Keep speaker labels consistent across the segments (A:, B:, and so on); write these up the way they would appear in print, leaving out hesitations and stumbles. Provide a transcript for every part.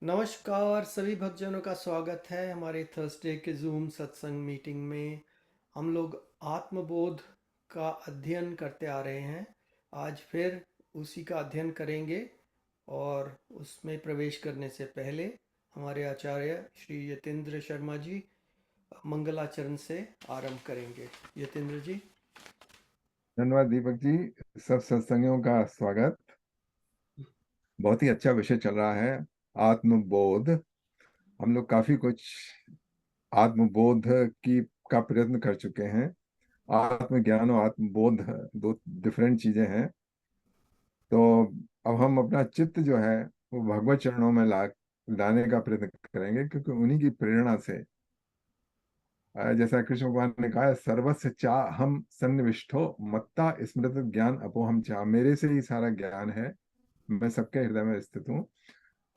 A: नमस्कार सभी भक्तजनों का स्वागत है हमारे थर्सडे के जूम सत्संग मीटिंग में। हम लोग आत्मबोध का अध्ययन करते आ रहे हैं। आज फिर उसी का अध्ययन करेंगे और उसमें प्रवेश करने से पहले हमारे आचार्य श्री यतेंद्र शर्मा जी मंगलाचरण से आरंभ करेंगे। यतेंद्र जी।
B: धन्यवाद दीपक जी। सब सत्संगियों का स्वागत। बहुत ही अच्छा विषय चल रहा है, आत्मबोध। हम लोग काफी कुछ आत्मबोध की का प्रयत्न कर चुके हैं। आत्मज्ञान और आत्मबोध दो डिफरेंट चीजें हैं। तो अब हम अपना चित्त जो है वो भगवत चरणों में लाने का प्रयत्न करेंगे, क्योंकि उन्हीं की प्रेरणा से जैसा कृष्ण भगवान ने कहा है, सर्वस्य चा हम सन्निविष्टो मत्ता स्मृत ज्ञान अपोहम चा। मेरे से ही सारा ज्ञान है, मैं सबके हृदय में स्थित हूँ।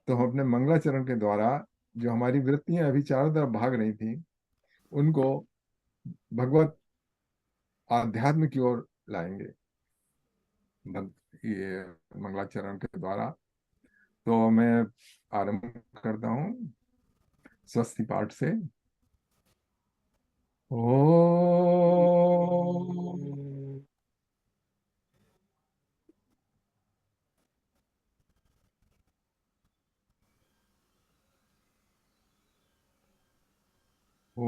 B: तो हम अपने मंगलाचरण के द्वारा जो हमारी वृत्तियां अभी चारों तरफ भाग रही थी, उनको भगवत आध्यात्म की ओर लाएंगे ये मंगलाचरण के द्वारा। तो मैं आरंभ करता हूँ स्वस्ति पाठ से। ओ ओ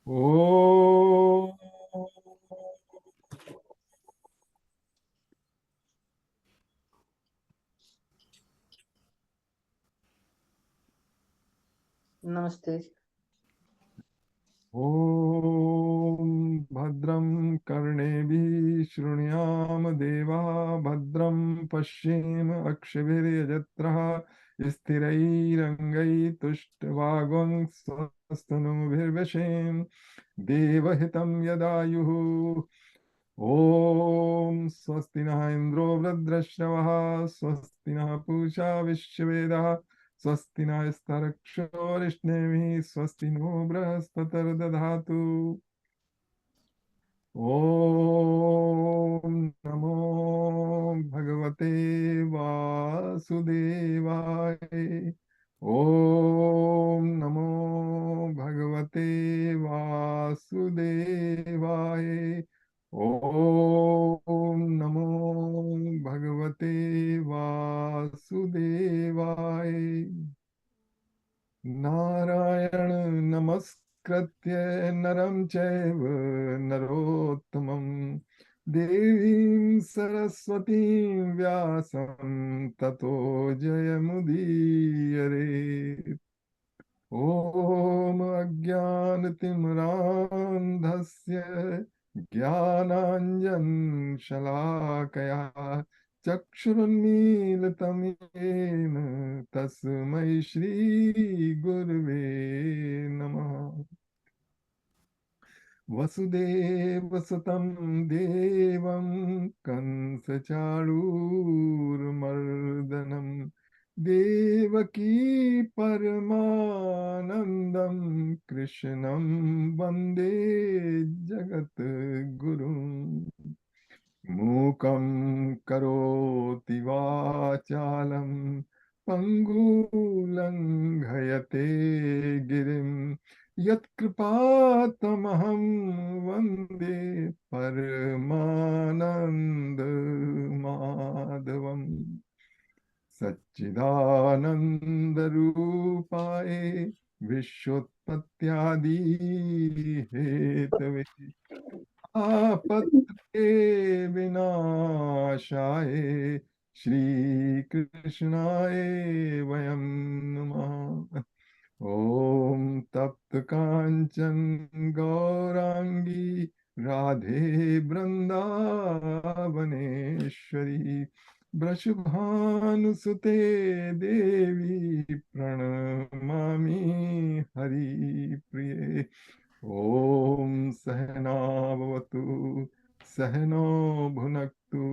B: ओ
C: नमस्ते।
B: ॐ भद्रं कर्णेभिः शृणुयाम देवा भद्रं पश्येम अक्षभिर्यजत्रः स्थिरैरङ्गैस्तुष्टवागुंसस्तनूभिर्वशेम देवहितं यदायुः। ॐ स्वस्ति नः इन्द्रो वृद्धश्रवः स्वस्ति नः पूषा विश्ववेदाः स्वस्ति नस्तरक्षोरिष्णेमिः स्वस्ति नो बृहस्पतिर्दधातु। ॐ नमो भगवते वासुदेवाय। ॐ नमो भगवते वासुदेवाय। ॐ नमो भगवते वासुदेवाय। नारायण नमस्कृत्य नरं चैव नरोत्तमं देवीं सरस्वतीं व्यासं ततो जयमुदीरये। ॐ अज्ञानतिमिरान्धस्य ज्ञानाञ्जनशलाकया चक्षुरुन्मीलितं येन तस्मै श्रीगुरवे नमः। वसुदेवसुतं देवं कंसचाणूरमर्दनं देवकी परमानन्दं कृष्णं वन्दे जगद्गुरुम्। मूकं करोति वाचालं पङ्गुलङ्घयते गिरिं यत्कृपातमहं वन्दे परमानन्दमाधवम्। सच्चिदानन्दरूपाय विश्वोत्पत्त्यादिहेतवे आपत्ते विनाशाय श्रीकृष्णाय वयं नमः। ॐ तप्त काञ्चन गौरांगी राधे वृंदावनेश्वरी वृषभानुसुते देवी प्रणमामि हरिप्रिये। ॐ सहनाववतु सहनो भुनक्तु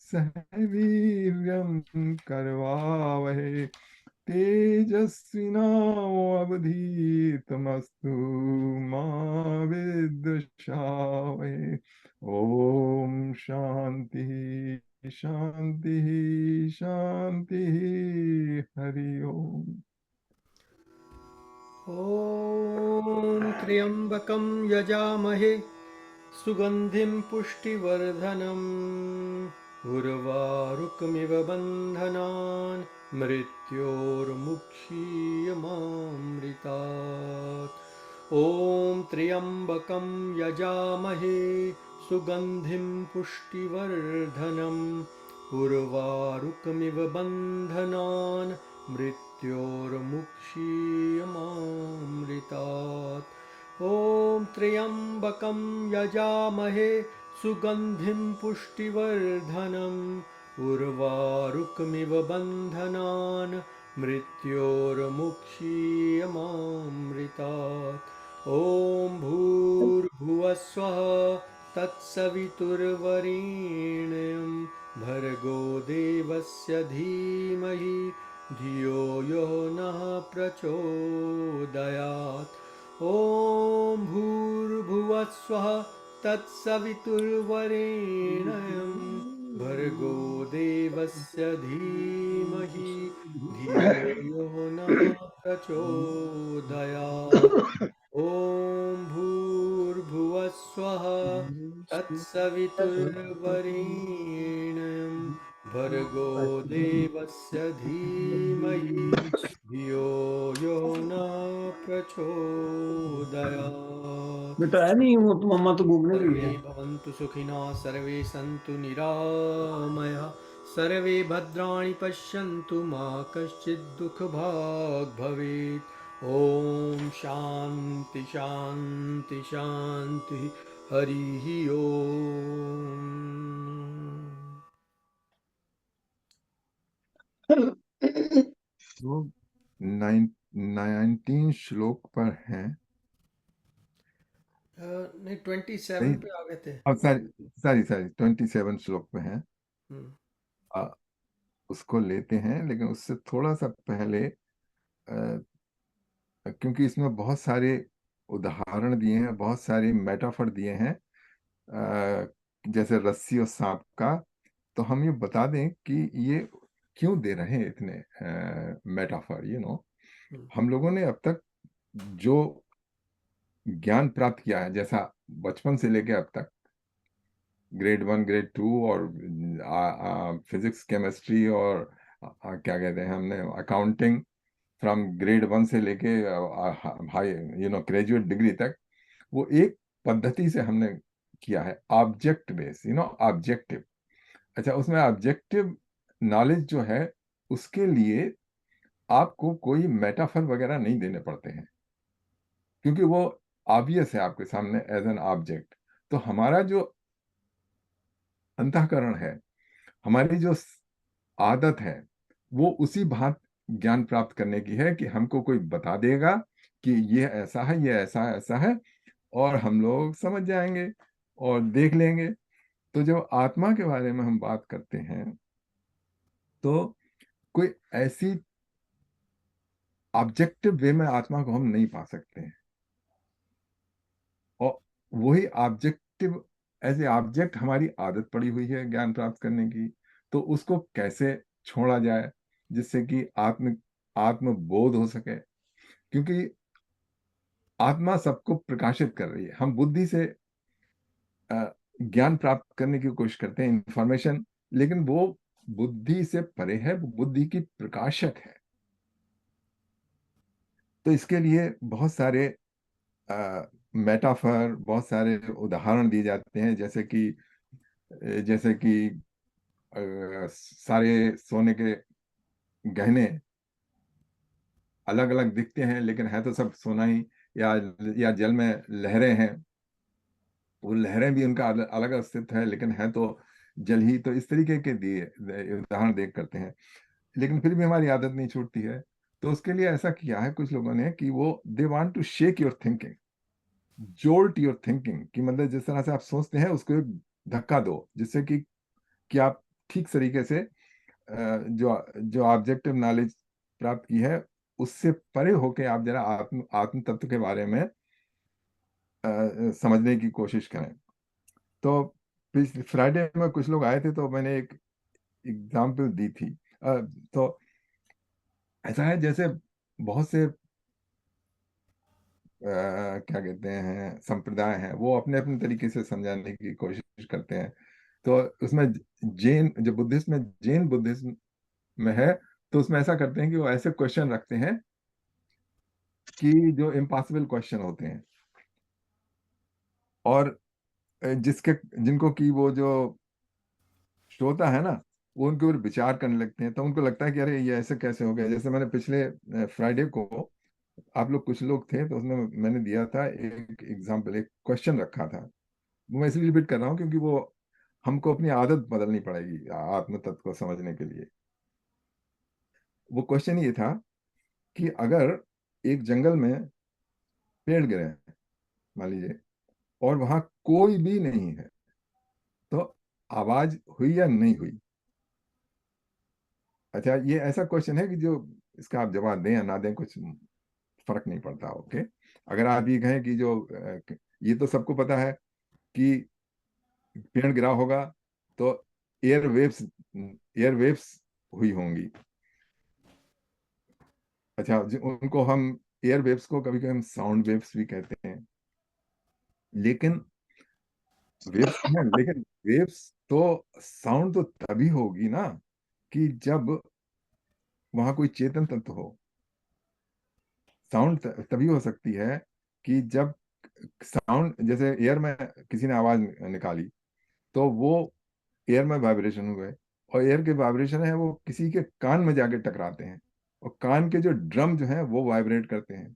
B: सह वीर्यं करवावहै तेजस्विनावधीतमस्तु मा विद्विषावहै। ओम शांति शांति शांति। हरि ओम।
A: ॐ त्र्यम्बकं यजामहे सुगन्धिं पुष्टिवर्धनम् उर्वारुकमिव बन्धनान् मृत्योर्मुक्षीयमामृतात्। ॐ त्र्यम्बकं यजामहे सुगन्धिं पुष्टिवर्धनम् उर्वारुकमिव बन्धनान् मृत्योर्मुक्षीयमामृतात्। ॐ त्र्यम्बकं यजामहे सुगन्धिं पुष्टिवर्धनम् उर्वारुकमिव बन्धनान् मृत्योर्मुक्षीयमामृतात्। ॐ भूर्भुवस्वः तत्सवितुर्वरेण्यं भर्गो देवस्य धीमहि धियो यो नः प्रचोदयात्। ॐ भूर्भुवस्वः तत्सवितुर्वरेण्यं भर्गो देवस्य धीमहि धियो यो नः प्रचोदयात्। ॐ भूर्भुवस्वः तत्सवितुर्वरेण्यं भर्गो देवस्य धीमहि धियो यो न प्रचोदयात्।
C: बेटा है नहीं वो, तो मम्मा तो घूमने गई
A: सर्वे
C: है।
A: भवन्तु सुखिनः सर्वे सन्तु निरामयाः सर्वे भद्राणि पश्यन्तु मा कश्चित् दुःखभाग् भवेत्। ॐ शान्ति शान्ति शान्ति हरिः ओम्।
B: तो 19 श्लोक पर हैं।
A: नहीं 27
B: नहीं,
A: पे आ गए थे।
B: अब सारी सारी सारी 27 श्लोक पे हैं।
A: हम्म,
B: आ, उसको लेते हैं, लेकिन उससे थोड़ा सा पहले क्योंकि इसमें बहुत सारे उदाहरण दिए हैं, बहुत सारे मेटाफर दिए हैं, जैसे रस्सी और सांप का। तो हम ये बता दें कि ये क्यों दे रहे हैं इतने मेटाफर।
A: हम्म,
B: हम लोगों ने अब तक जो ज्ञान प्राप्त किया है, जैसा बचपन से लेके अब तक, ग्रेड 1 ग्रेड 2 और फिजिक्स केमिस्ट्री और क्या कहते हैं, हमने अकाउंटिंग फ्रॉम ग्रेड 1 से लेके हाई ग्रेजुएट डिग्री तक, वो एक पद्धति से हमने किया है, ऑब्जेक्ट बेस, ऑब्जेक्टिव। अच्छा, उसमें ऑब्जेक्टिव नॉलेज जो है, उसके लिए आपको कोई मेटाफर वगैरह नहीं देने पड़ते हैं, क्योंकि वो ऑब्वियस है आपके सामने एज एन ऑब्जेक्ट। तो हमारा जो अंतःकरण है, हमारी जो आदत है, वो उसी भांत ज्ञान प्राप्त करने की है कि हमको कोई बता देगा कि ये ऐसा है, ये ऐसा ऐसा है, और हम लोग समझ जाएंगे और देख लेंगे। तो जब आत्मा के बारे में हम बात करते हैं, तो कोई ऐसी ऑब्जेक्टिव वे में आत्मा को हम नहीं पा सकते हैं। और वही ऑब्जेक्टिव, एज ए ऑब्जेक्ट हमारी आदत पड़ी हुई है ज्ञान प्राप्त करने की। तो उसको कैसे छोड़ा जाए जिससे कि आत्मबोध हो सके, क्योंकि आत्मा सबको प्रकाशित कर रही है। हम बुद्धि से ज्ञान प्राप्त करने की कोशिश करते हैं, इंफॉर्मेशन, लेकिन वो बुद्धि से परे है, वो बुद्धि की प्रकाशक है। तो इसके लिए बहुत सारे मेटाफर, बहुत सारे उदाहरण दिए जाते हैं, जैसे कि सारे सोने के गहने अलग अलग दिखते हैं, लेकिन है तो सब सोना ही। या जल में लहरें हैं, वो लहरें भी उनका अलग अस्तित्व है, लेकिन है तो जल ही। तो इस तरीके के दिए उदाहरण देख करते हैं, लेकिन फिर भी हमारी आदत नहीं छूटती है। तो उसके लिए ऐसा किया है कुछ लोगों ने कि वो they want to shake your thinking, jolt your thinking, कि मतलब जिस तरह से आप सोचते हैं उसको एक धक्का दो, जिससे कि आप ठीक तरीके से जो जो ऑब्जेक्टिव नॉलेज प्राप्त की है उससे परे होके आप जरा आत्म आत्म तत्व के बारे में समझने की कोशिश करें। तो पिछले फ्राइडे में कुछ लोग आए थे तो मैंने एक एग्जाम्पल दी थी। तो ऐसा है जैसे बहुत से क्या कहते हैं संप्रदाय हैं, वो अपने अपने तरीके से समझाने की कोशिश करते हैं। तो उसमें जैन जो बुद्धिस्ट में जैन बुद्धिज्म में है, तो उसमें ऐसा करते हैं कि वो ऐसे क्वेश्चन रखते हैं कि जो इम्पॉसिबल क्वेश्चन होते हैं, और जिसके जिनको कि वो जो श्रोता है ना, वो उनके ऊपर विचार करने लगते हैं। तो उनको लगता है कि अरे ये ऐसे कैसे हो गया। जैसे मैंने पिछले फ्राइडे को, आप लोग कुछ लोग थे तो उसमें मैंने दिया था एक एग्जाम्पल, एक क्वेश्चन रखा था। वो मैं इसलिए रिपीट कर रहा हूँ क्योंकि वो हमको अपनी आदत बदलनी पड़ेगी आत्म तत्व को समझने के लिए। वो क्वेश्चन ये था कि अगर एक जंगल में पेड़ गिरे हैं, मान लीजिए, और वहां कोई भी नहीं है, तो आवाज हुई या नहीं हुई? अच्छा, ये ऐसा क्वेश्चन है कि जो इसका आप जवाब दें या ना दें कुछ फर्क नहीं पड़ता। ओके, अगर आप ये कहें कि जो ये तो सबको पता है कि पेड़ गिरा होगा तो एयर वेव्स हुई होंगी। अच्छा, उनको हम एयर वेव्स को कभी कभी हम साउंड वेव्स भी कहते हैं। लेकिन वेव्स हैं, लेकिन वेव्स तो साउंड तो तभी होगी ना कि जब वहां कोई चेतन तत्व हो। साउंड तभी हो सकती है कि जब साउंड, जैसे एयर में किसी ने आवाज निकाली तो वो एयर में वाइब्रेशन हुए, और एयर के वाइब्रेशन है वो किसी के कान में जाके टकराते हैं, और कान के जो ड्रम जो हैं वो वाइब्रेट करते हैं,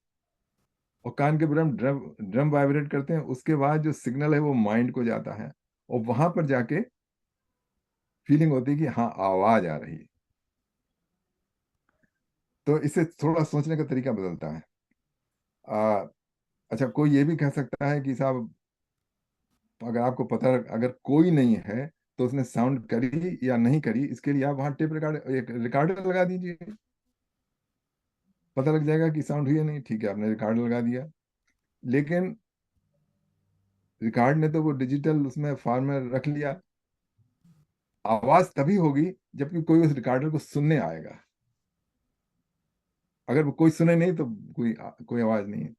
B: और कान के ड्रम ड्रम ड्रम वाइब्रेट करते हैं। उसके बाद जो सिग्नल है वो माइंड को जाता है, और वहां पर जाके फीलिंग होती है कि हाँ आवाज आ रही है। तो इससे थोड़ा सोचने का तरीका बदलता है। आ, अच्छा, कोई ये भी कह सकता है कि साहब अगर आपको पता, अगर कोई नहीं है तो उसने साउंड करी या नहीं करी, इसके लिए आप वहां टेप रिकॉर्ड, एक रिकॉर्डर लगा दीजिए, पता लग जाएगा कि साउंड हुई या नहीं। ठीक है, आपने रिकॉर्ड लगा दिया, लेकिन रिकॉर्ड ने तो वो डिजिटल उसमें फॉर्म में रख लिया। आवाज तभी होगी जबकि कोई उस रिकॉर्डर को सुनने आएगा। अगर वो कोई सुने नहीं तो कोई कोई आवाज नहीं है।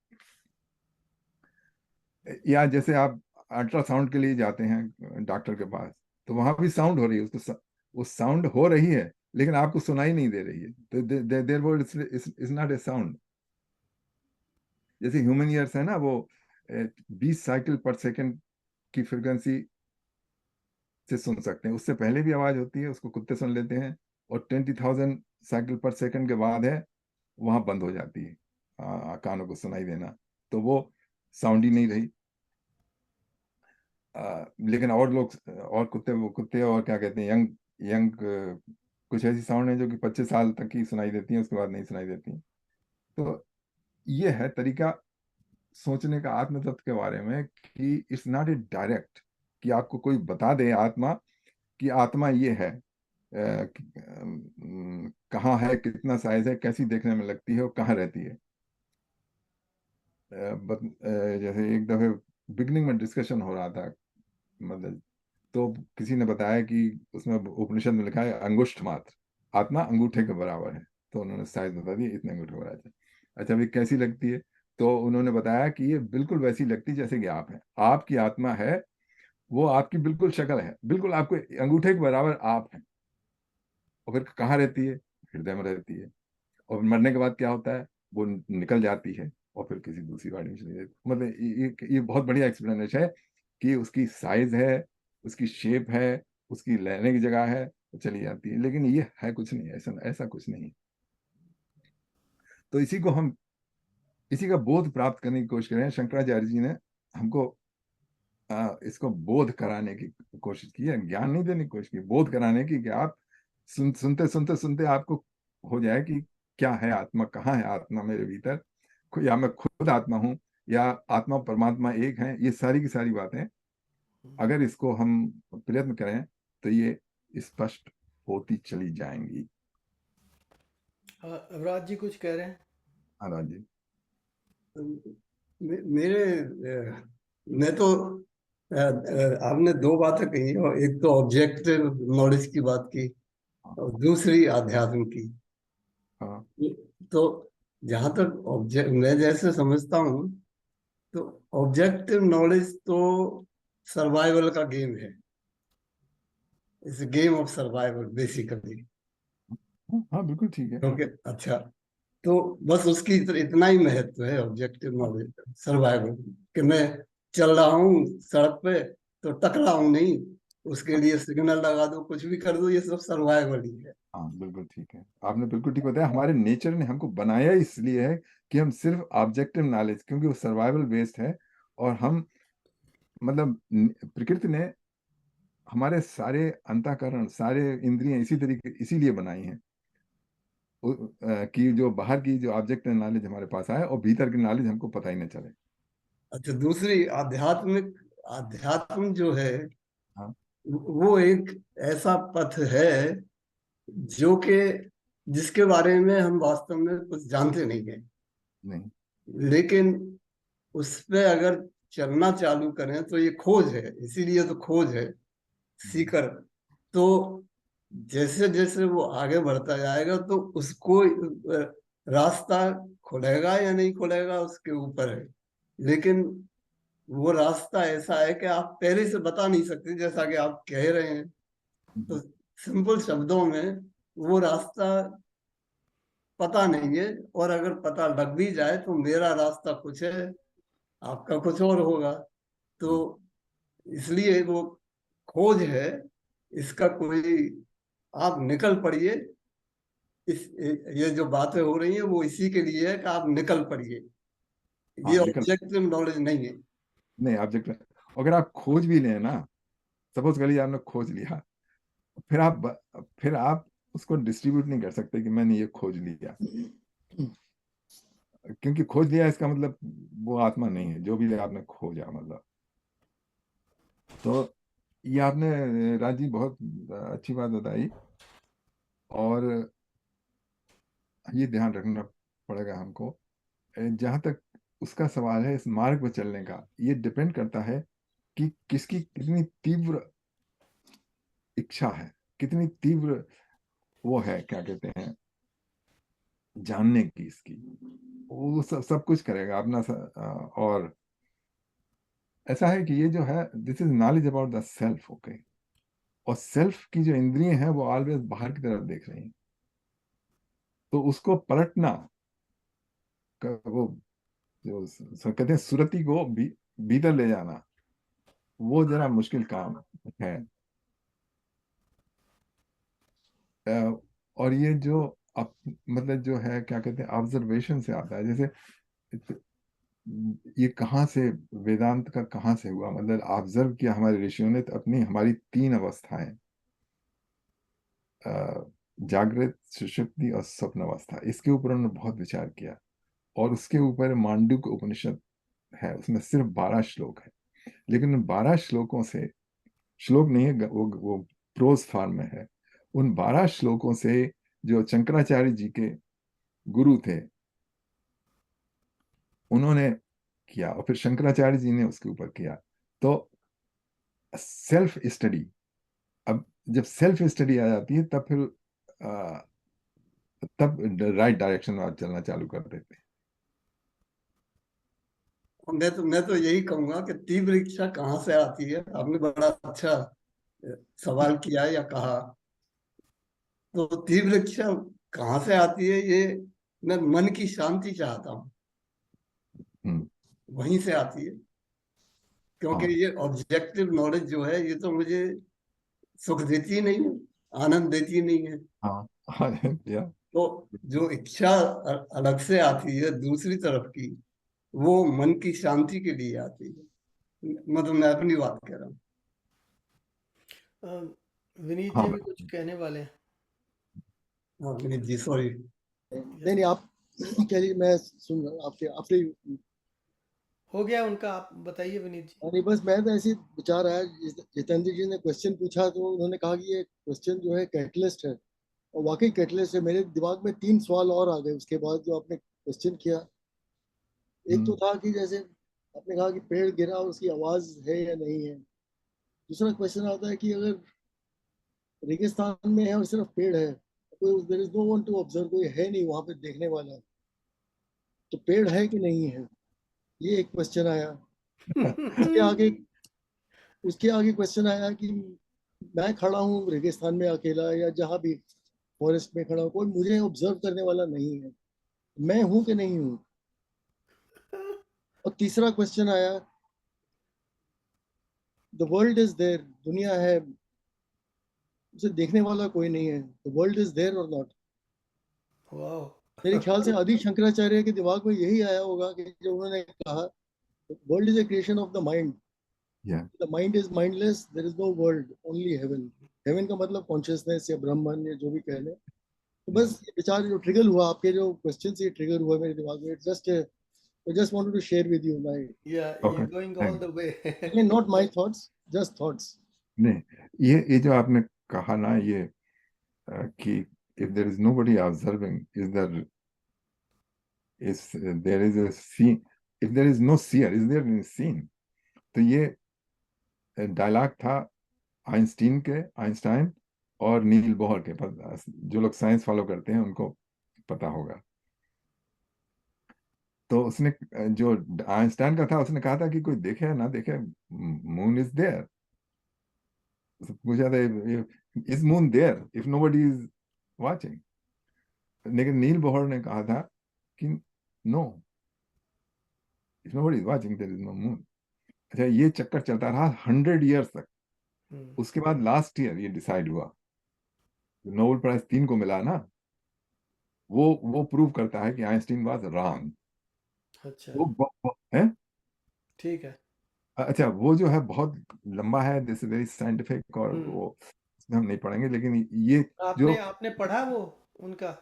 B: या जैसे आप अल्ट्रासाउंड के लिए जाते हैं डॉक्टर के पास, तो वहां भी साउंड हो रही है, वो साउंड हो रही है लेकिन आपको सुनाई नहीं दे रही है, तो their word is not a sound. जैसे ह्यूमन ईयर्स है ना, वो 20 साइकिल पर सेकंड की फ्रिक्वेंसी से सुन सकते हैं। उससे पहले भी आवाज होती है, उसको कुत्ते सुन लेते हैं, और 20,000 साइकिल पर सेकंड के बाद है, वहां बंद हो जाती है कानों को सुनाई देना, तो वो साउंड ही नहीं रही। लेकिन और लोग और कुत्ते, वो कुत्ते और क्या कहते हैं, यंग यंग कुछ ऐसी साउंड है जो कि 25 साल तक ही सुनाई देती हैं, उसके बाद नहीं सुनाई देती। तो ये है तरीका सोचने का आत्म तत्व के बारे में, कि इट्स नॉट ए डायरेक्ट कि आपको कोई बता दे आत्मा, कि आत्मा ये है, कहाँ है, कितना साइज है, कैसी देखने में लगती है और कहाँ रहती है। जैसे एक दफे बिगनिंग में डिस्कशन हो रहा था, मतलब, तो किसी ने बताया कि उसमें उपनिषद में लिखा है अंगुष्ठ मात्र, आत्मा अंगूठे के बराबर है। तो उन्होंने साइज बता दी, इतने अंगूठे के बराबर है। अच्छा, अभी कैसी लगती है? तो उन्होंने बताया कि ये बिल्कुल वैसी लगती जैसे कि आप हैं, आपकी आत्मा है, वो आपकी बिल्कुल शक्ल है, बिल्कुल आपको अंगूठे के बराबर आप हैं। और फिर कहाँ रहती है? हृदय में रहती है। और मरने के बाद क्या होता है? वो निकल जाती है और फिर किसी दूसरी बॉडी में चली जाती है। मतलब ये बहुत बढ़िया एक्सप्लेनेशन है कि उसकी साइज है, उसकी शेप है, उसकी रहने की जगह है, वो चली जाती है। लेकिन ये है कुछ नहीं, ऐसा ऐसा कुछ नहीं। तो इसी का बोध प्राप्त करने की कोशिश करें। शंकराचार्य जी ने हमको इसको बोध कराने की कोशिश की है, ज्ञान नहीं देने की कोशिश की, बोध कराने की, कि आप सुनते सुनते सुनते आपको हो जाए कि क्या है आत्मा, कहाँ है आत्मा मेरे भीतर, या मैं खुद आत्मा हूँ, या आत्मा परमात्मा एक है। ये सारी की सारी बातें अगर इसको हम प्रयत्न करें तो ये स्पष्ट होती चली जाएंगी।
A: अवराज जी कुछ कह रहे हैं?
B: हाँ राज जी।
C: मेरे मैं तो आपने दो बातें कही, और एक तो ऑब्जेक्टिव नॉलेज की बात की और दूसरी आध्यात्म की।
B: हाँ
C: तो जहां तक ऑब्जेक्ट मैं जैसे समझता हूँ, तो ऑब्जेक्टिव नॉलेज तो सर्वाइवल का गेम है। It's game of survival basically.
B: हाँ बिल्कुल ठीक है।
C: ओके, अच्छा। तो बस उसकी इतना ही महत्व है ऑब्जेक्टिव
B: हाँ
C: नॉलेज सर्वाइवल, कि मैं चल रहा हूँ सड़क पे तो टकराऊं नहीं, उसके लिए सिग्नल लगा दो, कुछ भी कर दो, ये सब सर्वाइवल ही है।
B: हाँ बिल्कुल ठीक है, आपने बिल्कुल ठीक बताया। हमारे नेचर ने हमको बनाया इसलिए है कि हम सिर्फ ऑब्जेक्टिव नॉलेज, क्योंकि वो सर्वाइवल बेस्ड है, और हम मतलब प्रकृति ने हमारे सारे अंतःकरण, सारे इंद्रियां इसी तरीके इसीलिए बनाई हैं कि जो बाहर की जो ऑब्जेक्टिव नॉलेज हमारे पास आए और भीतर की नॉलेज हमको पता ही न चले।
C: अच्छा, दूसरी आध्यात्मिक आध्यात्म जो है,
B: हाँ।
C: वो एक ऐसा पथ है जो कि जिसके बारे में हम वास्तव में कुछ जानते नहीं है,
B: नहीं।
C: लेकिन उस पे अगर चलना चालू करें तो ये खोज है, इसीलिए तो खोज है, सीकर। तो जैसे जैसे वो आगे बढ़ता जाएगा तो उसको रास्ता खुलेगा या नहीं खुलेगा उसके ऊपर है, लेकिन वो रास्ता ऐसा है कि आप पहले से बता नहीं सकते, जैसा कि आप कह रहे हैं। तो सिंपल शब्दों में वो रास्ता पता नहीं है, और अगर पता लग भी जाए तो मेरा रास्ता कुछ है, आपका कुछ और होगा। तो इसलिए वो खोज है, इसका कोई, आप निकल पड़िए। इस ये जो बातें हो रही हैं वो इसी के लिए है कि आप निकल पड़िए,
B: हाँ
C: ये
B: निकल।
C: ऑब्जेक्टिव नॉलेज नहीं है।
B: नहीं ऑब्जेक्टिव, अगर आप खोज भी लें ना, सपोज करिए आपने खोज लिया, फिर आप उसको डिस्ट्रीब्यूट नहीं कर सकते कि मैंने ये खोज लिया, क्योंकि खोज लिया इसका मतलब वो आत्मा नहीं है जो भी आपने खोजा मतलब। तो ये आपने राजी बहुत अच्छी बात बताई, और ये ध्यान रखना पड़ेगा हमको। जहाँ तक उसका सवाल है इस मार्ग पर चलने का, ये डिपेंड करता है कि किसकी कितनी तीव्र इच्छा है, कितनी तीव्र वो है, क्या कहते हैं, जानने की इसकी। वो सब कुछ करेगा अपना और ऐसा है कि ये जो है this is knowledge about the self. Okay, और सेल्फ की जो इंद्रियां हैं वो ऑलवेज बाहर की तरफ देख रही हैं, तो उसको पलटना वो जो कहते हैं सुरति को भीतर ले जाना, वो जरा मुश्किल काम है। और ये जो मतलब जो है क्या कहते हैं ऑब्जर्वेशन से आता है, जैसे ये कहाँ से, वेदांत का कहाँ से हुआ, मतलब ऑब्जर्व किया हमारे ऋषियों ने तो अपनी हमारी तीन अवस्थाएं, जागृत, सुषुप्ति और स्वप्न अवस्था, इसके ऊपर उन्होंने बहुत विचार किया। और उसके ऊपर मांडुक्य उपनिषद है, उसमें सिर्फ 12 श्लोक है, लेकिन उन 12 श्लोकों से, श्लोक नहीं है वो प्रोज फॉर्म में है, उन 12 श्लोकों से जो शंकराचार्य जी के गुरु थे उन्होंने किया, और फिर शंकराचार्य जी ने उसके ऊपर किया। तो सेल्फ स्टडी, अब जब सेल्फ स्टडी आ जाती है तब फिर आ, तब राइट डायरेक्शन में आप चलना चालू कर देते हैं।
C: और मैं तो यही कहूंगा कि तीव्र इच्छा कहाँ से आती है, आपने बड़ा अच्छा सवाल किया या कहा। तो तीव्र इच्छा कहाँ से आती है, ये मैं मन की शांति चाहता हूँ,
B: हम्म।
C: वहीं से आती है। क्योंकि
B: हाँ
C: ये ऑब्जेक्टिव नॉलेज जो है, ये तो मुझे सुख देती नहीं है, आनंद देती नहीं है।
B: हाँ हाँ या
C: तो जो इच्छा अलग से आती है दूसरी तरफ की, वो मन की शांति के लिए आती है। मतलब मैं अपनी बात कह रहा हूँ।
A: अ, विनीत
B: हाँ
A: जी भी कुछ कहने वाले हैं?
C: हाँ विनीत जी, सॉरी।
D: नहीं नहीं, आप कह लीजिए, मैं सुन रहा हूँ आपसे आपसे
A: हो गया उनका, आप बताइए विनीत जी।
D: नहीं, बस मैं तो ऐसे ही विचार आया, जितेंद्र जी ने क्वेश्चन पूछा तो उन्होंने कहा कि ये क्वेश्चन जो है कैटलिस्ट है, और वाकई कैटलिस्ट है। मेरे दिमाग में 3 सवाल और आ गए उसके बाद जो आपने क्वेश्चन किया। एक तो था कि जैसे आपने कहा कि पेड़ गिरा और उसकी आवाज है या नहीं है। दूसरा क्वेश्चन आता है कि अगर रेगिस्तान में है और सिर्फ पेड़ है, कोई there is no one to observe, कोई है नहीं वहां पे देखने वाला, तो पेड़ है कि नहीं है, ये एक क्वेश्चन आया। उसके आगे उसके आगे क्वेश्चन आया कि मैं खड़ा हूँ रेगिस्तान में अकेला या जहां भी फॉरेस्ट में खड़ा हूँ, कोई मुझे ऑब्जर्व करने वाला नहीं है, मैं हूं कि नहीं हूँ। और तीसरा क्वेश्चन आया, द वर्ल्ड इज देयर, दुनिया है, उसे देखने वाला कोई नहीं है, द वर्ल्ड इज देयर और नॉट।
A: वाह।
D: मेरे ख्याल से आदि शंकराचार्य के दिमाग में यही आया होगा कि जब उन्होंने कहा world is a creation of the mind,
B: या
D: the mind is mindless, there is no world, only heaven. Heaven का मतलब कॉन्शियसनेस या ब्रह्मन या जो भी कह लें। तो बस ये विचार जो ट्रिगर हुआ, आपके जो क्वेश्चन से ट्रिगर हुआ मेरे दिमाग में, just I just wanted to share with you my,
A: Yeah,
B: okay,
A: you're going all
B: thank
A: the way.
D: again, not my thoughts, just thoughts.
B: नहीं, ये जो आपने कहा ना, ये कि if there is nobody observing, is there is a scene, if there is no seer, is there any scene? तो ये डायलॉग था आइंस्टाइन और नील बोहर के पास। जो लोग साइंस फॉलो करते हैं उनको पता होगा। तो उसने, जो आइंस्टाइन का था, उसने कहा था कि कोई देखे ना देखे, मून इज देयर। पूछा था, is moon there if nobody is watching? लेकिन नील बोहर ने कहा था कि no, if nobody is watching there is no moon. अच्छा, ये चक्कर चलता रहा 100 ईयर्स तक। उसके बाद लास्ट ईयर ये डिसाइड हुआ। नोबेल प्राइज 3 को मिला ना, वो प्रूव करता है कि आइंस्टीन वाज रॉन्ग।
A: अच्छा,
B: है।
A: ठीक है।
B: अच्छा, वो जो है बहुत लंबा है, दिस वेरी साइंटिफिक, और
A: हम्म।
B: वो इसमें हम नहीं पढ़ेंगे, लेकिन ये
A: आपने
B: जो,
A: आपने पढ़ा वो उनका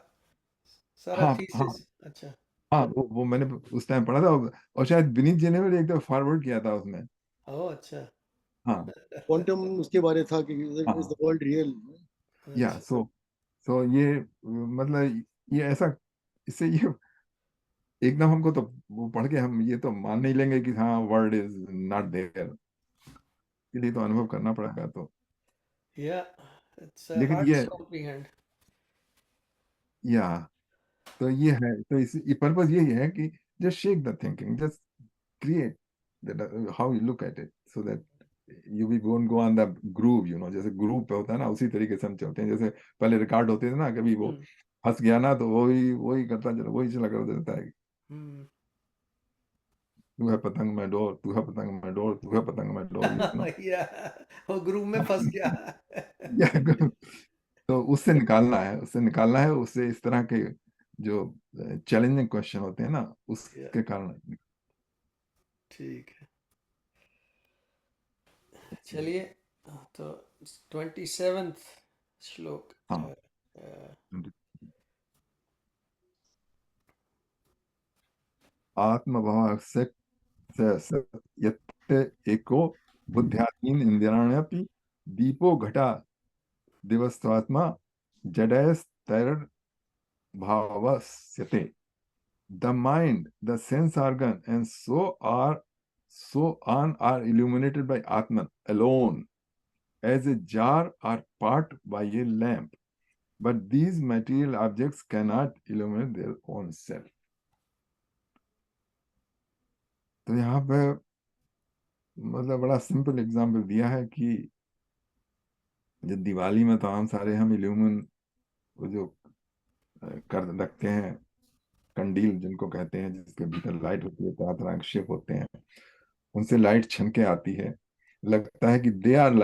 A: सारा
B: हाँ हाँ
A: थीसिस? अच्छा।
B: हाँ, वो मैंने उस टाइम पढ़ा था, और शायद विनीत जी ने भी एक दफा फॉरवर्ड किया था उसमें।
A: ओह, अच्छा।
B: हाँ
D: क्वांटम उसके बारे था कि इज द
B: हाँ,
D: वर्ल्ड रियल।
B: या
A: अच्छा।
B: सो ये मतलब, ये ऐसा, इससे ये एकदम हमको तो वो पढ़ के हम ये तो मान नहीं लेंगे कि हाँ वर्ड इज नॉट देयर, के लिए तो अनुभव करना पड़ेगा। तो
A: Yeah, it's
B: लेकिन
A: hard to
B: ये,
A: comprehend.
B: या तो ये है, तो इस पर्पज यही है कि just shake the thinking, just create that how you look at it, so that you we won't go on the groove, जैसे ग्रूव पे होता है ना, उसी तरीके से हम चलते हैं। जैसे पहले रिकॉर्ड होते थे ना, कभी वो
A: हम्म।
B: फंस गया ना, तो वही वही करता चला, वही चला कर देता है।
A: हम्म।
B: तू है पतंग मैं डोर, तू है पतंग मैं डोर, तू है पतंग मैं डोर।
A: Yeah, वो ग्रुप में फंस गया।
B: तो उससे निकालना है, उससे इस तरह के जो चैलेंजिंग क्वेश्चन होते हैं ना,
A: Yeah,
B: उसके कारण।
A: ठीक है। चलिए, तो 27th श्लोक।
B: हाँ, आत्मभाव से यत् एको बुद्ध्यात्मीन इंद्रियाण्यपि दीपो घटा दिवस्वात्मा जडैस्तैर्भावस्यते। The mind, the sense organ, and so on are illuminated by Atman alone, as a jar are part by a lamp. But these material objects cannot illuminate their own self. तो यहाँ पे मतलब बड़ा सिंपल एग्जाम्पल दिया है कि जब दिवाली में तो हम सारे हम इल्यूमिन, वो जो कर रखते हैं, कंडील जिनको कहते हैं, जिसके भीतर लाइट होती है, तरह तरह के शेप होते हैं, उनसे लाइट छनके आती है। लगता है कि they are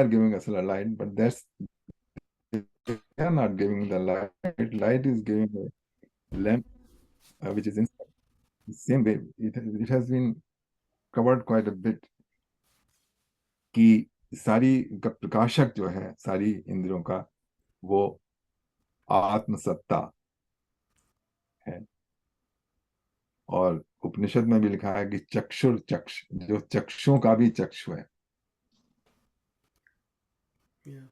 B: giving us light, but that's they are not giving the light. Light is giving a lamp, which is in the same way. It has been covered quite a bit कि सारी का प्रकाशक जो है सारी इंद्रियों का, वो आत्मसत्ता है। और उपनिषद में भी लिखा है कि चक्षुर चक्ष, जो चक्षुओं का भी चक्षु है।
A: Yeah.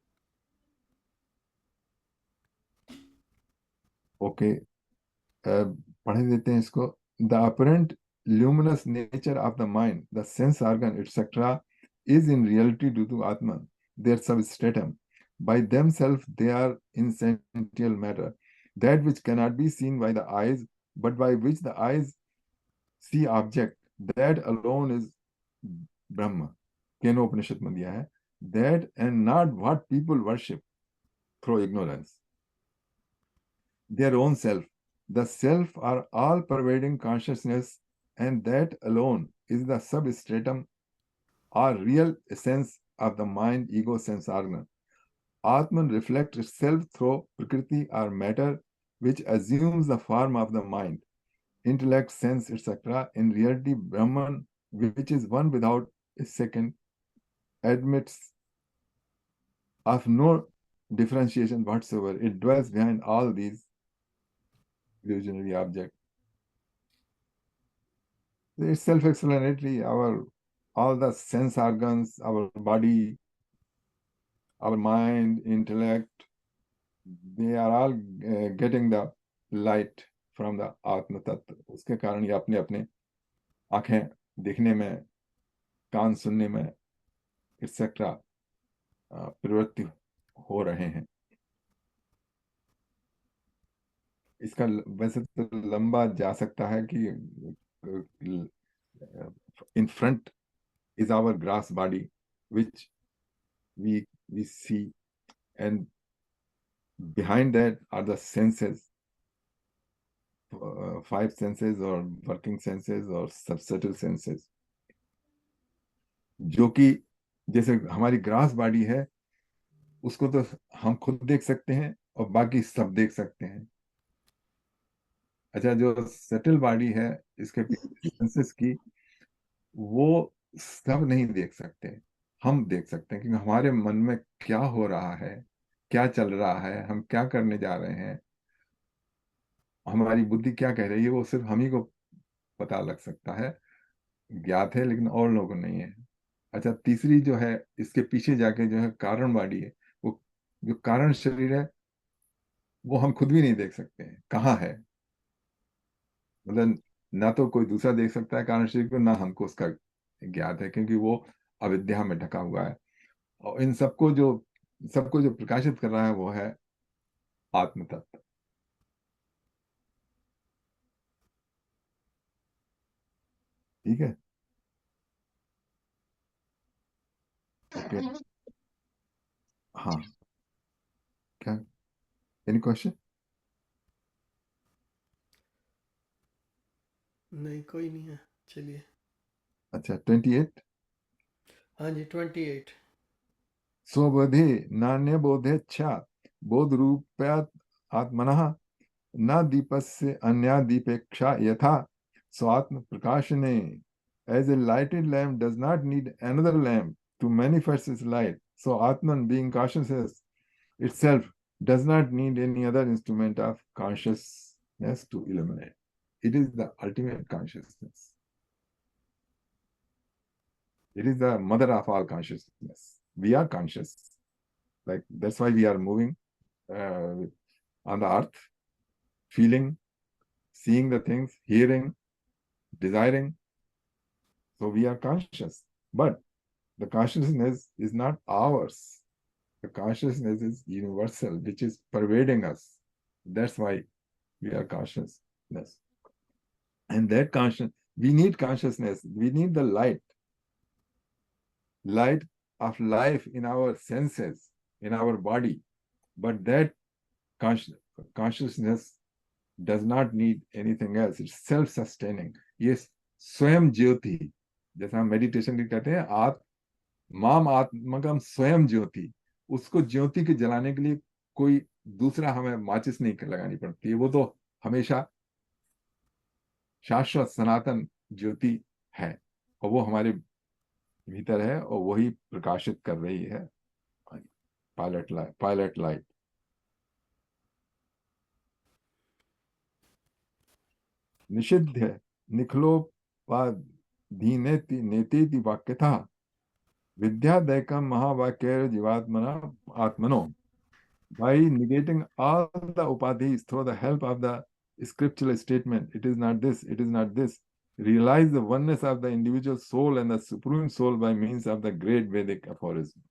B: ओके, पढ़े देते हैं इसको। The apparent luminous nature of the mind, the sense organ etcetera, is in reality due to Atman, their substratum. By themselves, they are essential matter, that which cannot be seen by the eyes, but by which the eyes see object. That alone is Brahma. Kenopanishad में दिया है, that and not what people worship through ignorance. Their own self. The self are all pervading consciousness, and that alone is the substratum or real essence of the mind ego sense organ. Atman reflects itself through Prakriti or matter, which assumes the form of the mind, intellect, sense, etc. In reality, Brahman, which is one without a second, admits of no differentiation whatsoever. It dwells behind all these illusionary objects. It's self-explanatory. All the sense organs, our body, our mind, intellect, they are all getting the light from the आत्म तत्व। उसके कारण ये अपने अपने आंखें देखने में, कान सुनने में, एक्सेट्रा प्रवृत्ति हो रहे हैं। इसका वैसे तो लंबा जा सकता है कि in front is our grass body, which we see, and behind that are the senses, 5 senses or working senses or subtle senses, जो कि जैसे हमारी ग्रास बॉडी है, उसको तो हम खुद देख सकते हैं और बाकी सब देख सकते हैं। अच्छा, जो सटल बॉडी है, इसके सेंसेस की, वो सब नहीं देख सकते, हम देख सकते हैं, क्योंकि हमारे मन में क्या हो रहा है, क्या चल रहा है, हम क्या करने जा रहे हैं, हमारी बुद्धि क्या कह रही है, वो सिर्फ हम ही को पता लग सकता है, ज्ञात है, लेकिन और लोगों को नहीं है। अच्छा, तीसरी जो है, इसके पीछे जाके जो है कारण बॉडी है, वो जो कारण शरीर है, वो हम खुद भी नहीं देख सकते हैं कहाँ है। मतलब ना तो कोई दूसरा देख सकता है कारण शरीर को, ना हमको उसका ज्ञात है, क्योंकि वो अविद्या में ढका हुआ है। और इन सबको जो प्रकाशित कर रहा है, वो है आत्म तत्व। ठीक है, ओके। हाँ, क्या, एनी क्वेश्चन?
A: नहीं, कोई नहीं है, चलिए।
B: अच्छा, 28।
A: हाँ जी, 28।
B: स्वबोधे नान्य बोधेच्छा बोध रूपयात आत्मनः न दीपस्य अन्या दीपेक्षा यथा स्वात्म प्रकाशने। As a lighted lamp does not need another lamp to manifest its light, so Atman, being consciousness itself, does not need any other instrument of consciousness to illuminate. It is the ultimate consciousness. It is the mother of all consciousness. We are conscious. Like, that's why we are moving on the earth, feeling, seeing the things, hearing, desiring. So we are conscious. But the consciousness is not ours. The consciousness is universal, which is pervading us. That's why we are consciousness. And that we need consciousness. We need the light of life in our senses, in our body. But that consciousness does not need anything else. It's self-sustaining. Yes, स्वयं ज्योति, जैसा हम meditation की कहते हैं, माम आत्मकम स्वयं ज्योति, उसको ज्योति के जलाने के लिए कोई दूसरा हमें माचिस नहीं लगानी पड़ती है। वो तो हमेशा शाश्वत सनातन ज्योति है, और वो हमारे भीतर है, और वही प्रकाशित कर रही है पायलट लाइट। निषिद्ध है निखलोपाधीनेति नेतेति वाक्यतः विद्यादैकम महावाक्य जीवात्मना आत्मनो. By negating all the upadhis through the help of the scriptural statement, it is not this, it is not this, realize the oneness of the individual soul and the supreme soul by means of the great Vedic aphorism.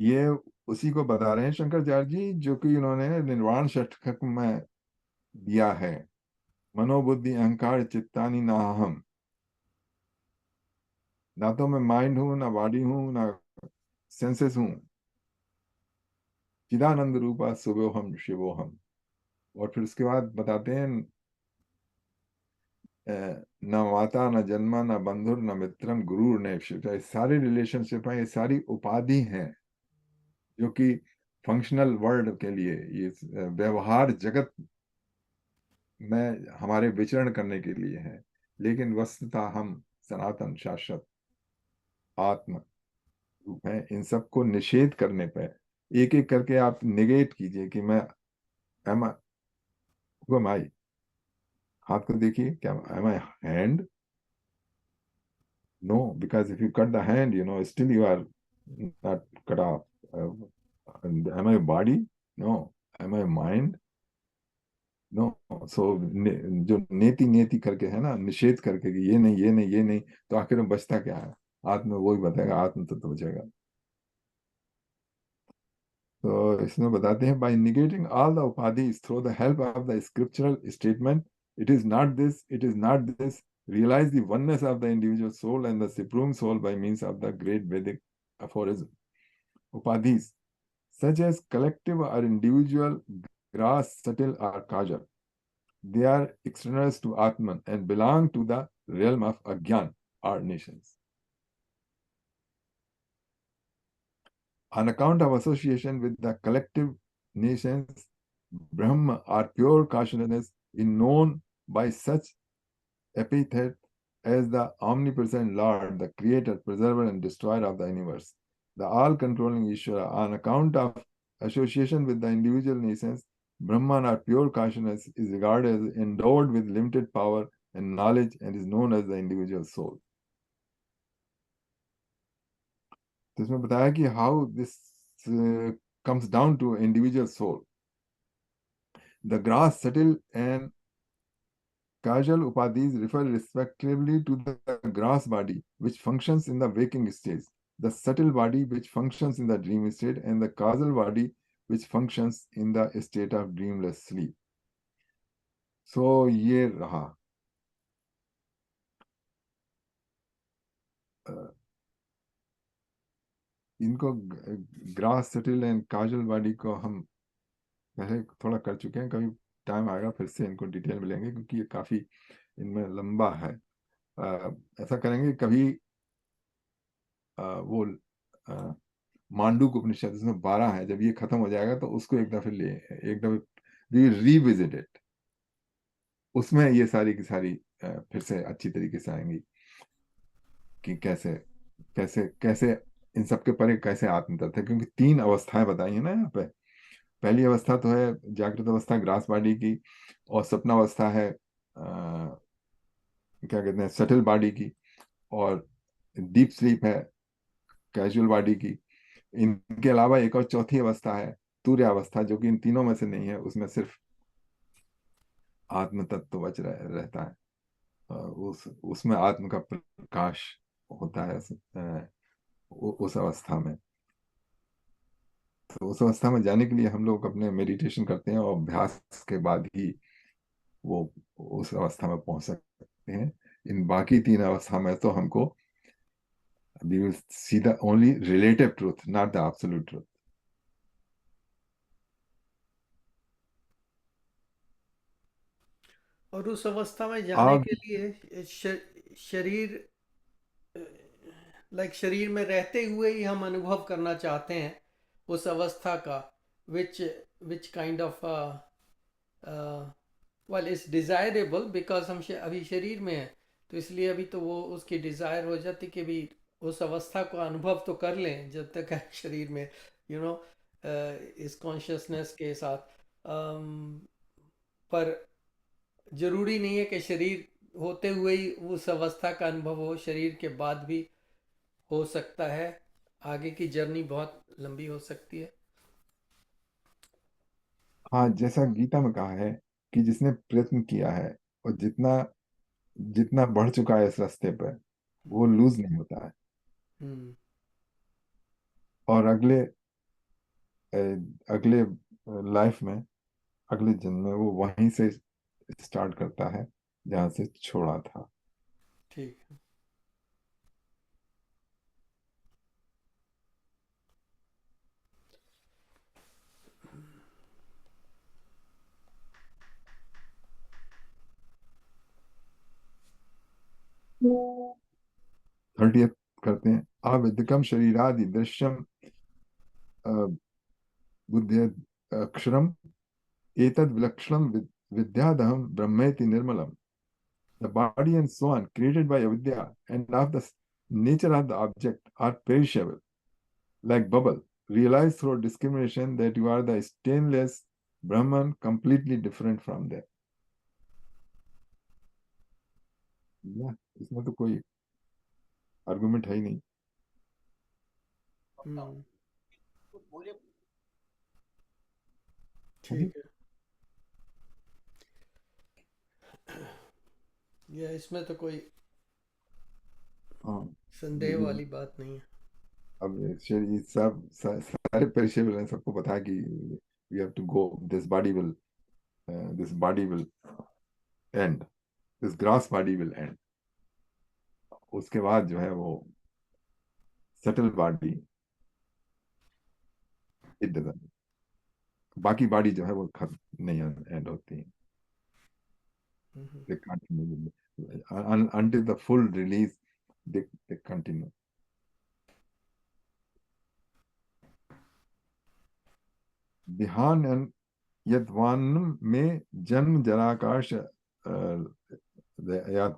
B: ये उसी को बता रहे हैं शंकराचार्य जी, जो कि उन्होंने निर्वाण षटक में दिया है. मनोबुद्धि अहंकार चित्तानि ना हम, ना तो मैं माइंड हूं, ना बॉडी हूं, ना सेंसेस हूं. चिदानंद रूपा सुबोहम शिवोहम. और फिर उसके बाद बताते हैं न माता न जन्मा न बंधुर न मित्रम गुरु ने. सारे रिलेशनशिप हैं, ये सारी उपाधि हैं जो कि फंक्शनल वर्ल्ड के लिए, ये व्यवहार जगत में हमारे विचरण करने के लिए है. लेकिन वस्तुतः हम सनातन शाश्वत आत्म रूप है. इन सबको निषेध करने पर एक एक करके आप निगेट कीजिए कि मैं एम आई. हाथ को देखिए, क्या am I hand? No, because if you cut the hand, still you are not cut off. Am I a body? No. Am I a mind? No. So जो नेति नेति करके है ना, निषेध करके कि ये नहीं ये नहीं ये नहीं, तो आखिर में बचता क्या है? आत्मा वही बताएगा, आत्म तत्व बचेगा. तो इसमें बताते हैं, by negating all the upadhis through the help of the scriptural statement, it is not this, it is not this, realize the oneness of the individual soul and the supreme soul by means of the great Vedic aphorism. Upadhis, such as collective or individual, grass, subtle or kajal, they are externals to Atman and belong to the realm of Agyan or nations. On account of association with the collective nations, Brahma or pure consciousness is known by such epithet as the omnipresent Lord, the creator, preserver, and destroyer of the universe, the all-controlling Ishvara. On account of association with the individual nations, Brahman or pure consciousness is regarded as endowed with limited power and knowledge and is known as the individual soul. तो इसमें बताया कि how this comes down to individual soul. The grass, subtle, and causal upadhis refer respectively to the grass body, which functions in the waking stage, the subtle body, which functions in the dream state, and the causal body, which functions in the state of dreamless sleep. So ये रहा. इनको grass subtle and Kajal body को हम पहले थोड़ा कर चुके हैं. कभी टाइम आएगा फिर से इनको डिटेल मिलेंगे, क्योंकि ये काफी इनमें लंबा है. ऐसा करेंगे कभी वो मांडूक उपनिषद, इसमें 12 है, जब ये खत्म हो जाएगा तो उसको एक दफे रिविजिट इट. उसमें ये सारी की सारी फिर से अच्छी तरीके से आएंगी कि कैसे कैसे कैसे इन सबके परे कैसे आत्म तत्व है. क्योंकि 3 अवस्थाएं बताई है ना यहाँ पे. पहली अवस्था तो है जागृत अवस्था ग्रास बॉडी की, और स्वप्नावस्था है क्या कहते हैं सटल बॉडी की, और डीप स्लीप है कैजुअल बॉडी की. इनके अलावा एक और चौथी अवस्था है तूर्य अवस्था, जो कि इन तीनों में से नहीं है. उसमें सिर्फ आत्म तत्व बच रहता है. उसमें आत्म का प्रकाश होता है उस अवस्था में. तो उस अवस्था में जाने के लिए हम लोग अपने मेडिटेशन करते हैं, और अभ्यास के बाद ही वो उस अवस्था में पहुंच सकते हैं. इन बाकी 3 अवस्था में तो हमको we will see the only relative truth, not the absolute truth.
A: और उस अवस्था में जाने
B: अब
A: के लिए शरीर शरीर में रहते हुए ही हम अनुभव करना चाहते हैं उस अवस्था का, which kind of well is desirable because हम अभी शरीर में हैं, तो इसलिए अभी तो वो उसकी डिजायर हो जाती कि भी उस अवस्था को अनुभव तो कर लें जब तक है शरीर में, यू नो, इस कॉन्शियसनेस के साथ. पर जरूरी नहीं है कि शरीर होते हुए ही उस अवस्था का अनुभव हो, शरीर के बाद भी हो सकता है। आगे की जर्नी बहुत लंबी हो सकती है।
B: हाँ, जैसा गीता में कहा है कि जिसने प्रयत्न किया है और जितना जितना बढ़ चुका है इस रास्ते पर, वो लूज नहीं होता है।
A: हम्म।
B: और अ, अगले लाइफ में, अगले जन्म में वो वहीं से स्टार्ट करता है जहाँ से छोड़ा था।
A: ठीक है।
B: 30th करते हैं। अविद्यकम शरीरादि दृश्यम बुद्धि अक्षरम एतद विलक्षणम विद्यादहम ब्रह्मेति निर्मलम। The body and so on, created by avidya and of the nature of the object, are perishable, like bubble. Realize through discrimination that you are the stainless Brahman, completely different from them. Yeah, इसमें तो कोई argument है ही नहीं।
A: हम्म। ठीक है। यह इसमें तो कोई
B: हाँ,
A: संदेह वाली बात नहीं है।
B: अब शरीर सारे पेरिशेबल हैं, सबको पता है कि we have to go, this body will end, this gross body will end। उसके बाद जो है वो सटल बॉडी, इट डजंट, बाकी बॉडी जो है वो खत्म नहीं एंड होती है।
A: हम्म।
B: they continue until the full release, they continue। ध्यान यद्वान में जन्म जराकाश या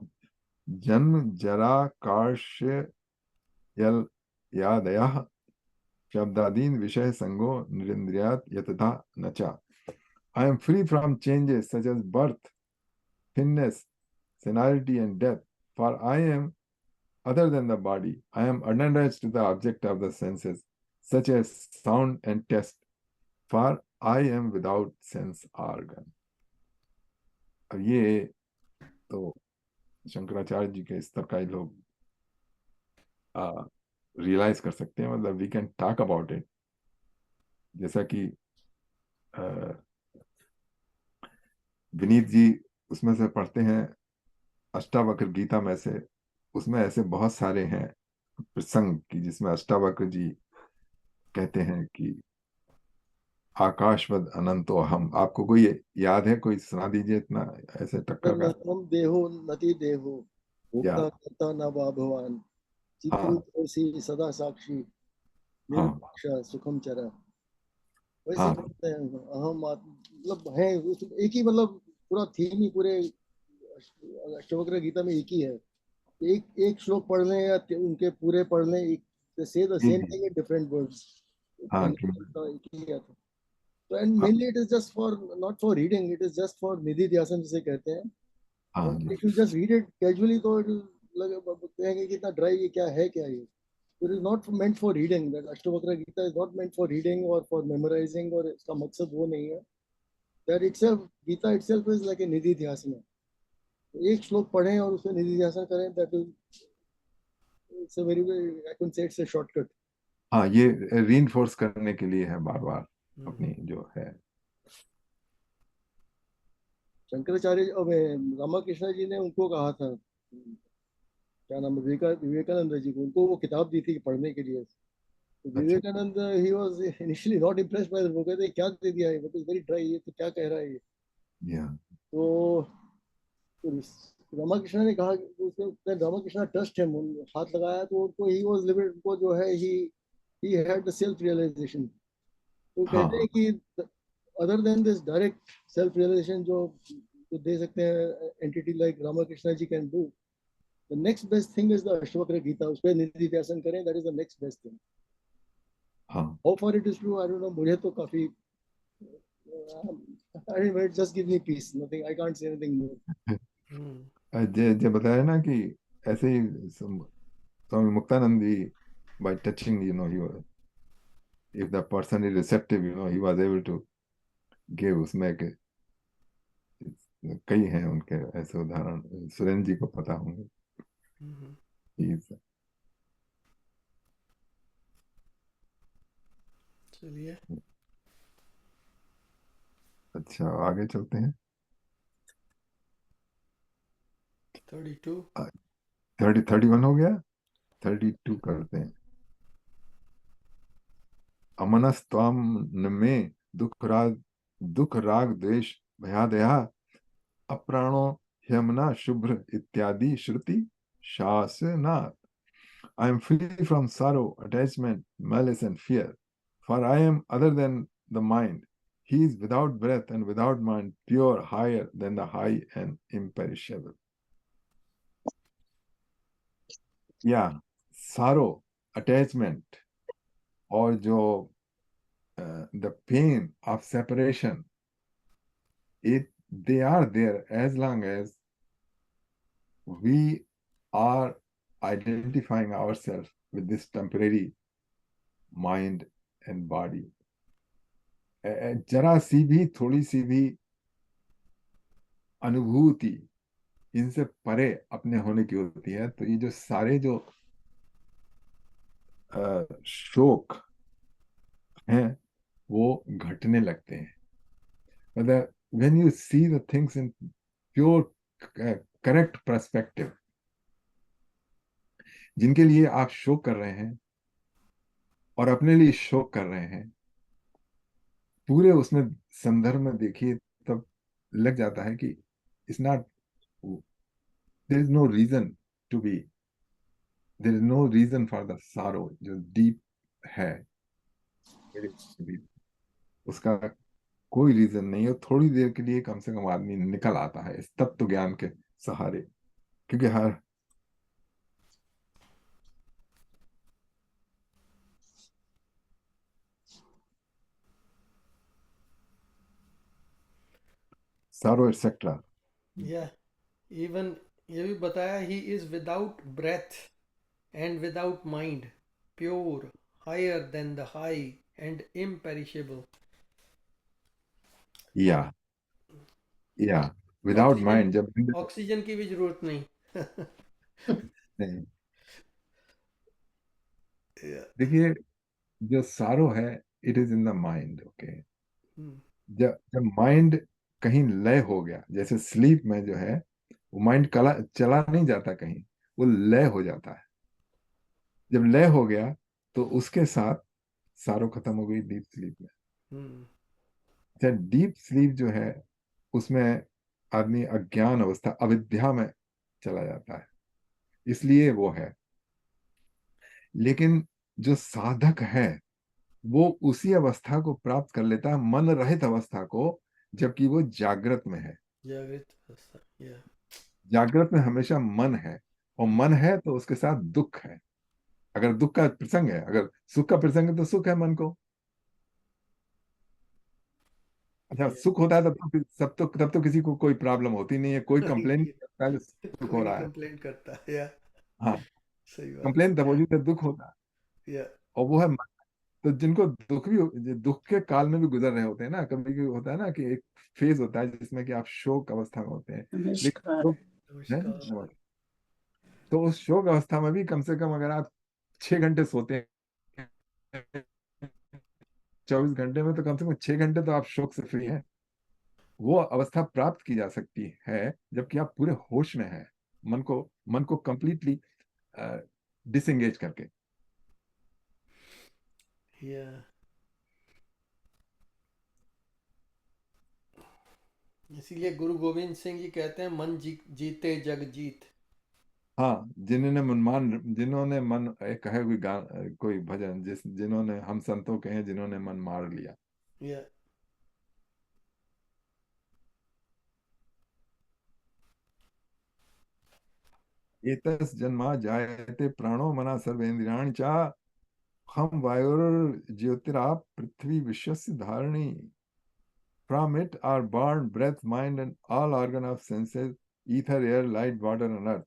B: जन्म जराकाश यल यादयः शब्दादीन विषय संगो निरिंद्रियात यतथा नचा। I am free from changes such as birth, thinness, senility, and death, for I am other than the body. I am unattached to the object of the senses, such as sound and taste, for I am without sense organ। अब ये तो शंकराचार्य जी के स्तर का ही लोग realise कर सकते हैं, मतलब we can talk about it. जैसा कि विनीत जी उसमें से पढ़ते हैं, अष्टावक्र गीता में से, उसमें ऐसे बहुत सारे हैं प्रसंग की जिसमें अष्टावक्र जी कहते हैं कि आकाशवद अनंतो हम। आपको कोई याद है? कोई सुना दीजिए इतना ऐसे टक्कर का।
D: नत्वं देहो नति देहो
B: या
D: भोक्ता कर्ता न वा भवान
B: हाँ
D: चित्रूपसी सदा साक्षी
B: हाँ
D: निर्विशा सुखम चरा। वैसे
B: हाँ
D: कहते हैं अहम मतलब है एक ही, मतलब पूरा थीम ही पूरे अष्टवक्र गीता में एक ही है। एक एक श्लोक पढ़ लें या उनके पूरे पढ़ लें, एक से द
B: एक
D: same
B: he.
D: Thing in different words,
B: हाँ
D: कहने
B: क्योंकि
D: का एक ही आता है। तो एंड
B: हाँ
D: mainly it is just for, not for reading, it is just for निधि ध्यान जिसे कहते हैं।
B: हाँ जी
D: if you just read it casually तो लगे कहेंगे कि इतना ड्राई, ये क्या है, क्या ये। It is not meant for reading, that Ashtavakra Gita is not meant for reading और for memorizing, और इसका मकसद वो नहीं है। that itself, Gita itself is like a निधि ध्यासन। एक श्लोक पढ़ें और उसमें निधि ध्यासन करें, that is, it's a very, I can say it's a shortcut।
B: हाँ, ये रीइंफोर्स करने के लिए है बार बार
A: हम्म।
B: अपनी जो है।
D: शंकराचार्य रामाकृष्ण जी ने उनको कहा था, क्या नाम है, विवेकानंद जी को, उनको वो किताब दी थी पढ़ने के लिए। तो
B: अच्छा।
D: Vivekananda he was initially not impressed by, वो कहते क्या दे दिया है, इज वेरी ड्राई, ये तो क्या कह रहा है ये।
B: या
D: तो रामाकृष्ण ने कहा कि उसने, रामाकृष्ण टस्ट हिम, हाथ लगाया तो उनको, ही वाज लिविंग, उनको जो है he had the self realisation. तो कहते हैं
B: हाँ
D: कि other than this direct self realisation जो दे सकते हैं entity like Ramakrishna ji can do, the next best thing is the Ashtavakra Gita. उस पर निधि ध्यान करें, that is the next best thing.
B: हाँ
D: how far it is true, I don't know, मुझे तो काफी अरे wait, just give me peace. Nothing. I can't say anything more.
B: जे बताया ना कि ऐसे ही स्वामी मुक्तानंद जी, by touching, he was, if the person is receptive, he was able to give उसमें कई हैं उनके ऐसे उदाहरण, सुरेंद्र जी को पता होंगे। He
A: चलिए
B: अच्छा, आगे चलते हैं।
A: 32।
B: 31 हो गया, 32 करते हैं। अमनस्त्वाम न में दुख राग द्वेष भयादया अप्राणो ह्यमना शुभ्र इत्यादि श्रुति शासनात्। I am free from sorrow, attachment, malice, and fear, for I am other than the mind. He is without breath and without mind, pure, higher than the high and imperishable. Yeah, sorrow, attachment, और जो the pain of separation, they are there as long as we are identifying ourselves with this temporary mind and body. जरा सी भी, थोड़ी सी भी अनुभूति इनसे परे अपने होने की होती है, तो ये जो सारे जो शोक हैं वो घटने लगते हैं। मतलब when you see the things in pure correct perspective, जिनके लिए आप शोक कर रहे हैं और अपने लिए शोक कर रहे हैं, पूरे उसमें संदर्भ में देखिए, तब लग जाता है कि it's not, there is no reason to be, there is no reason for the sorrow जो डीप है, उसका कोई रीजन नहीं है। थोड़ी देर के लिए कम से कम आदमी निकल आता है इस तत्व ज्ञान के सहारे, क्योंकि हर सारो एक्सेट्रा।
A: या इवन ये भी बताया he is without breath and without mind, pure, higher than the high and imperishable.
B: या विदाउट
A: ऑक्सीजन,
B: माइंड, जब
A: ऑक्सीजन की भी जरूरत नहीं।
B: नहीं,
A: या
B: देखिए जो सारो है, it is in the mind. Okay, जब जब माइंड कहीं लय हो गया, जैसे स्लीप में जो है वो माइंड कला चला नहीं जाता कहीं, वो लय हो जाता है। जब लय हो गया तो उसके साथ सारो खत्म हो गई डीप स्लीप में। अच्छा, डीप स्लीप जो है उसमें आदमी अज्ञान अवस्था, अविद्या में चला जाता है, इसलिए वो है। लेकिन जो साधक है वो उसी अवस्था को प्राप्त कर लेता है, मन रहित अवस्था को, जबकि वो जागृत में है।
A: जागृत अवस्था। या
B: जागृत में हमेशा मन है, और मन है तो उसके साथ दुख है। अगर दुख का प्रसंग है, अगर सुख का प्रसंग है तो सुख है मन को। अच्छा, सुख होता है तब तो किसी को कोई प्रॉब्लम होती नहीं है, कोई कंप्लेन नहीं करता है, सुख
A: कोई
B: हो
A: नहीं
B: रहा है।
A: कंप्लेन करता। या
B: हाँ,
A: सही बात।
B: कंप्लेन तब होती है जब दुख होता है,
A: या
B: और वो है मन। तो जिनको दुख के काल में भी गुजर रहे होते हैं ना, कभी कभी होता है ना कि एक फेज होता है जिसमें कि आप शोक अवस्था में होते हैं, लेकिन
C: नमस्कार।
B: शोक है
A: नमस्कार।
B: तो उस शोक अवस्था में भी कम से कम अगर आप 6 घंटे सोते हैं 24 घंटे में, तो कम से कम 6 घंटे तो आप शोक से फ्री हैं। वो अवस्था प्राप्त की जा सकती है जबकि आप पूरे होश में हैं, मन को कंप्लीटली डिसएंगेज करके।
A: या इसीलिए गुरु गोविंद सिंह जी कहते हैं मन जीते जग जीत।
B: हाँ, जिन्होंने मन, एक है कोई भजन, जिन्होंने, हम संतों के हैं जिन्होंने मन मार लिया।
A: या
B: एतस जन्मा जायते प्राणो मना सर्वेन्द्रियाणि चा हम वायुर ज्योतिराप पृथ्वी विश्वस्य Dharni. From it are born breath, mind, and all organ of senses, ether, air, light, water, and earth,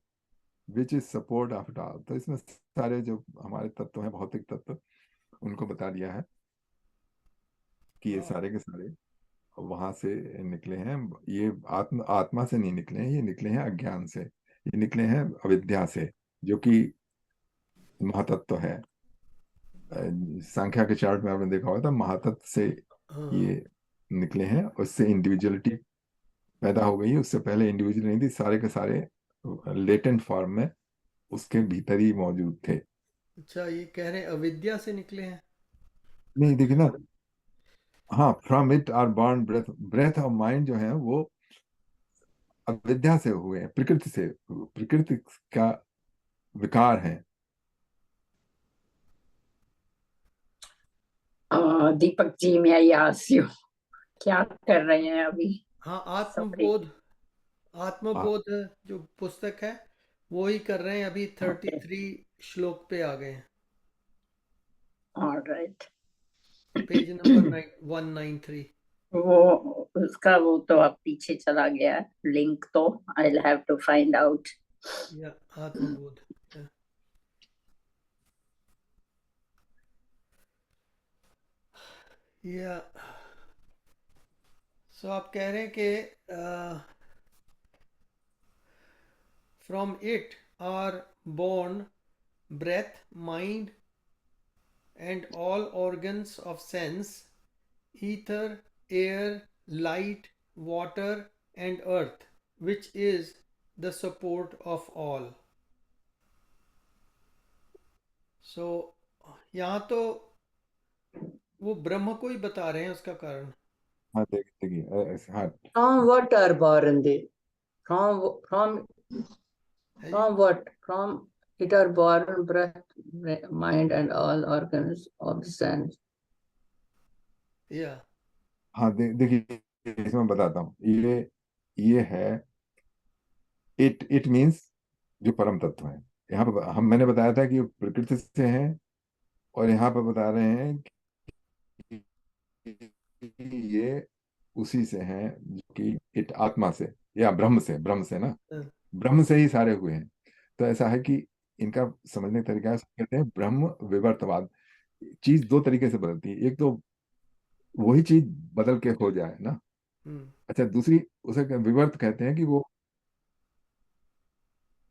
B: which is support of it all. तो इसमें सारे जो हमारे तत्व हैं, भौतिक तत्व, उनको बता दिया है कि ये सारे के सारे वहां से निकले हैं। ये आत्मा से नहीं निकले हैं, ये निकले हैं अज्ञान से, ये निकले हैं अविद्या से, जो कि महातत्व है। सांख्या के चार्ट में आपने देखा होगा था, महातत्व से
A: हाँ
B: ये निकले हैं, उससे इंडिविजुअलिटी पैदा हो गई। उससे पहले इंडिविजुअल नहीं थी, सारे के सारे लेटेंट फॉर्म में उसके भीतर ही मौजूद थे।
A: अच्छा, ये कह रहे हैं अविद्या से निकले हैं।
B: नहीं देखिए ना, हाँ, from it are born breath, breath और माइंड जो है वो अविद्या से हुए हैं, प्रकृति से, प्रकृति का विकार है।
E: दीपक जी, मैं आई आस्क यू, क्या कर रहे हैं अभी?
A: हाँ,
E: Sorry.
A: आत्मबोध जो पुस्तक है वो ही कर रहे हैं अभी। 33 श्लोक पे आ गए हैं,
E: ऑलराइट।
A: Page number 193।
E: वो उसका वो तो अब पीछे चला गया है, लिंक तो I will have to find out.
A: या आत्मबोध। या सो आप कह रहे हैं कि from it are born breath, mind, and all organs of sense, ether, air, light, water, and earth, which is the support of all. So यहाँ तो वो ब्रह्म को ही बता रहे हैं उसका कारण।
B: हाँ देखिए, हाँ,
E: From what are born they? From
A: है जी?
E: what? From it are born breath, mind, and all organs of sense.
A: या
B: हाँ देखिए, इसमें बताता हूँ। ये है इट मीन्स जो परम तत्व है। यहाँ पे मैंने बताया था कि प्रकृति से है, और यहाँ पे बता रहे हैं कि ये उसी से हैं, जो कि इट आत्मा से या ब्रह्म से ना,
A: हाँ,
B: ब्रह्म से ही सारे हुए हैं। तो ऐसा है कि इनका समझने का तरीका है, कहते हैं ब्रह्म विवर्तवाद। चीज दो तरीके से बदलती है, एक तो वही चीज बदल के हो जाए ना,
A: हम्म,
B: अच्छा, दूसरी उसे विवर्त कहते हैं कि वो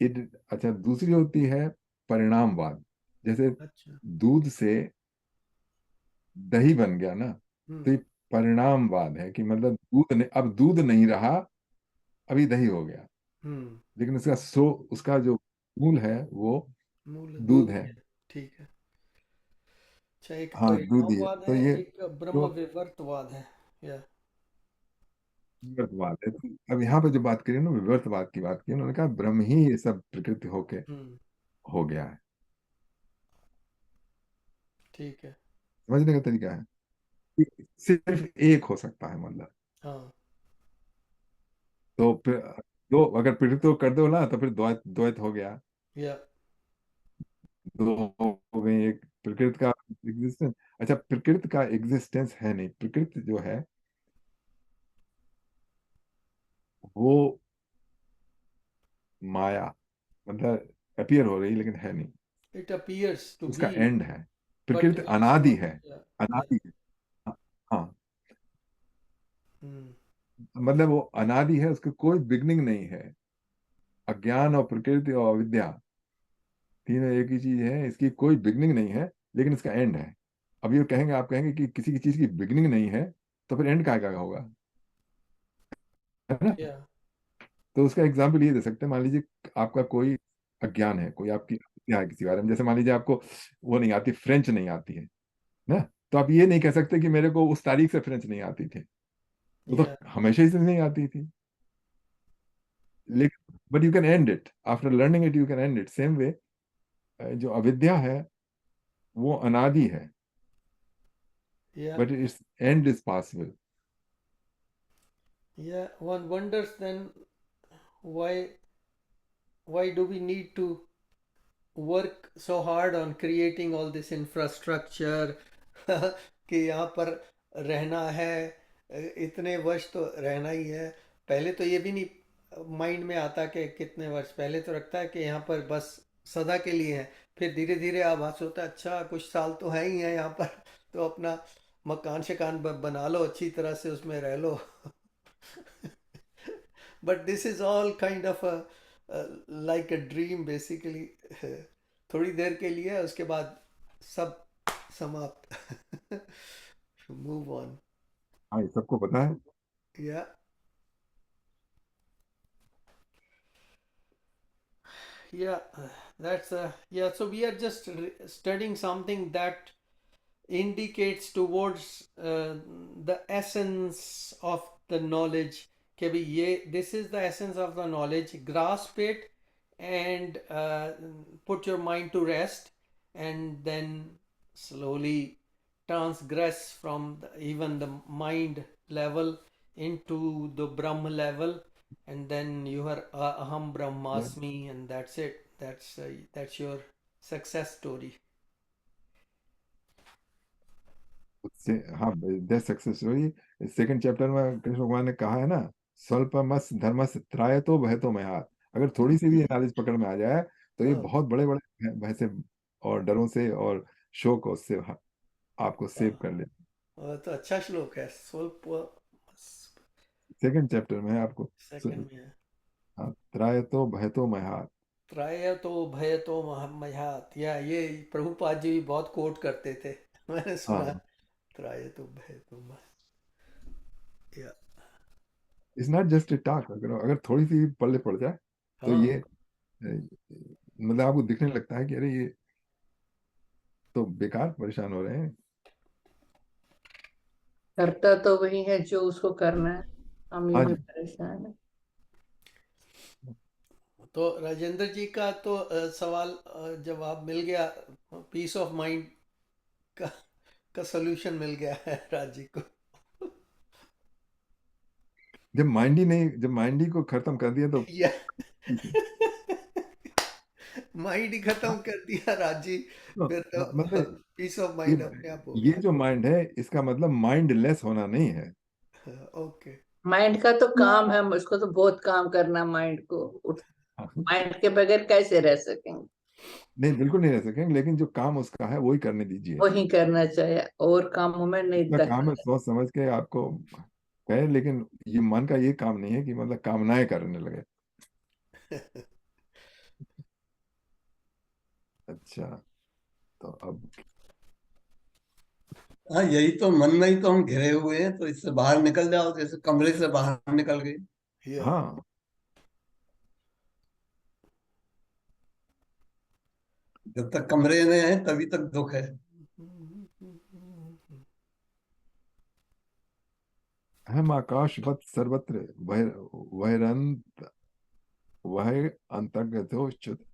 B: इट, अच्छा, दूसरी होती है परिणामवाद। जैसे
A: अच्छा,
B: दूध से दही बन गया ना, तो ये परिणामवाद है कि मतलब अब दूध नहीं रहा, अभी दही हो गया,
A: हम्म,
B: लेकिन उसका जो मूल है वो
A: मूल
B: दूध
A: दूध ही
B: है।
A: है। ठीक है। अच्छा, एक
B: हाँ, दूध ही है।
A: परिणामवाद
B: तो
A: है,
B: ये
A: एक ब्रह्म
B: तो
A: विवर्तवाद है। या
B: विवर्तवाद है। तो अब यहाँ पे जो बात करी ना, विवर्तवाद की बात की, उन्होंने कहा ब्रह्म ही ये सब प्रकृति होके
A: हम्म,
B: हो गया है।
A: ठीक है।
B: समझने का तरीका है कि सिर्फ एक हो सकता है, मतलब
A: हाँ,
B: तो फिर दो, अगर प्रकृति को कर दो ना, तो फिर द्वैत द्वैत हो गया,
A: या
B: दो हो गई। एक प्रकृति का एग्जिस्टेंस, अच्छा, प्रकृति का एग्जिस्टेंस है नहीं, प्रकृति जो है वो माया, मतलब अपियर हो रही लेकिन है नहीं,
A: इट अपीयर्स टू
B: उसका
A: बी
B: एंड है।
A: बट
B: प्रकृति
A: इट्स
B: अनादि
A: नॉट।
B: है,
A: या
B: अनादि है। हाँ,
A: हम्म,
B: मतलब वो अनादि है, उसकी कोई बिगनिंग नहीं है। अज्ञान और प्रकृति और अविद्या तीनों एक ही चीज है, इसकी कोई बिगनिंग नहीं है, लेकिन इसका एंड है। अब ये कहेंगे, आप कहेंगे कि किसी की चीज की बिगनिंग नहीं है, तो फिर एंड का होगा, है ना?
A: या
B: तो उसका एग्जाम्पल ये दे सकते हैं, मान लीजिए आपका कोई अज्ञान है, कोई आपकी अविद्या है किसी बारे में। जैसे मान लीजिए आपको वो नहीं आती, फ्रेंच नहीं आती है ना, तो आप ये नहीं कह सकते कि मेरे को उस तारीख से फ्रेंच नहीं आती थी, वो
A: या
B: तो हमेशा ही से नहीं आती थी। लेकिन but you can and it after learning it, you can and it same way. जो अविद्या है वो अनादि है,
A: या
B: but it's and is possible.
A: yeah, one wonders then why do we need to work so hard on creating all this infrastructure कि यहाँ पर रहना है, इतने वर्ष तो रहना ही है। पहले तो ये भी नहीं माइंड में आता कि कितने वर्ष, पहले तो रखता है कि यहाँ पर बस सदा के लिए है। फिर धीरे धीरे आभास होता है अच्छा कुछ साल तो है ही है यहाँ पर, तो अपना मकान शकान बना लो, अच्छी तरह से उसमें रह लो। But this is all kind of like a dream basically. थोड़ी देर के लिए, उसके बाद सब समाप्त। Move on.
B: हाँ, ये सबको पता है।
A: या yeah, that's yeah, so we are just studying something that indicates towards the essence of the knowledge, कि भाई ये this is the essence of the knowledge, grasp it and put your mind to rest, and then slowly transgress from even the mind level into the Brahma level, and then you are aham brahmasmi, and that's it. That's your success story.
B: उससे हाँ, that successfully second chapter में कृष्ण भगवान ने कहा है ना, स्वल्पमस धर्मस त्रायतो भयतो मयात्। अगर थोड़ी सी भी नॉलेज पकड़ में आ जाए तो ये
A: हाँ,
B: बहुत बड़े बड़े भय से और डरों से और शोक से आपको सेव कर ले।
A: तो अच्छा श्लोक है, स्वल्प
B: सेकंड चैप्टर में है आपको।
A: सेकंड में है।
B: हाँ, त्रायतो भयतो मयात्।
A: त्राय तो भय तो महमयात, या ये प्रभुपाद जी भी बहुत कोट करते थे। मैंने सुना।
B: हाँ,
A: त्राय तो भय तो या
B: it's not just a talk. अगर अगर थोड़ी सी पल्ले पड़ जाए तो
A: हाँ,
B: ये मतलब आपको दिखने लगता है कि अरे ये तो बेकार परेशान हो रहे हैं।
E: करता तो वही है जो उसको करना है, हम यूं
B: हाँ
E: ही
B: जी।
E: परेशान है।
A: तो राजेंद्र जी का तो सवाल जवाब मिल गया। पीस ऑफ माइंड का सॉल्यूशन मिल गया है राज जी को।
B: जब माइंड ही को खत्म कर दिया तो
A: या
B: ठीक है।
A: माइंड ही खत्म
B: हाँ,
A: कर दिया राज जी,
B: तो,
A: फिर तो
B: मतलब
A: पीस ऑफ
B: ये
A: माइंड अपने आप हो
B: ये
A: गया।
B: जो माइंड है इसका मतलब माइंडलेस होना नहीं है।
A: ओके।
E: माइंड का तो काम है, उसको तो बहुत काम करना माइंड को।
B: हाँ,
E: माइंड के बगैर कैसे रह सकेंगे?
B: नहीं बिल्कुल नहीं रह सकेंगे, लेकिन जो काम उसका है वही करने दीजिए।
E: वही करना चाहिए, और कामों में नहीं
B: उसका काम
E: दखल
B: है
E: है।
B: सोच समझ के आपको कहे, लेकिन ये मन का ये काम नहीं है कि मतलब कामनाएं करने लगे। अच्छा, तो अब
C: हाँ, यही तो, मन में ही तो हम घिरे हुए हैं, तो इससे बाहर निकल जाओ, जैसे कमरे से बाहर निकल गए।
A: या
B: हाँ,
C: जब तक कमरे में है तभी तक दुख है।
B: हम आकाशवत सर्वत्र वैरंत वह अंतर्गतोच्युत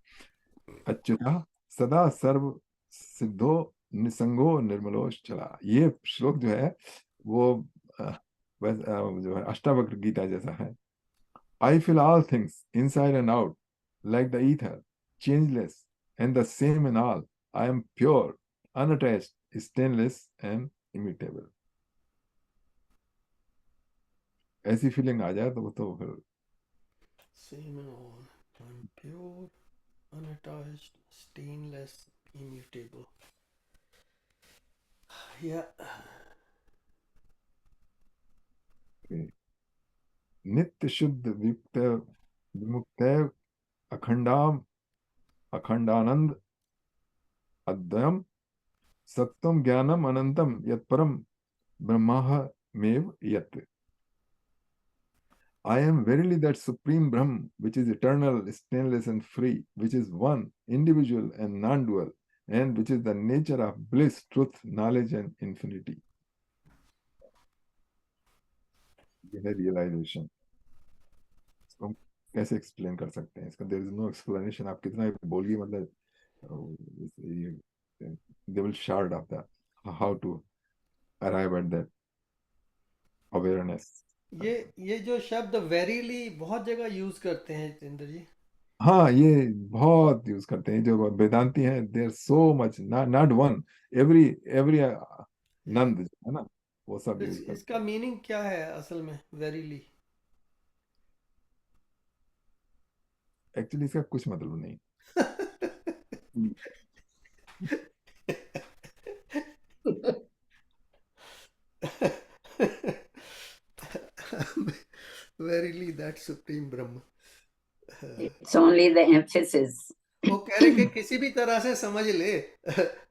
B: अच्युता सदा सर्व सिद्धो निसंगो निर्मलोश्चला। ये श्लोक जो है वो अ, जो है अष्टावक्र गीता जैसा है। I feel all things inside and out like the ether changeless and the same in all. I am pure unattached stainless and imitable. ऐसी फीलिंग आ जाए तो वो तो फिर
A: same and all. I'm pure, unattached, stainless, immutable. या
B: नित्य शुद्ध विमुक्त विमुक्त अखंडाम अखंडानंद अद्वयम सत्यम ज्ञानम अनंतम यत् परम ब्रह्माहमेव यत्। I am verily that supreme Brahm, which is eternal, stainless, and free, which is one, individual, and non-dual, and which is the nature of bliss, truth, knowledge, and infinity. ये है रियलाइजेशन। इसको हम कैसे एक्सप्लेन कर सकते हैं? इसका there is no explanation. आप कितना भी बोलिए, मतलब they will sort of the how to arrive at that awareness.
A: ये जो शब्द वेरीली बहुत जगह यूज करते हैं जितेंद्र जी।
B: हाँ, ये बहुत यूज करते हैं जो वेदांती हैं। There so much, not one, every every नंद है ना, वो सब यूज करते
A: इसका
B: हैं।
A: मीनिंग क्या है असल में, वेरीली?
B: एक्चुअली इसका कुछ मतलब नहीं।
A: Verily that supreme Brahma.
E: It's only the emphasis.
A: वो कह रहे कि किसी भी तरह से समझ ले,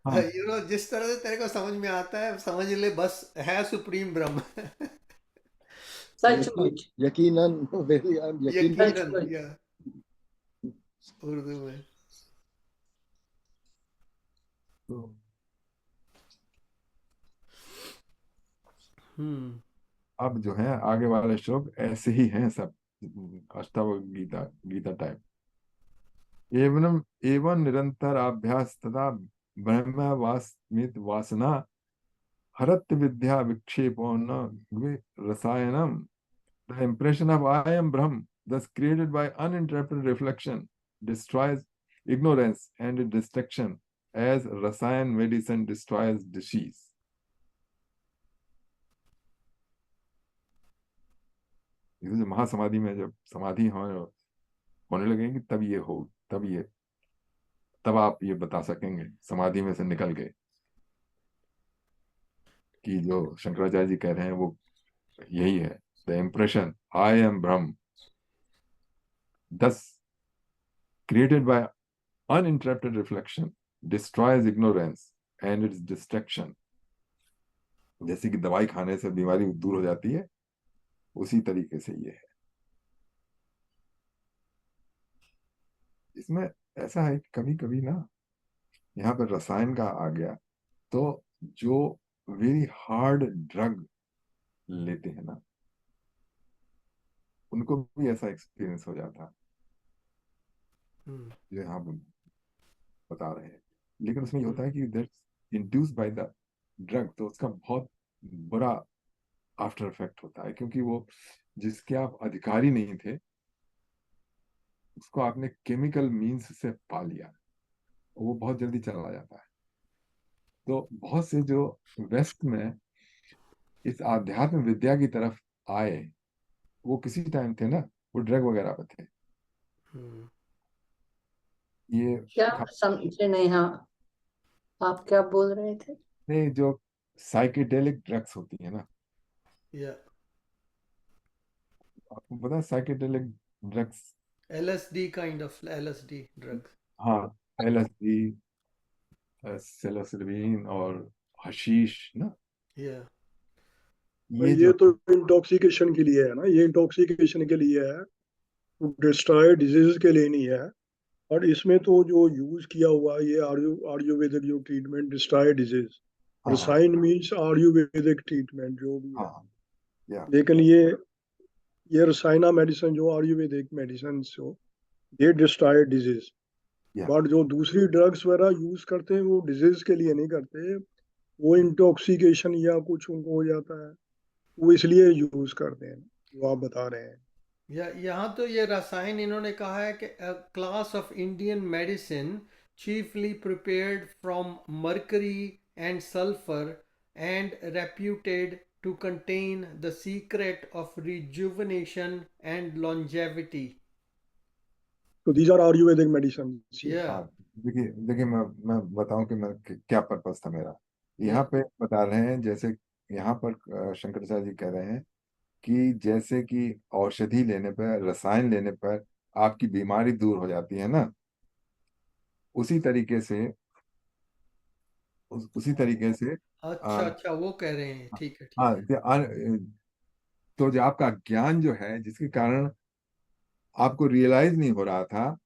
B: हाँ,
A: जिस तरह से तेरे को समझ में आता है समझ ले, बस है सुप्रीम ब्रह्म।
E: Suchmuch.
D: यकीनन वेरी यकीन
A: यकीनन,
E: Suchmuch.
A: या उर्दू में।
B: तो
A: हम्म।
B: अब जो है आगे वाले श्लोक ऐसे ही हैं सब, अष्टावक्र गीता गीता टाइप। एवं एवं निरंतर अभ्यास तथा ब्रह्मवास्मित वासना हरत विद्या विक्षेपो न रसायनम। The impression of I am Brahm, thus created by uninterrupted reflection, destroys ignorance and distraction, as rasayan medicine destroys disease. इसे महासमाधि में जब समाधि होने लगेगी तब ये हो, तब आप ये बता सकेंगे समाधि में से निकल गए कि जो शंकराचार्य जी कह रहे हैं वो यही है। The impression I am Brahma, thus created by uninterrupted reflection, destroys ignorance and its distraction. जैसे कि दवाई खाने से बीमारी दूर हो जाती है, उसी तरीके से ये है। इसमें ऐसा है कि कभी कभी ना यहाँ पर रसायन का आ गया, तो जो वेरी हार्ड ड्रग लेते हैं ना, उनको भी ऐसा एक्सपीरियंस हो जाता है
A: हम्म।
B: जो यहाँ पर बता रहे हैं। लेकिन उसमें ये होता है कि that's induced by the drug, तो उसका बहुत बुरा आफ्टर इफेक्ट होता है, क्योंकि वो जिसके आप अधिकारी नहीं थे उसको आपने केमिकल मीन्स से पा लिया, वो बहुत जल्दी चला जाता है। तो बहुत से जो वेस्ट में इस आध्यात्म विद्या की तरफ आए, वो किसी टाइम थे ना, वो ड्रग वगैरह पे थे।
A: हम्म।
B: ये
E: क्या समझे नहीं? हाँ, आप क्या बोल रहे थे?
B: खाने जो साइकेडेलिक ड्रग्स होती है ना,
A: या
B: आपको पता है psychedelic drugs?
A: LSD, kind of LSD drug.
B: हाँ, LSD, सेलोसिलिन और हशीश ना,
A: या
B: ये
F: ये
B: जो
F: तो इंटॉक्सिकेशन के लिए है ना, ये इंटॉक्सिकेशन के लिए है, डिस्ट्रॉय डिजीज के लिए नहीं है। और इसमें तो जो यूज किया हुआ है, ये आयुर्वेदिक जो ट्रीटमेंट डिस्ट्रॉय डिजीज,
B: हाँ हाँ
F: रसायन मीन्स आयुर्वेदिक ट्रीटमेंट जो भी है।
B: हाँ, या
F: लेकिन ये रसायना मेडिसिन जो आयुर्वेदिक मेडिसिन हो, ये डिस्ट्रॉय डिजीज।
B: या
F: बट जो दूसरी ड्रग्स वगैरह यूज करते हैं वो डिजीज के लिए नहीं करते, वो इंटॉक्सिकेशन या कुछ उनको हो जाता है, वो इसलिए यूज करते हैं जो आप बता रहे हैं।
A: या यहाँ तो ये रसायन इन्होंने कहा है कि class of Indian medicine chiefly prepared from mercury and sulphur and reputed to contain the secret of rejuvenation and longevity.
F: तो दीज आर आयुर्वेदिक मेडिसिन।
A: या
B: हाँ, देखिए देखिए, मैं बताऊं कि मैं क्या पर्पस था मेरा।
A: या
B: यहाँ पे बता रहे हैं, जैसे यहाँ पर शंकराचार्य जी कह रहे हैं कि जैसे कि औषधि लेने पर, रसायन लेने पर आपकी बीमारी दूर हो जाती है ना, उसी तरीके से उसी तरीके से
A: अच्छा
B: आ,
A: अच्छा, वो कह रहे हैं, ठीक है ठीक
B: हाँ,
A: है।
B: तो जो आपका ज्ञान जो है, जिसके कारण आपको रियलाइज नहीं हो रहा था,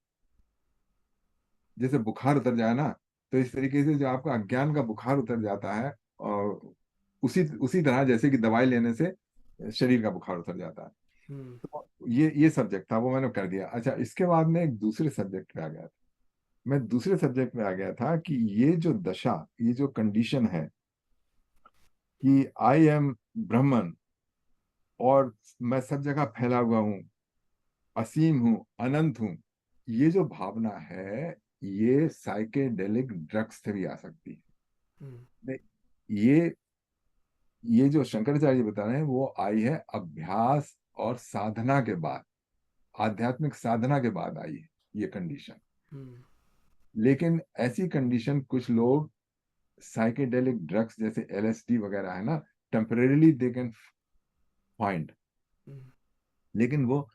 B: जैसे बुखार उतर जाए ना, तो इस तरीके से जो आपका अज्ञान का बुखार उतर जाता है, और उसी उसी तरह जैसे कि दवाई लेने से शरीर का बुखार उतर जाता है।
A: हम्म।
B: तो ये सब्जेक्ट था, वो मैंने कर दिया। अच्छा, इसके बाद में एक दूसरे सब्जेक्ट पे आ गया था। मैं दूसरे सब्जेक्ट में आ गया था कि ये जो दशा, ये जो कंडीशन है कि आई एम ब्रह्मन और मैं सब जगह फैला हुआ हूँ, असीम हूँ, अनंत हूँ, ये जो भावना है, ये साइकेडेलिक ड्रग्स से भी आ सकती है।
A: हम्म।
B: नहीं, ये ये जो शंकराचार्य बता रहे हैं वो आई है अभ्यास और साधना के बाद, आध्यात्मिक साधना के बाद आई है ये कंडीशन।
A: हम्म,
B: लेकिन ऐसी कंडीशन कुछ लोग साइकेडेलिक ड्रग्स जैसे एलएसडी वगैरह है ना, टेम्परेली दे कैन फाइंड,
A: हम्म,
B: लेकिन वो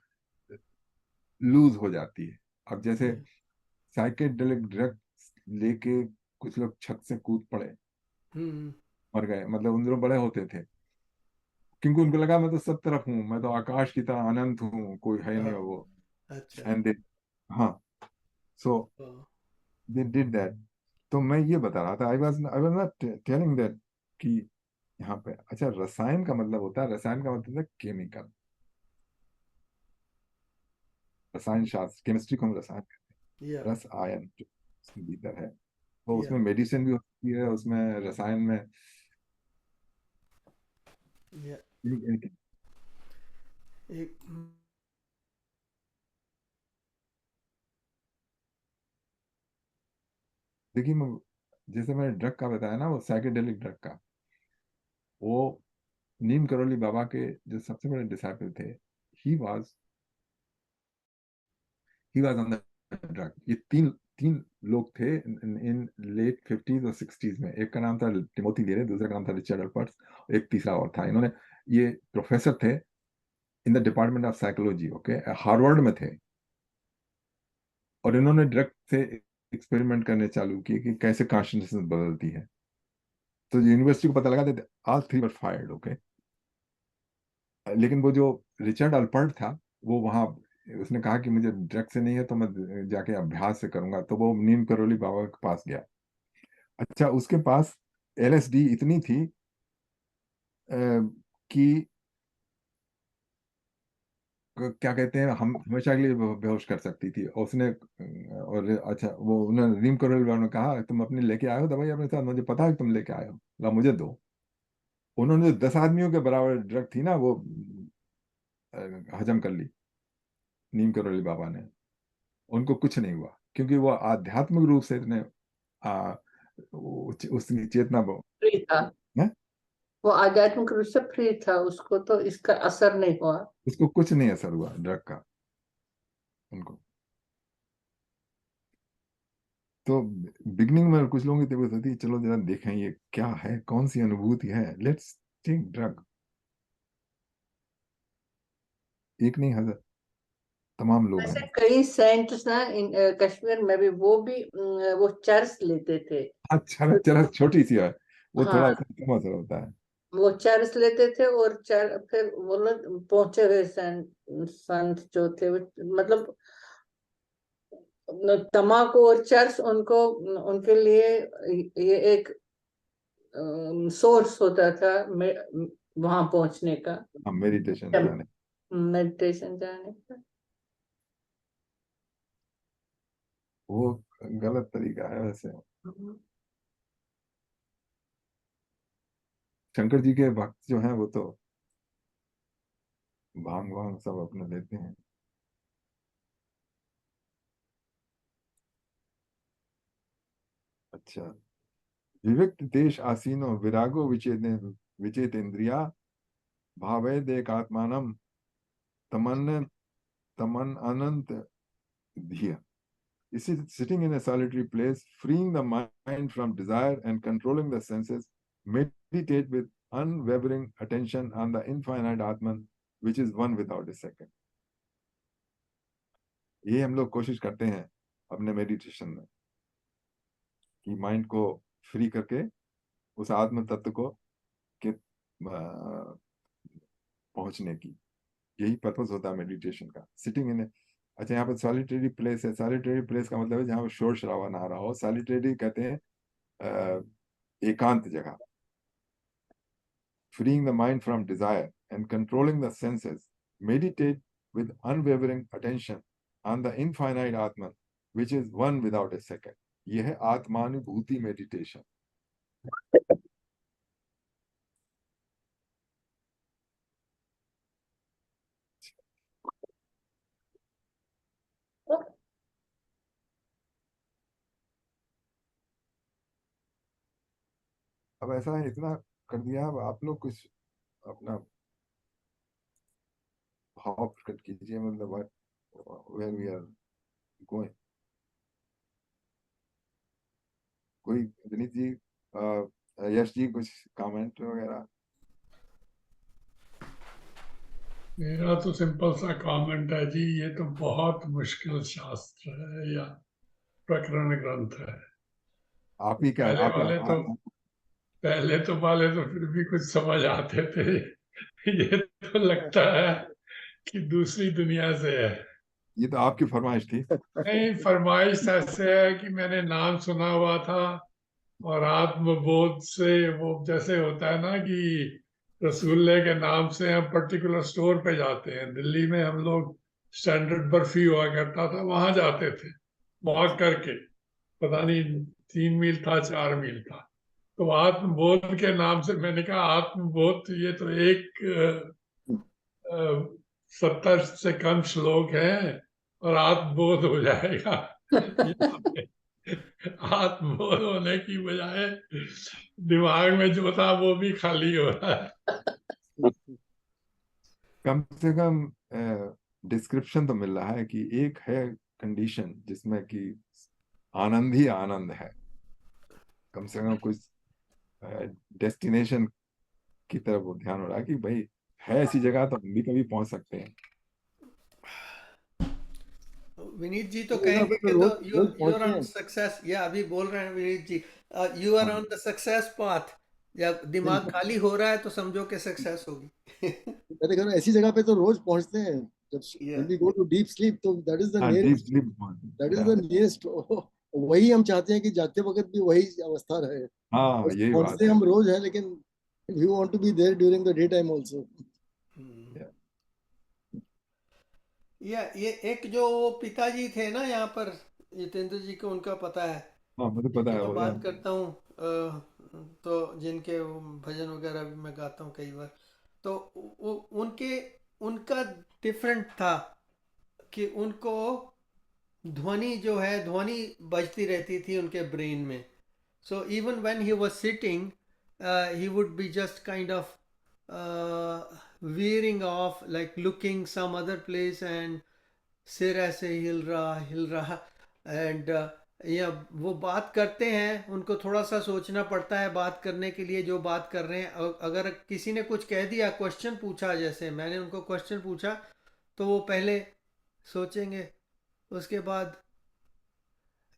B: लूज हो जाती है। अब जैसे
A: yeah,
B: साइकेडेलिक ड्रग लेके कुछ लोग छत से कूद पड़े,
A: हम्म,
B: मर गए, मतलब उन दिनों बड़े होते थे, क्योंकि उनको लगा मैं तो सब तरफ हूँ, मैं तो आकाश की तरह अनंत हूँ, कोई है नहीं
A: हाँ,
B: वो।
A: अच्छा,
B: एंड दे, हाँ, सो
A: हाँ,
B: दे डिड दैट। तो मैं ये बता रहा था, I was not telling that कि यहाँ पे अच्छा रसायन का मतलब होता है, रसायन का मतलब है केमिकल, रसायन शास्त्र, केमिस्ट्री को हम रसायन कहते
A: yeah,
B: हैं, रस आयन जो उसके भीतर है, तो
A: yeah,
B: उसमें मेडिसिन भी होती है, उसमें रसायन में
A: yeah,
B: एक-
A: एक
B: देखिए जैसे मैंने ड्रग का बताया ना, वो साइकेडेलिक ड्रग का, वो नीम करोली बाबा के जो सबसे बड़े डिसाइपल थे, he was he was on the drug. ये तीन तीन लोग थे इन लेट 50s और 60s में। एक का नाम था टिमोथी लेरे, दूसरा का नाम था रिचर्ड अल्पर्ट्स, एक तीसरा और था। इन्होंने, ये प्रोफेसर थे in the department of psychology, okay, Harvard में थे, और इन्होंने ड्रग से एक्सपेरिमेंट करने चालू किए कि कैसे कॉन्शियसनेस बदलती है। तो यूनिवर्सिटी को पता लगा that all three were fired, okay. लेकिन वो जो रिचर्ड अल्पर्ट था, वो वहाँ, उसने कहा कि मुझे ड्रग से नहीं है तो मैं जाके अभ्यास से करूंगा, तो वो नीम करोली बाबा के पास गया। अच्छा, उसके पास एलएसडी इतनी थी कि क्या कहते हैं, हम हमेशा के लिए बेहोश कर सकती थी। और उसने और अच्छा, वो उन्होंने नीम करोली बाबा ने कहा तुम अपनी लेके आए हो दवाई अपने साथ, मुझे पता है कि तुम लेके आए हो, ला मुझे दो। उन्होंने 10 आदमियों के बराबर ड्रग थी ना, वो हजम कर ली नीम करोली बाबा ने। उनको कुछ नहीं हुआ, क्योंकि वो आध्यात्मिक रूप से इतने आ, उसकी चेतना
E: फ्री था,
B: है,
E: वो आध्यात्मिक रूप से फ्री था, उसको तो इसका असर नहीं हुआ।
B: उसको कुछ नहीं असर हुआ ड्रग का उनको। तो बिगनिंग में कुछ लोगों की तबीयत होती है, चलो जरा देखें ये क्या है, कौन सी अनुभूति है, लेट्स टेक ड्रग। एक नहीं, हजार, तमाम लोग
E: ऐसे
B: हैं।
E: कई सेंट्स ना कश्मीर में भी, वो भी वो चर्च लेते थे।
B: अच्छा, चरस छोटी सी है, वो थोड़ा
E: हाँ,
B: उसमें कम असर होता है।
E: वो चर्च लेते थे, और फिर वो लोग पहुंचे हुए संत जो थे वो, मतलब तम्बाकू और चर्च उनको, उनके लिए ये एक सोर्स होता था वहां पहुंचने का,
B: हाँ, मेडिटेशन जाने।
E: मेडिटेशन जाने का।
B: वो गलत तरीका है वैसे। शंकर जी के भक्त जो हैं वो तो भांग वांग सब अपने लेते हैं। अच्छा, विविक्त देश आसीनो विरागो विचेतेन्द्रिया भावेदेकात्मानम तमन तमन अनंत धिया। This is sitting in a solitary place, freeing the mind from desire and controlling the senses. Meditate with unwavering attention on the infinite Atman, which is one without a second. ये हम लोग कोशिश करते हैं अपने मेडिटेशन में, कि mind को फ्री करके उस आत्म तत्व को के पहुंचने की। यही पर्पस होता है मेडिटेशन का, सिटिंग इन। अच्छा, यहाँ पर सॉलिटरी प्लेस है। सॉलिटरी प्लेस का मतलब है जहाँ पर शोर शराबा ना रहा हो। सॉलिटरी कहते हैं एकांत जगह। Freeing the mind from desire and controlling the senses, meditate with unwavering attention on the infinite Atman, which is one without a second. यह है आत्मानुभूति मेडिटेशन। अब ऐसा है, इतना कर दिया। अब आप लोग कुछ अपना भाव प्रकट कीजिए, मतलब वेयर वी आर गोइंग। कोई विनीत जी, यश जी, कुछ कमेंट वगैरह?
G: मेरा तो सिंपल सा कमेंट है जी, ये तो बहुत मुश्किल शास्त्र है या प्रकरण ग्रंथ है।
B: आप ही क्या
G: पहले तो फिर भी कुछ समझ आते थे। ये तो लगता है कि दूसरी दुनिया से है।
B: ये तो आपकी फरमाइश थी।
G: नहीं, फरमाइश ऐसे है कि मैंने नाम सुना हुआ था और आत्मबोध से वो जैसे होता है ना कि रसूलुल्लाह के नाम से हम पर्टिकुलर स्टोर पे जाते हैं। दिल्ली में हम लोग स्टैंडर्ड बर्फी हुआ करता था, वहां जाते थे वॉक करके, पता नहीं 3 मील था 4 मील था। तो आत्मबोध के नाम से मैंने कहा आत्मबोध, ये तो एक 70 से कम श्लोक है और आत्मबोध हो जाएगा। आत्मबोध होने की बजाय दिमाग में जो था वो भी खाली हो रहा है।
B: कम से कम डिस्क्रिप्शन तो मिल रहा है कि एक है कंडीशन जिसमें कि आनंद ही आनंद है। कम से कम कुछ डेस्टिनेशन की तरफ वो ध्यान हो रहा है कि भाई है ऐसी जगह तो हम भी कभी पहुंच सकते हैं।
A: विनीत जी तो
D: इस जगह पे
A: कहेंगे कि
D: तो
A: तो
D: रोज
A: यू
D: रोज
A: यू आर
D: पहुंचते
A: ऑन
D: हैं।
A: सक्सेस, या अभी बोल रहे हैं विनीत जी, यू आर
B: हाँ,
A: ऑन द सक्सेस पाथ, या दिमाग खाली हो रहा है तो समझो कि सक्सेस होगी।
D: मैं कह रहा हूँ ऐसी जगह पे तो रोज पहुंचते हैं। जब
A: या
D: when we go to deep sleep, तो
B: हाँ, deep sleep.
D: that is the nearest वही हम चाहते हैं कि जागते वक्त भी वही अवस्था रहे।
B: हाँ,
D: बस
B: यही बात
D: पहुंचते
B: है।
D: हम रोज है, लेकिन we want to be there during the daytime also.
A: ये एक जो वो पिताजी थे ना यहाँ पर, जितेंद्र जी को उनका पता है,
B: हाँ, मुझे पता
A: जिनकी
B: है
A: मैं
B: वो यार।
A: बात करता हूँ, तो जिनके वो भजन वगैरह भी मैं गाता हूँ कई बार, तो वो उनका डिफरेंट था कि उनको ध्वनि जो है, ध्वनि बजती रहती थी उनके ब्रेन में। So even when he was sitting, he would be just kind of veering off, like looking some other place, and सिर ऐसे हिल रहा एंड या वो बात करते हैं, उनको थोड़ा सा सोचना पड़ता है बात करने के लिए, जो बात कर रहे हैं। अगर किसी ने कुछ कह दिया, क्वेश्चन पूछा, जैसे मैंने उनको क्वेश्चन पूछा, तो वो पहले सोचेंगे, उसके बाद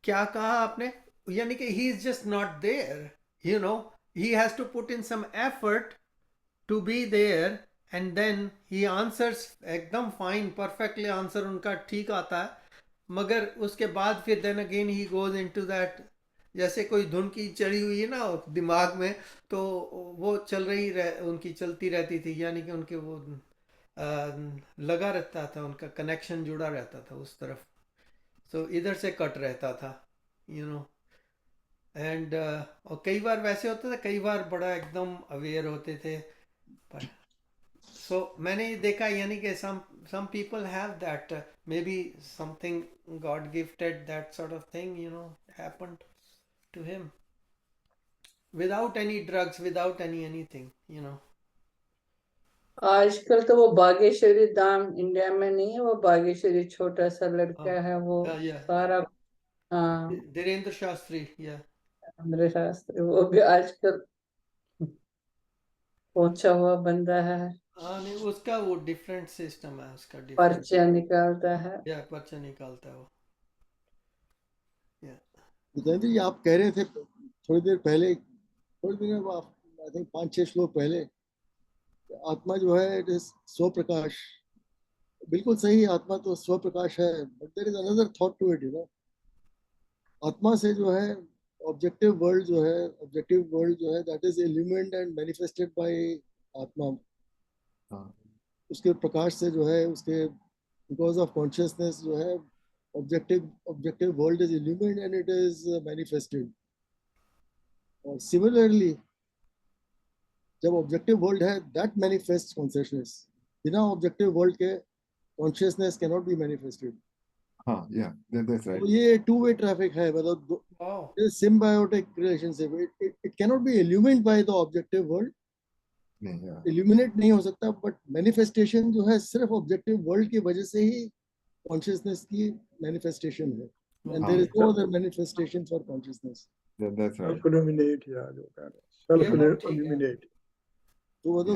A: क्या कहा आपने, यानी कि he is just not there, you know, he has to put in some effort to be there, and then he answers एकदम फाइन, परफेक्टली आंसर उनका ठीक आता है, मगर उसके बाद फिर then again he goes into that, जैसे कोई धुन की चढ़ी हुई है ना दिमाग में, तो वो उनकी चलती रहती थी, यानी कि उनके वो लगा रहता था, उनका कनेक्शन जुड़ा रहता था उस तरफ, तो इधर से कट रहता था, यू नो। एंड और कई बार वैसे होता था, कई बार बड़ा एकदम अवेयर होते थे, पर सो मैंने ये देखा, यानी कि some people have that, maybe something God gifted, that sort of thing, you know, happened to him without any drugs, without anything, you know.
E: आजकल तो वो बागेश्वरी धाम इंडिया में नहीं है, वो बागेश्वरी छोटा सा लड़का है वो
A: Yeah,
E: सारा, हाँ,
A: धीरेन्द्र शास्त्री, yeah.
E: आंध्र शास्त्री, वो भी आजकल पहुंचा हुआ बंदा है,
A: हाँ, नहीं, उसका वो डिफरेंट सिस्टम है, उसका डिफरेंट,
E: पर्चियां निकालता है।
A: या पर्चा निकालता है वो, या
D: जितेंद्र जी, आप कह रहे थे थोड़ी देर पहले, थोड़ी देर आप, आई थिंक 5-6 श्लोक पहले, आत्मा जो है इट इज स्व प्रकाश। बिल्कुल सही, आत्मा तो स्व प्रकाश है, but there is another thought to it, you know. आत्मा से जो है ऑब्जेक्टिव वर्ल्ड जो है that is illuminated and manifested by atma.
B: हाँ,
D: उसके प्रकाश से जो है, उसके बिकॉज ऑफ कॉन्शियसनेस जो है, objective world is illuminated and it is manifested. और सिमिलरली जब ऑब्जेक्टिव वर्ल्ड है दैट मैनिफेस्ट कॉन्शियसनेस, बिना ऑब्जेक्टिव वर्ल्ड के consciousness can not be manifested.
B: हाँ, या दैट्स
D: तो
B: राइट।
D: ये टू वे ट्रैफिक है, मतलब
A: wow,
D: symbiotic relationship. It cannot be illumined by the objective world,
B: नहीं यार,
D: इल्यूमिनेट नहीं हो सकता, बट मैनिफेस्टेशन जो है सिर्फ ऑब्जेक्टिव वर्ल्ड की वजह से ही कॉन्शियसनेस की मैनिफेस्टेशन है, and there is
A: okay,
D: no other manifestation for consciousness.
B: that's right.
F: Self illuminate, या जो कह रहे हैं
A: ये
F: सेल्फ
A: बात ठीक है।
F: इल्यूमिनेट।
D: तो वो तो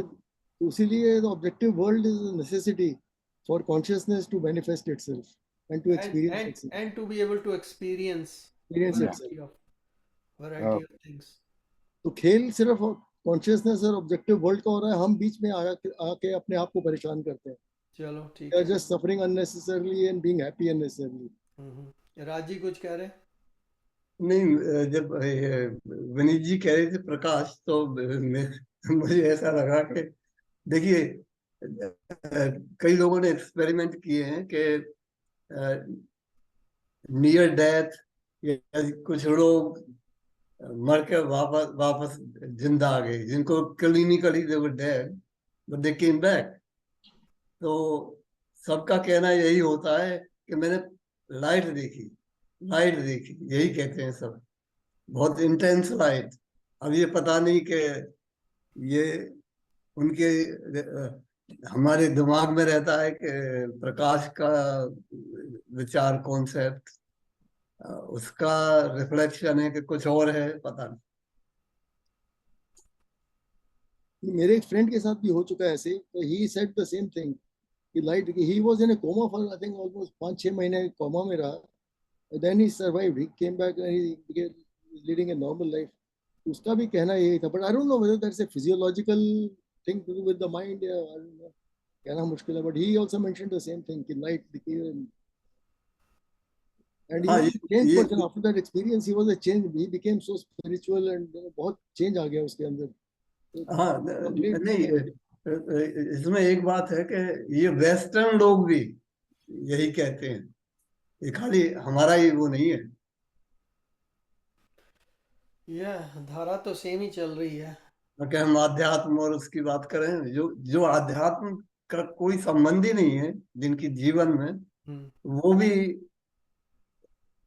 D: इसीलिए the objective world is a necessity for consciousness to manifest itself and to experience itself,
A: and to be able to experience
D: experience
B: Yeah.
D: Itself.
A: variety of things.
D: तो खेल सिर्फ कॉन्शियसनेस और ऑब्जेक्टिव वर्ल्ड का हो रहा है, हम बीच में आके अपने आप को परेशान करते हैं,
A: चलो ठीक
D: वी आर
A: है।
D: Just suffering unnecessarily and being happy unnecessarily.
A: राजी कुछ कह रहे?
C: नहीं, जब विनीत जी कह रहे थे प्रकाश, तो मुझे ऐसा लगा कि देखिए, कई लोगों ने एक्सपेरिमेंट किए हैं कि नियर डेथ या कुछ लोग मर के वापस वापस जिंदा आ गए, जिनको clinically they were dead but they came back. तो सबका कहना यही होता है कि मैंने लाइट देखी, लाइट देखी, यही कहते हैं सब, बहुत इंटेंस लाइट। अब ये पता नहीं कि ये उनके हमारे दिमाग में रहता है कि प्रकाश का विचार कॉन्सेप्ट उसका रिफ्लेक्शन है कि कुछ और है, पता नहीं।
D: मेरे एक फ्रेंड के साथ भी हो चुका है ऐसे, तो he said the same thing कि light, he was in a coma for I think almost 5-6 महीने कोमा में रहा, then he survived, he came back and he began leading a normal life. उसका भी कहना यही था, but I don't know whether that's a physiological thing to do with the mind, या I don't know, कहना मुश्किल है, but he also mentioned the same thing कि लाइट दिखी, and he
C: हाँ,
D: was a changed
C: ये
D: person after that experience. He was a change, he became so spiritual and बहुत change आ गया उसके अंदर,
C: हाँ,
D: complete
C: नहीं, इसमें एक बात है कि ये वेस्टर्न लोग भी यही कहते हैं, ये खाली हमारा ही वो नहीं है।
A: धारा तो सेम ही चल रही है।
C: कि हम आध्यात्म और उसकी बात करें, जो जो आध्यात्म का कोई संबंध ही नहीं है जिनकी जीवन में,
A: हम्म,
C: वो भी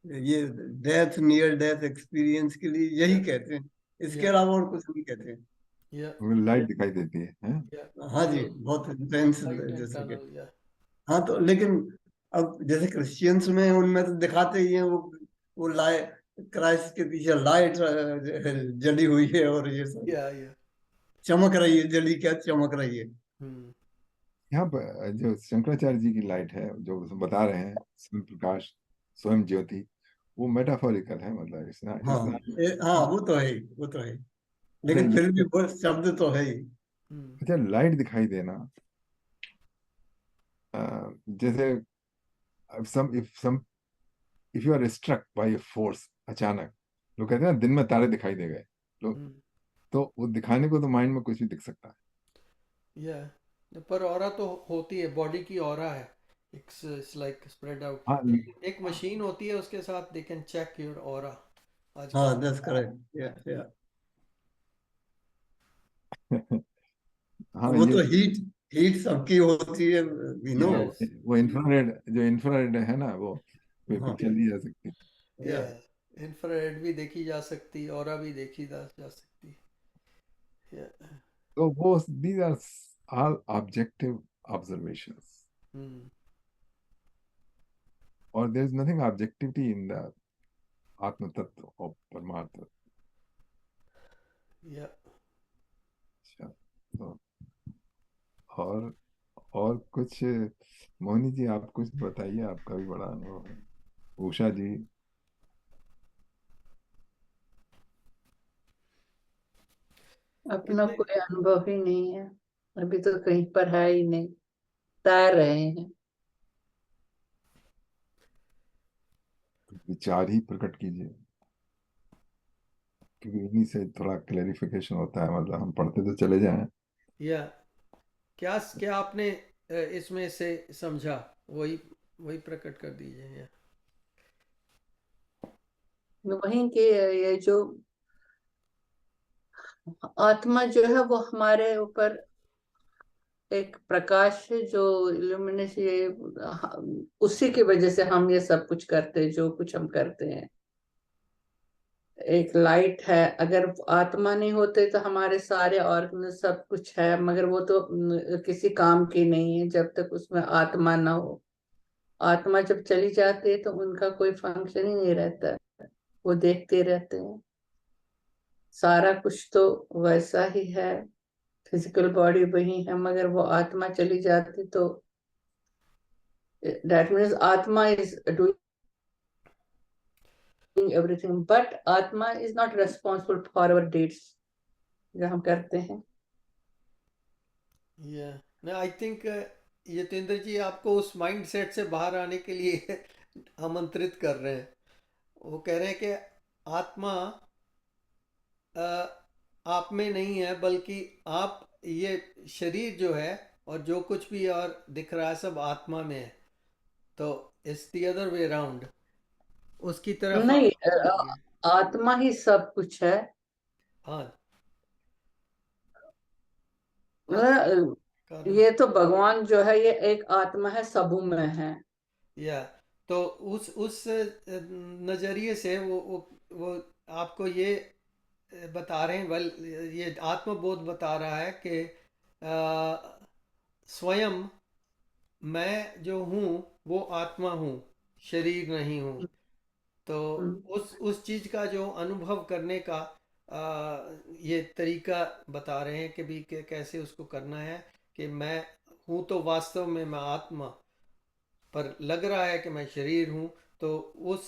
C: ये डेथ, नियर डेथ एक्सपीरियंस के लिए यही कहते हैं, इसके
A: या
C: अलावा और कुछ नहीं कहते हैं।
A: या
B: लाइट दिखाई देती है, हैं?
A: या
C: हाँ जी, बहुत इंटेंस
A: लाइट एंड
C: जैसे कि,
A: टनल या
C: हाँ, तो लेकिन अब जैसे क्रिश्चियंस में, उनमें तो दिखाते ही हैं वो लाइट, क्राइस्ट के पीछे लाइट जली हुई है और ये सब
A: या
C: चमक रही है, जली क्या चमक रही है।
A: हम्म,
B: यहाँ पर जो शंकराचार्य जी की लाइट है, जो बता रहे हैं स्वयं प्रकाश, स्वयं ज्योति, वो मेटाफोरिकल है, मतलब इट्स नॉट,
C: हाँ, हाँ, वो तो है ही, वो तो है ही, लेकिन फिर भी वो शब्द तो है ही।
B: अच्छा, लाइट दिखाई देना, जैसे if you are struck by a force, अचानक लोग कहते हैं ना दिन में तारे दिखाई दे गए लोग, तो वो दिखाने को तो माइंड में कुछ भी दिख सकता है।
A: या पर ऑरा तो होती है, बॉडी की ऑरा है, इट्स लाइक स्प्रेड आउट।
B: हाँ
A: एक मशीन होती है, उसके साथ they can check your aura आजकल।
C: हाँ, दैट्स करेक्ट, या
B: हाँ,
C: वो
B: ये
C: तो हीट हीट सबकी होती है, वी नो।
B: वो इंफ्रारेड, जो इंफ्रारेड है ना, वो
C: हाँ,
B: पिक्चर ली जा सकती है।
C: या
A: इंफ्रारेड भी देखी जा सकती है, ऑरा भी देखी जा सकती है।
B: तो वो these are all objective observations, और there is nothing objectivity in the आत्म तत्व और परमार्थ। अच्छा, तो और कुछ, मोहिनी जी आप कुछ बताइए, आपका भी बड़ा अनुभव है। उषा जी,
E: अपना कोई अनुभव ही नहीं है, अभी तो कहीं पढ़ाई नहीं, तैर रहे हैं।
B: विचार ही प्रकट कीजिए, क्योंकि इन्हीं से थोड़ा क्लैरिफिकेशन होता है, मतलब हम पढ़ते तो चले जाएं।
A: या क्या क्या आपने इसमें से समझा, वही वही प्रकट कर दीजिए।
E: वहीं के ये जो आत्मा जो है वो हमारे ऊपर एक प्रकाश है, जो इल्यूमिनेशन, उसी की वजह से हम ये सब कुछ करते हैं, जो कुछ हम करते हैं। एक लाइट है, अगर आत्मा नहीं होते तो हमारे सारे ऑर्गन सब कुछ है, मगर वो तो किसी काम की नहीं है जब तक उसमें आत्मा ना हो। आत्मा जब चली जाती है तो उनका कोई फंक्शन ही नहीं रहता है, वो देखते रहते हैं। सारा कुछ तो वैसा ही है, फिजिकल बॉडी वही है, मगर वो आत्मा चली जाती तो दैट मीन्स आत्मा is doing everything, but Atma is not responsible for our deeds जो हम करते हैं।
A: आई थिंक यतेंद्र जी आपको उस माइंड सेट से बाहर आने के लिए आमंत्रित कर रहे हैं। वो कह रहे हैं कि आत्मा आप में नहीं है, बल्कि आप ये शरीर जो है और जो कुछ भी और दिख रहा है सब आत्मा में है। तो it's the other way around, उसकी तरफ
E: नहीं,
A: आप
E: आत्मा ही सब कुछ है।
A: हाँ
E: ये तो भगवान जो है ये एक आत्मा है, सबू में है।
A: या तो उस नजरिए से वो आपको ये बता रहे हैं, ये आत्मबोध बता रहा है कि स्वयं मैं जो हूँ वो आत्मा हूँ, शरीर नहीं हूँ। तो उस चीज का जो अनुभव करने का ये तरीका बता रहे हैं कि भी कैसे उसको करना है, कि मैं हूँ तो वास्तव में मैं आत्मा, पर लग रहा है कि मैं शरीर हूँ। तो उस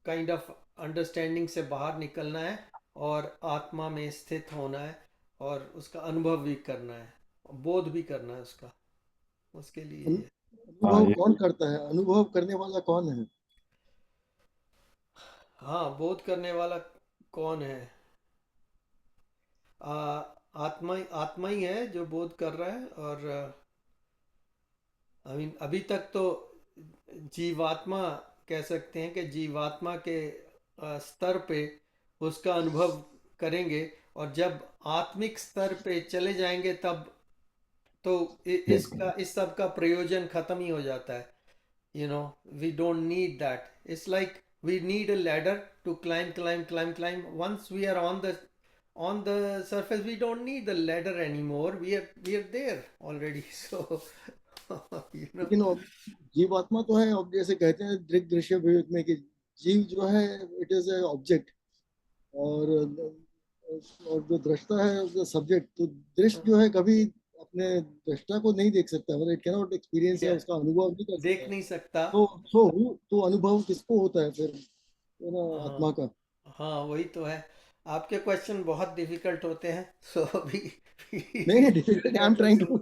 A: काइंड ऑफ अंडरस्टैंडिंग से बाहर निकलना है और आत्मा में स्थित होना है और उसका अनुभव भी करना है, बोध भी करना है उसका, उसके लिए ये।
D: अनुभव
B: ये
D: कौन करता है? अनुभव करने वाला कौन है?
A: हाँ, बोध करने वाला कौन है? आत्मा ही है जो बोध कर रहा है। और आई मीन अभी तक तो जीवात्मा कह सकते हैं कि जीवात्मा के स्तर पे उसका अनुभव करेंगे, और जब आत्मिक स्तर पे चले जाएंगे तब तो इस सब का प्रयोजन खत्म ही हो जाता है। we don't need that. It's like we need a ladder to climb. Once we are on the surface, we don't need the ladder anymore. We are there already. So
D: लेकिन जीवात्मा तो है, अब जैसे कहते हैं दृग दृश्य विवेक में कि जीव जो है इट इज ए ऑब्जेक्ट, और जो दृष्टा है जो सब्जेक्ट। तो दृष्ट जो है कभी अपने दृष्टा को नहीं देख सकता, मतलब इट कैन नॉट एक्सपीरियंस या उसका अनुभव नहीं कर
A: देख
D: सकता।
A: नहीं सकता।
D: तो अनुभव किसको होता है फिर? आत्मा का।
A: हाँ, वही तो है। आपके क्वेश्चन बहुत डिफिकल्ट होते हैं, सो अभी
D: नहीं difficult, I am trying to,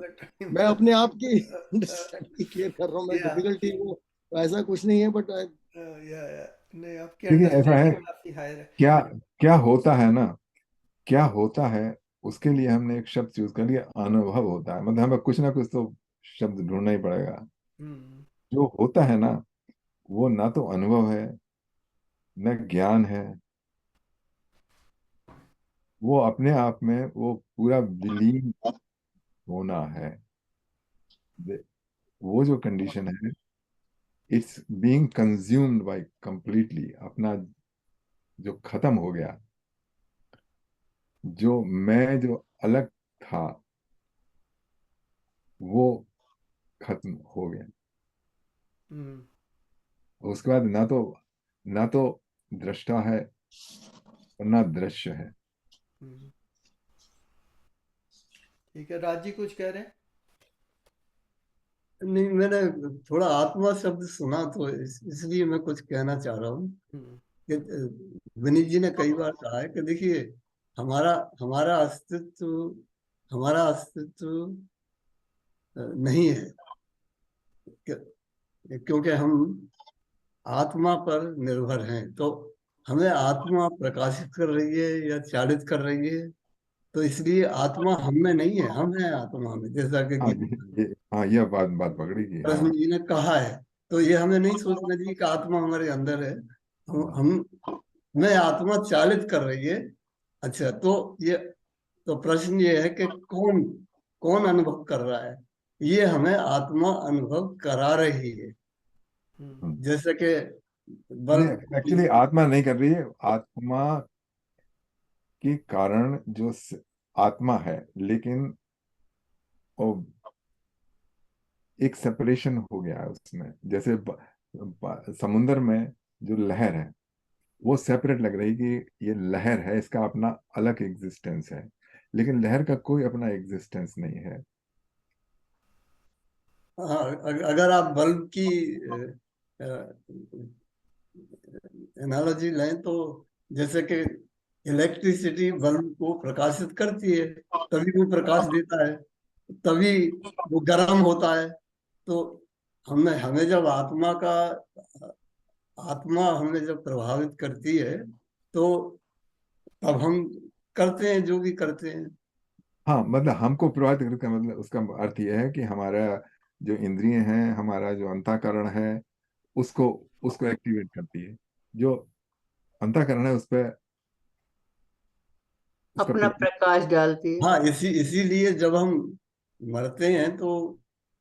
D: मैं अपने आप की अंडरस्टैंडिंग क्लियर कर रहा हूँ। मैं डिफिकल्टी वो ऐसा कुछ नहीं है, बट
A: नहीं, आपकी
B: देखिए ऐसा है,
A: अंडरस्टैंडिंग काफी हायर है।
B: क्या क्या होता है ना, क्या होता है उसके लिए हमने एक शब्द चूज कर लिया, अनुभव होता है। मतलब हमें कुछ ना कुछ तो शब्द ढूंढना ही पड़ेगा।
A: हम्म
B: जो होता है ना, वो ना तो अनुभव है न ज्ञान है, वो अपने आप में वो पूरा विलीन होना है। वो जो कंडीशन है, it's being consumed by completely, अपना जो खत्म हो गया, जो मैं जो अलग था वो खत्म हो गया।
A: हम्म
B: उसके बाद ना तो दृष्टा है और ना दृश्य है।
A: हम्म। ठीक है, राज जी कुछ कह रहे हैं?
C: नहीं, मैंने थोड़ा आत्मा शब्द सुना तो इसलिए मैं कुछ कहना चाह रहा हूँ
A: हम्म
C: कि विनीत जी ने कई बार कहा है कि देखिए, हमारा हमारा अस्तित्व हमारा अस्तित्व नहीं है, क्योंकि हम आत्मा पर निर्भर हैं। तो हमें आत्मा प्रकाशित कर रही है या चालित कर रही है, तो इसलिए आत्मा हम में नहीं है, हम हैं आत्मा में, जैसा कि
B: हाँ हाँ, यह बात बात पकड़ी की।
C: कृष्ण
B: हाँ
C: जी ने कहा है। तो ये हमें नहीं सोचना चाहिए कि आत्मा हमारे अंदर है, हम में आत्मा चालित कर रही है। अच्छा, तो प्रश्न ये है कि कौन कौन अनुभव कर रहा है? ये हमें आत्मा अनुभव करा रही है।
A: हम्म
C: जैसे कि बल
B: एक्चुअली आत्मा नहीं कर रही है, आत्मा के कारण जो आत्मा है, लेकिन वो एक सेपरेशन हो गया है उसमें। जैसे समुंदर में जो लहर है वो सेपरेट लग रही कि ये लहर है, इसका अपना अलग एग्जिस्टेंस है, लेकिन लहर का कोई अपना एग्जिस्टेंस नहीं है।
C: हाँ, अगर आप बल्ब की एनालॉजी लें तो जैसे कि इलेक्ट्रिसिटी बल्ब को प्रकाशित करती है, तभी वो प्रकाश देता है, तभी वो गर्म होता है। तो हमें हमें जब आत्मा हमें जब प्रभावित करती है तो तब हम करते हैं जो भी करते हैं।
B: हाँ, मतलब हमको प्रभावित करने का मतलब उसका अर्थ यह है कि हमारा जो इंद्रिय हैं, हमारा जो अंतःकरण है, उसको उसको एक्टिवेट करती है। जो अंतःकरण है उस पर उसका
E: अपना प्रकाश डालती है।
C: हाँ, इसीलिए जब हम मरते हैं तो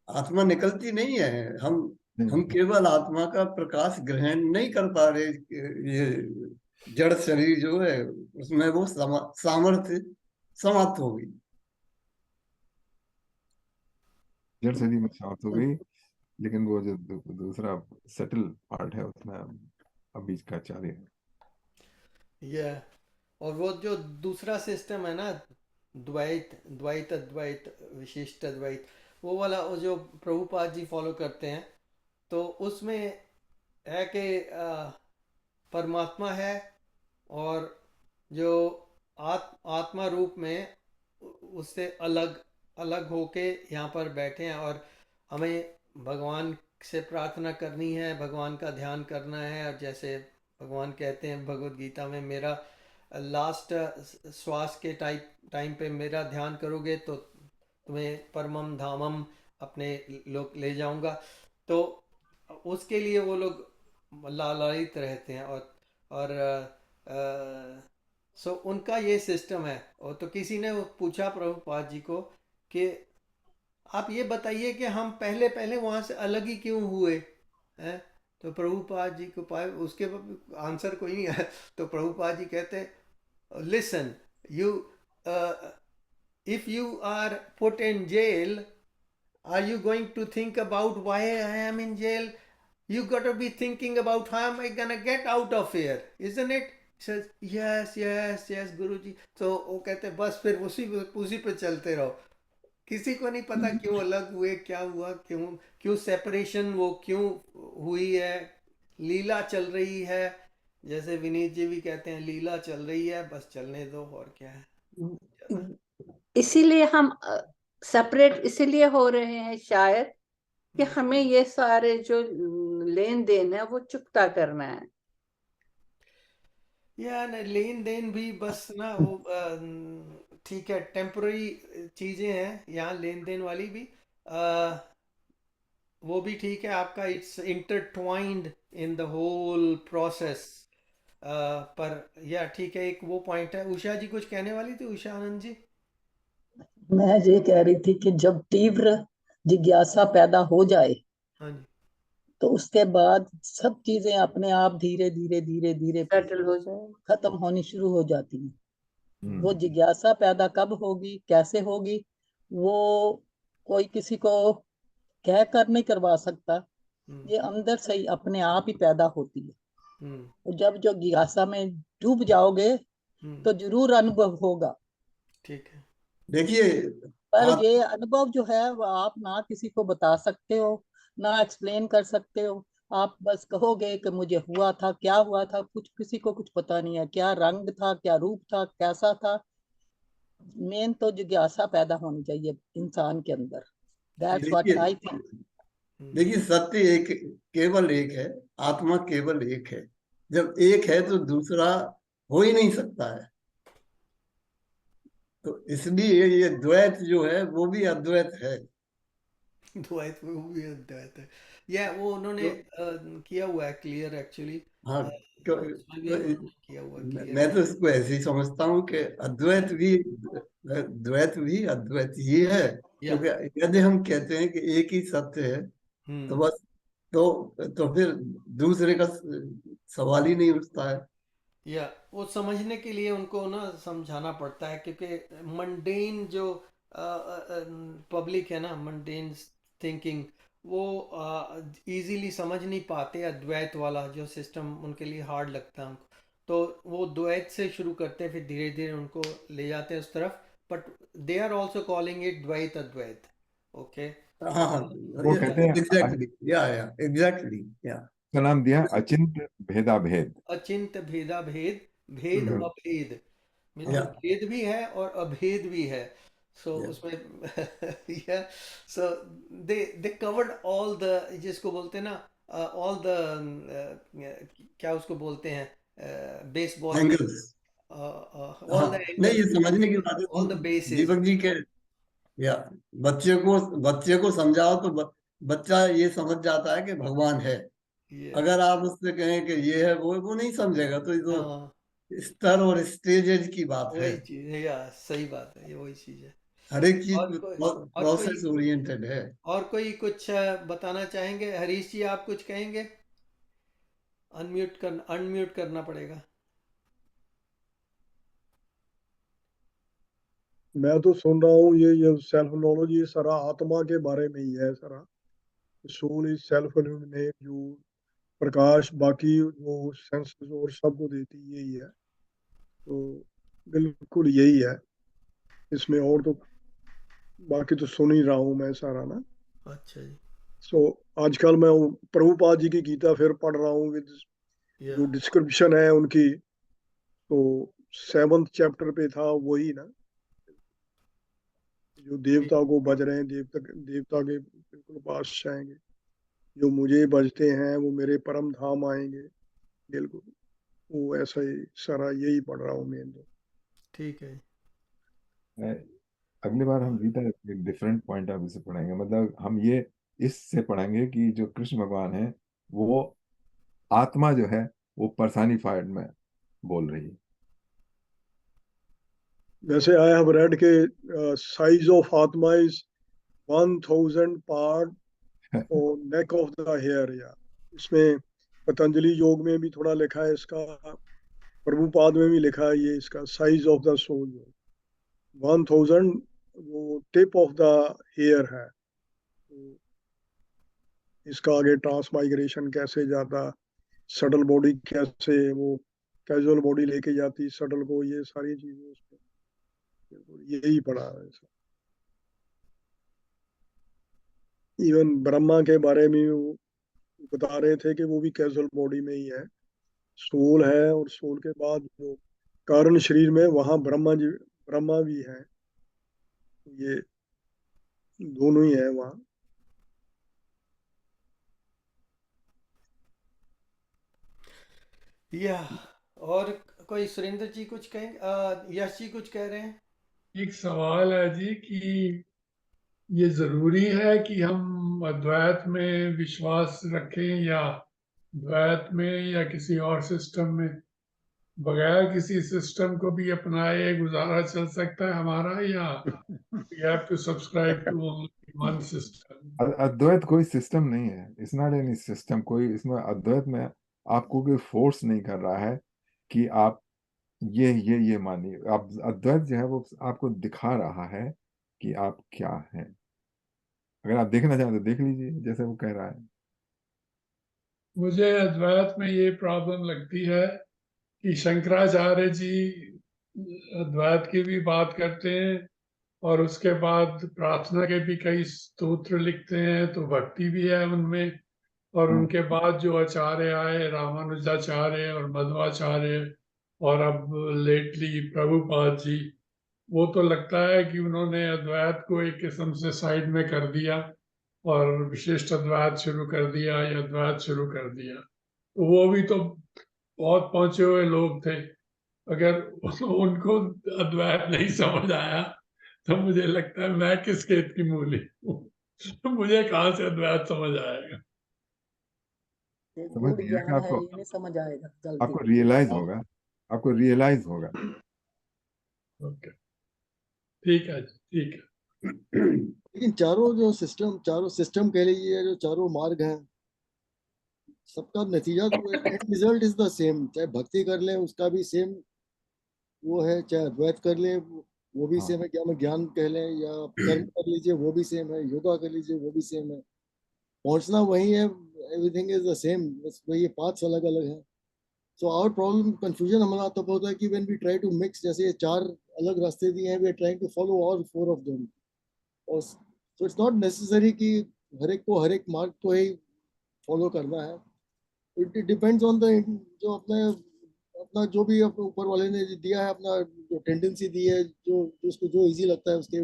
C: आत्मा निकलती नहीं है। हम केवल आत्मा का प्रकाश ग्रहण नहीं कर पा रहे। ये जड़ शरीर जो है उसमें वो सामर्थ्य समाप्त हो गई।
B: जड़ शरीर में समाप्त हो गई, लेकिन वो जो दूसरा सेटल पार्ट है उसमें अब बीच का चार्य है।
A: ये और वो जो दूसरा सिस्टम है ना, द्वैत द्वैत अद्वैत विशिष्ट अद्वैत, वो वाला वो जो प्रभुपाद जी फॉलो करते हैं, तो उसमें है कि परमात्मा है और जो आत्मा रूप में उससे अलग अलग होके यहाँ पर बैठे हैं, और हमें भगवान से प्रार्थना करनी है, भगवान का ध्यान करना है। और जैसे भगवान कहते हैं भगवत गीता में, मेरा लास्ट श्वास के टाइम पे मेरा ध्यान करोगे तो तुम्हें परमम धामम अपने लोग ले जाऊंगा। तो उसके लिए वो लोग लालायित रहते हैं। और सो उनका ये सिस्टम है। और तो किसी ने वो पूछा प्रभुपाद जी को कि आप ये बताइए कि हम पहले पहले वहां से अलग ही क्यों हुए हैं। तो प्रभुपाद जी को पाए उसके आंसर कोई नहीं है। तो प्रभुपाद जी कहते, listen you, if you are put in jail, are you going to think about why I am in jail? You got to be thinking about how am I gonna get out of here, isn't it? He says yes yes yes Guruji. तो वो कहते बस फिर उसी पे चलते रहो। किसी को नहीं पता क्यों अलग हुए, क्या हुआ, क्यों क्यों सेपरेशन वो क्यों हुई है। लीला चल रही है, जैसे विनीत जी भी कहते हैं लीला चल रही है, बस चलने दो, और क्या है।
E: इसीलिए हम सेपरेट इसीलिए हो रहे हैं शायद कि हमें ये सारे जो लेन देन है वो चुकता करना है।
A: या लेन देन भी बस ना वो ठीक है, टेम्पररी चीजें हैं यहाँ, लेन देन वाली भी वो भी ठीक है आपका, it's intertwined in the whole process. पर या ठीक है, एक वो पॉइंट है। उषा जी कुछ कहने वाली थी, उषा आनंद जी।
H: मैं ये कह रही थी कि जब तीव्र जिज्ञासा पैदा हो जाए
A: हाँ जी।
H: तो उसके बाद सब चीजें अपने आप धीरे धीरे धीरे धीरे
E: सेटल हो जाए।
H: खत्म होनी शुरू हो जाती हैं। वो
B: हम्म।
H: जिज्ञासा पैदा कब होगी, कैसे होगी, वो कोई किसी को कह कर नहीं करवा सकता।
A: हम्म
H: ये अंदर से ही अपने आप ही पैदा होती है।
A: हम्म
H: और जब जो जिज्ञासा में डूब जाओगे तो जरूर अनुभव होगा।
A: ठीक है।
C: देखिए,
H: पर
C: आप
H: ये अनुभव जो है वो आप ना किसी को बता सकते हो, ना एक्सप्लेन कर सकते हो। आप बस कहोगे कि मुझे हुआ था, क्या हुआ था, कुछ किसी को कुछ पता नहीं है, क्या रंग था, क्या रूप था, कैसा था। मेन तो जिज्ञासा पैदा होनी चाहिए इंसान के अंदर। दैट्स व्हाट
C: देखिए
H: आई थिंक।
C: देखिए सत्य एक, केवल एक है। आत्मा केवल एक है। जब एक है तो दूसरा हो ही नहीं सकता है। तो इसलिए ये द्वैत जो है वो भी अद्वैत है।
A: द्वैत में वो भी अद्वैत है। या वो उन्होंने
C: तो
A: किया हुआ है क्लियर एक्चुअली।
C: हाँ,
A: उसमें भी उन्होंने किया हुआ क्लियर।
C: मैं तो इसको ऐसे ही समझता हूँ कि द्वैत भी अद्वैत ही है।
A: या
C: क्योंकि यदि हम कहते हैं कि एक ही सत्य है तो
A: हम्म
C: बस तो फिर दूसरे का सवाल ही नहीं उठता है।
A: या वो समझने के लिए उनको ना समझाना पड़ता है, क्योंकि मंडेन जो पब्लिक है ना, मंडेन थिंकिंग, वो इजीली समझ नहीं पाते अद्वैत वाला जो सिस्टम, उनके लिए हार्ड लगता है उनको। तो वो द्वैत से शुरू करते हैं, फिर धीरे धीरे उनको ले जाते हैं उस तरफ, but they are also calling it dvaita advaita. Okay.
C: हाँ हाँ,
B: वो कहते हैं
C: एग्जैक्टली, या एग्जैक्टली, या
B: का नाम दिया अचिंत भेदा भेद।
A: अचिंत भेदा भेद, भेद
B: हम्म।
A: अभेद,
C: या
A: मतलब भेद भी है और अभेद भी है। सो
C: या
A: उसमें या सो दे कवर्ड ऑल द, जिसको बोलते हैं ना, ऑल द, क्या उसको बोलते हैं बेसबॉल में,
C: एंगल्स। हाँ,
A: ऑल द
C: नहीं, ये
A: एंगल्स,
C: समझने की बात है
A: all the basis.
C: Deepak ji के। या बच्चे को समझाओ तो बच्चा ये समझ जाता है कि भगवान है।
A: ये
C: अगर आप उससे कहें कि ये है, वो नहीं समझेगा। तो ये
A: हाँ,
C: तो स्तर और स्टेजेज की बात है।
A: वही चीज है, या सही बात है, ये वही चीज है।
C: हर एक चीज
A: और कोई
C: प्रोसेस ओरिएंटेड है।
A: और कोई कुछ बताना चाहेंगे? हरीश जी, आप कुछ कहेंगे? अनम्यूट करना पड़ेगा।
F: मैं तो सुन रहा हूँ ये सेल्फ नॉलेज ये सारा आत्मा के बारे में ही है सारा। सोल इज सेल्फ इल्यूमिनेट, जो प्रकाश बाकी वो सेंसेस और सबको देती यही है। तो बिल्कुल यही है इसमें। और तो बाकी तो सुन ही रहा हूँ मैं सारा ना।
A: अच्छा जी।
F: सो आजकल मैं वो प्रभुपाद जी की गीता फिर पढ़ रहा हूँ विद
A: या
F: जो डिस्क्रिप्शन है उनकी। तो 7th चैप्टर पे था वही ना, जो देवता को बज रहे हैं, देवता के बिल्कुल पास जाएंगे। जो मुझे बजते हैं वो मेरे परम धाम आएंगे। बिल्कुल वो ऐसा ही सारा यही पढ़ रहा हूँ मैं तो।
A: ठीक है।
B: अगली बार हम Gita different point of view से पढ़ेंगे, मतलब हम ये इससे पढ़ेंगे कि जो कृष्ण भगवान है वो आत्मा जो है वो पर्सनिफाइड में बोल रही है।
F: वैसे आई हैव रेड के साइज ऑफ आत्मा इज 1000 पार्ट और नेक ऑफ द हेयर। या इसमें पतंजलि योग में भी थोड़ा लिखा है इसका, प्रभुपाद में भी लिखा है ये इसका साइज ऑफ द सोल 1000 वो टिप ऑफ द हेयर है। तो इसका आगे ट्रांसमाइग्रेशन कैसे जाता, सटल बॉडी कैसे वो कैजुअल बॉडी लेके जाती सटल को, ये सारी चीजें उसमें बिल्कुल यही पड़ा है। इवन ब्रह्मा के बारे में वो बता रहे थे कि वो भी कैजुअल बॉडी में ही है, सोल है। और सोल के बाद जो कारण शरीर में वहां ब्रह्मा भी है। ये दोनों ही है वहाँ।
A: या और कोई, सुरेंद्र जी कुछ कहेंगे? यश जी कुछ कह रहे हैं?
G: एक सवाल है जी कि ये जरूरी है कि हम अद्वैत में विश्वास रखें या द्वैत में या किसी और सिस्टम में? बगैर किसी सिस्टम को भी अपनाए गुजारा चल सकता है हमारा, या we have to subscribe to only one system?
B: अद्वैत कोई सिस्टम नहीं है, इट्स नॉट एनी सिस्टम। कोई इसमें अद्वैत में आपको कोई फोर्स नहीं कर रहा है कि आप ये मानिए। आप अद्वैत जो है वो आपको दिखा रहा है कि आप क्या हैं। अगर आप देखना चाहें तो देख लीजिए जैसे वो कह रहा है।
G: मुझे अद्वैत में ये प्रॉब्लम लगती है कि शंकराचार्य जी अद्वैत की भी बात करते हैं और उसके बाद प्रार्थना के भी कई स्तोत्र लिखते हैं, तो भक्ति भी है उनमें। और उनके बाद जो आचार्य आए, रामानुजाचार्य और मध्वाचार्य और अब लेटली प्रभुपाद जी, वो तो लगता है कि उन्होंने अद्वैत को एक किस्म से साइड में कर दिया और विशिष्ट अद्वैत शुरू कर दिया या अद्वैत शुरू कर दिया। तो वो भी तो बहुत पहुंचे हुए लोग थे। अगर उनको अद्वैत नहीं समझ आया तो मुझे लगता है मैं किस खेत की मूली हूँ। मुझे कहाँ से अद्वैत समझ आएगा?
H: ये
B: समझ
H: गूढ़
B: गया कि
H: ज्ञान है,
B: आपको
H: ये नहीं समझ आएगा जल्दी।
B: आपको रियलाइज होगा, आपको रियलाइज होगा।
G: ओके, ठीक है जी, ठीक है।
D: लेकिन चारों सिस्टम कह लीजिए, जो चारों मार्ग हैं, सबका नतीजा तो and result is the same, चाहे भक्ति कर ले उसका भी सेम वो है, चाहे अद्वैत कर ले वो भी
B: हाँ।
D: सेम है, क्या हमें ज्ञान कह लें या कर्म कर लीजिए वो भी सेम है, योगा कर लीजिए वो भी सेम है, पहुंचना वही है, एवरीथिंग इज द सेम, बस वही पाथ्स अलग अलग है। सो आवर प्रॉब्लम कंफ्यूजन हमारा तब होता है कि when we try to mix, जैसे ये 4 अलग रास्ते दिए हैं, we are trying to follow all 4 of them, और सो इट्स नॉट नेसेसरी कि हर एक मार्ग को ही फॉलो करना है। इट डिपेंड्स ऑन द जो अपने अपना जो भी ऊपर वाले ने दिया है, अपना जो टेंडेंसी दी है, जो उसको जो इजी लगता है उसके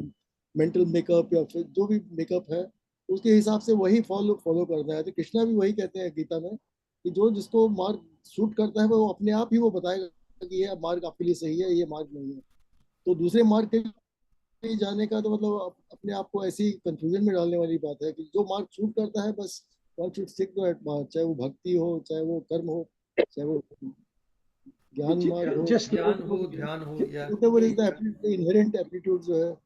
D: मेंटल मेकअप या फिर जो भी मेकअप है उसके हिसाब से वही फॉलो करना है। तो कृष्णा भी वही कहते हैं गीता में कि जो जिसको मार्ग सूट करता है वो अपने आप ही वो बताएगा कि ये मार्ग आपके लिए सही है, ये मार्ग नहीं है। तो दूसरे मार्ग के लिए जाने का तो मतलब अपने आप को ऐसी कंफ्यूजन में डालने वाली बात है कि जो मार्ग सूट करता है बस one should stick to that marg, चाहे वो भक्ति हो, चाहे वो कर्म हो, चाहे वो ज्ञान मार्ग हो,
I: Just
A: ज्ञान हो, ध्यान हो, या
D: whatever is the inherent aptitude जो है।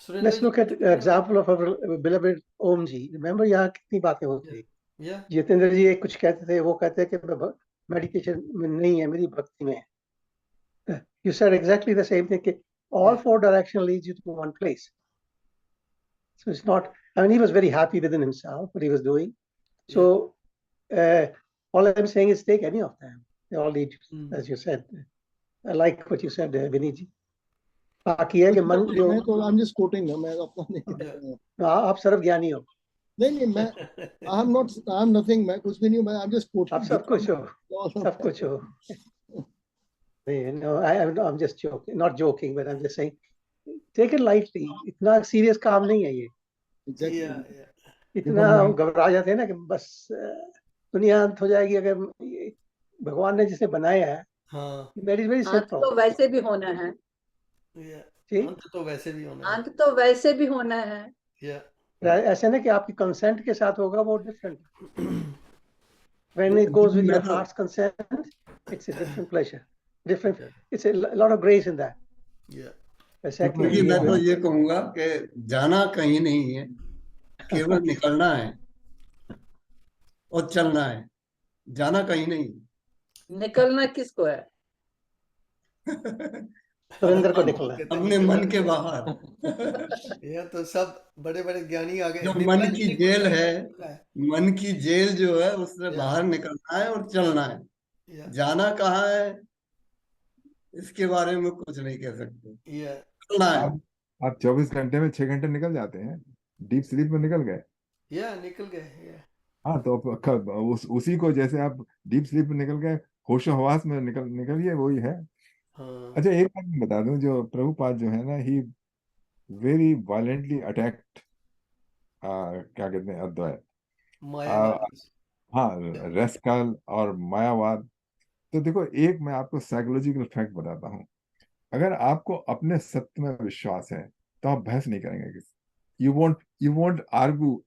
A: Surendra
I: let's
A: ji
I: look at
A: कुछ
I: the
A: कहना
I: example of our beloved Om ji. Remember यहाँ कितनी बातें होती है।
A: या
I: जितेंद्र जी एक कुछ कहते थे, वो कहते हैं कि मेडिटेशन में नहीं है, मेरी भक्ति में है। You said exactly the same thing, कि all 4 direction leads you to one place. So it's not, I mean, he was very happy within himself, what he was doing. So all I'm saying is take any of them. They all lead, as you said. I like what you said, Vinny ji. बाकी है कि मन जो
D: मैं तो I'm just quoting ना, मैं अपना नहीं कह रहा हूँ।
I: आप सर्वज्ञानी हो,
D: नहीं मैं I'm nothing, मैं कुछ भी नहीं हूँ, मैं I'm just quoting।
I: आप सब कुछ हो, सब कुछ हो। No, I'm just joking, not joking, but I'm just saying, take it lightly. इतना सीरियस काम नहीं है ये।
D: Exactly।
I: इतना घबरा जाते हैं ना कि बस दुनिया अंत हो जाएगी अगर भगवान ने जिसे बनाया है।
A: हाँ,
I: That is very
E: अंत
I: simple।
E: तो वैसे भी होना है,
A: अंत तो वैसे भी होना है।
E: अंत तो वैसे भी होना है।
I: ऐसे ना कि आपकी कंसेंट के साथ होगा, वो different. When it goes with your heart's consent, it's a different pleasure, different, it's a lot of grace in that।
C: क्योंकि मैं तो ये कहूंगा कि जाना कहीं नहीं है, केवल निकलना है और चलना है, जाना कहीं नहीं।
E: निकलना किसको है?
I: सुरेंद्र को निकलना है,
C: अपने मन के बाहर।
A: यह तो सब बड़े बड़े ज्ञानी आ गए।
C: जो मन की जेल है, मन की जेल जो है उससे बाहर निकलना है और चलना है। जाना कहाँ है इसके बारे में कुछ नहीं कह सकते। चलना है।
B: आप 24 घंटे में 6 घंटे निकल जाते हैं, डीप स्लीप में निकल गए।
A: निकल गए।
B: हाँ, तो उसी को जैसे आप डीप स्लीप में निकल गए, होशो हवास में निकलिए, वही है। अच्छा, एक बात मैं बता दूं, जो प्रभुपाद जो है ना, ही वेरी वायलेंटली अटैक्ड क्या कहते हैं, अद्वैत, हाँ, रसकाल और मायावाद। तो देखो, एक मैं आपको साइकोलॉजिकल फैक्ट बताता हूँ। अगर आपको अपने सत्य में विश्वास है तो आप बहस नहीं करेंगे, you won't argue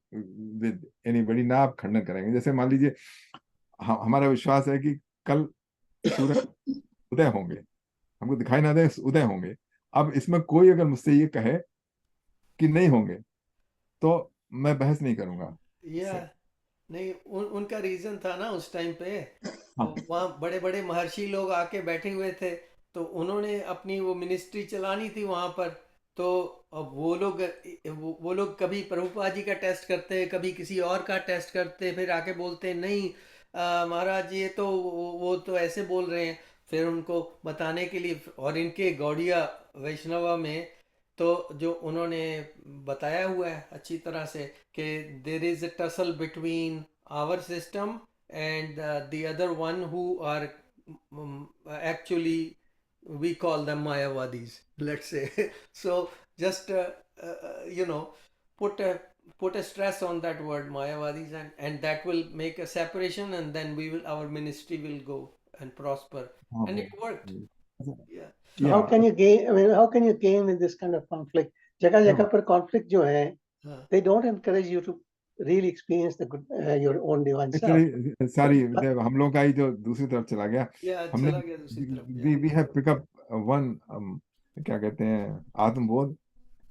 B: with anybody, ना आप खंडन करेंगे। जैसे मान लीजिए हमारा विश्वास है कि कल सूरज उदय होंगे, हमको दिखाई ना दे, उदय होंगे। अब इसमें कोई अगर मुझसे ये कहे कि नहीं होंगे तो मैं बहस नहीं करूंगा।
A: नहीं, उनका रीजन था ना उस टाइम पे। वहाँ बड़े बड़े महर्षि लोग आके बैठे हुए थे, तो उन्होंने अपनी वो मिनिस्ट्री चलानी थी वहां पर। तो अब वो लोग कभी प्रभुपाद जी का टेस्ट करते, कभी किसी और का टेस्ट करते, फिर आके बोलते नहीं महाराज ये तो वो तो ऐसे बोल रहे हैं। फिर उनको बताने के लिए, और इनके गौड़िया वैष्णवा में तो जो उन्होंने बताया हुआ है अच्छी तरह से कि there is a tussle between our system and the other one who are actually we call them mayavadis, let's say. So just put a stress on that word mayavadis, and that will make a separation, and then our ministry will go and prosper. And it worked.
I: So how can you gain, I mean, how can you gain in this kind of conflict? जगह जगह पर conflict जो है, they don't encourage you to really experience the good, your own divine self.
B: सारी हम लोग का ही जो दूसरी तरफ चला गया, हमने we have pick up one क्या कहते हैं, आत्मबोध।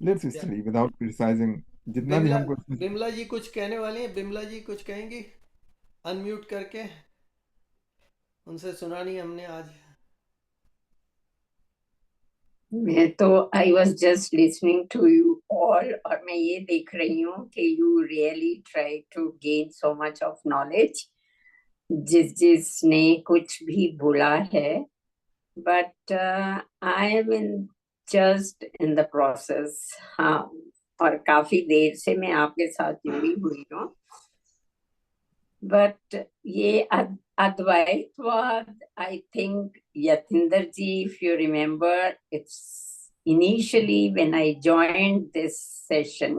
B: Let's study without criticizing। जितना भी हमको
A: बिमला जी कुछ कहने वाले हैं, बिमला जी कुछ कहेंगी अनम्यूट करके उनसे सुना नहीं हमने आज।
J: मैं तो I was just listening to you all, और मैं ये देख रही हूँ कि you really try to gain so much of knowledge, जिसने कुछ भी बोला है, but I am in just in the process. हाँ, और काफी देर से मैं आपके साथ जुड़ी हुई हूँ, बट ये अद्वैतवाद, I think Yatinder ji, if you remember, it's initially when I joined this session,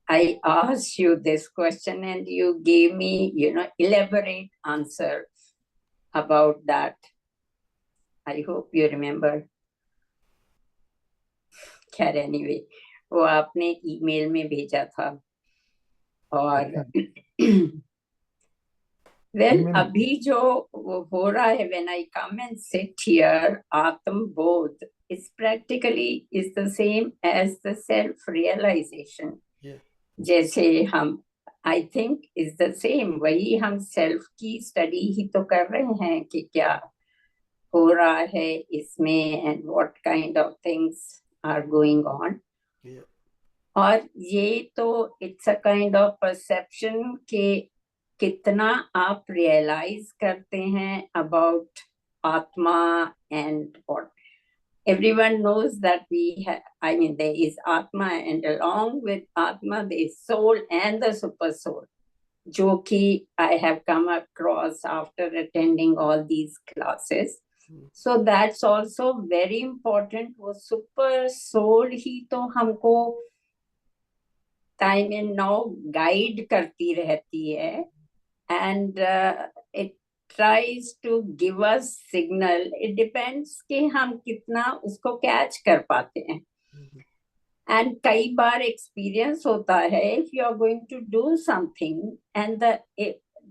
J: I asked you this question and you gave me, elaborate answer about that. I hope you remember. खैर anyway, वो आपने email में भेजा था। और well, अभी जो हो रहा है, when I come and sit here, Atma Bodh is practically is the same as the self-realization.
A: Yeah.
J: जैसे हम, I think is the same, वही हम self की study ही तो कर रहे हैं कि क्या हो रहा है इसमें and what kind of things are going on.
A: Yeah.
J: और ये तो it's a kind of perception के कितना आप realize करते हैं about Atma and what. Everyone knows that we have, I mean, there is Atma, and along with Atma, there is soul and the super soul, जो कि I have come across after attending all these classes. So that's also very important. वो super soul ही तो हमको time and now guide करती रहती है, and it tries to give us signal. It depends कि हम कितना उसको catch कर पाते हैं. And कई बार experience होता है, if you are going to do something and there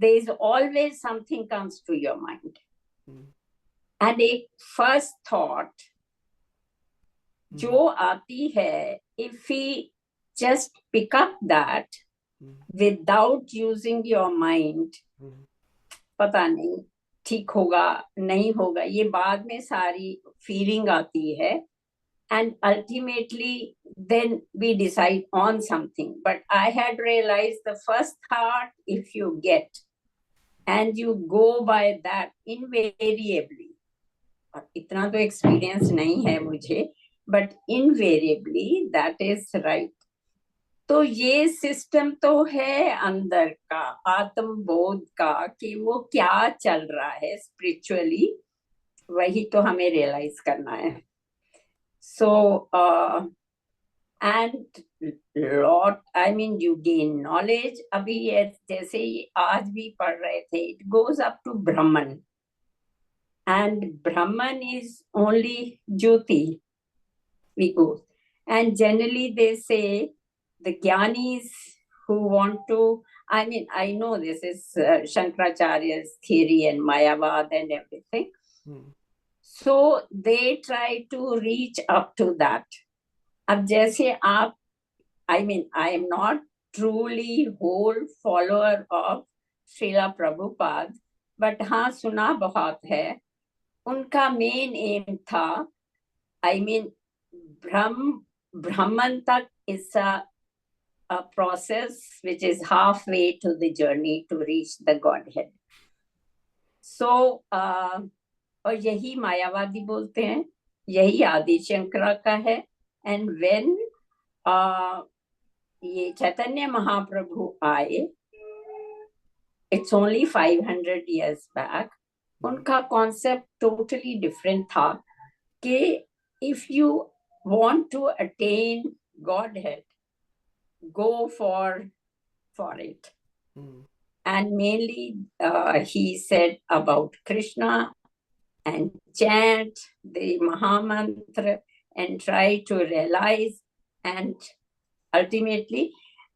J: is always something comes to your mind. And a first thought जो आती है, if we just pick up that without using your mind, पता नहीं ठीक होगा नहीं होगा, ये बाद में सारी feeling आती है, and ultimately then we decide on something. But I had realized the first thought, if you get and you go by that invariably, और इतना तो experience नहीं है मुझे, but invariably that is right. तो ये सिस्टम तो है अंदर का आत्म बोध का कि वो क्या चल रहा है स्पिरिचुअली, वही तो हमें रियलाइज करना है. So and lot, I mean, you gain knowledge. अभी जैसे आज भी पढ़ रहे थे, it goes up to Brahman, and Brahman is only Jyoti. We go, and generally they say the Gyanis who want to, I mean, I know this is Shankaracharya's theory and Mayavad and everything. So they try to reach up to that. अब जैसे आप, I mean, I am not truly whole follower of Srila Prabhupada, but हाँ सुना बहुत है. उनका main aim था, I mean, Brahman tak is a process which is halfway to the journey to reach the Godhead. So, और यही मायावादी बोलते हैं, यही आदि शंकरा का है. And when ये चैतन्य महाप्रभु आए, it's only 500 years back, उनका concept totally different था कि if you want to attain Godhead, go for it. And mainly he said about Krishna and chant the Mahamantra and try to realize, and ultimately,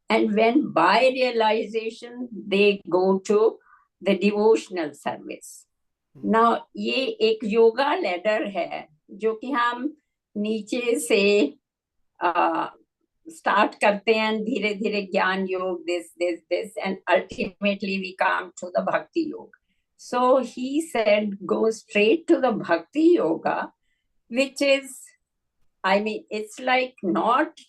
J: and when by realization they go to the devotional service. Now ये एक yoga ladder है जो कि हम नीचे से start करते हैं धीरे धीरे jnana yoga this and ultimately we come to the bhakti yoga. So he said go straight to the bhakti yoga, which is, I mean, it's like not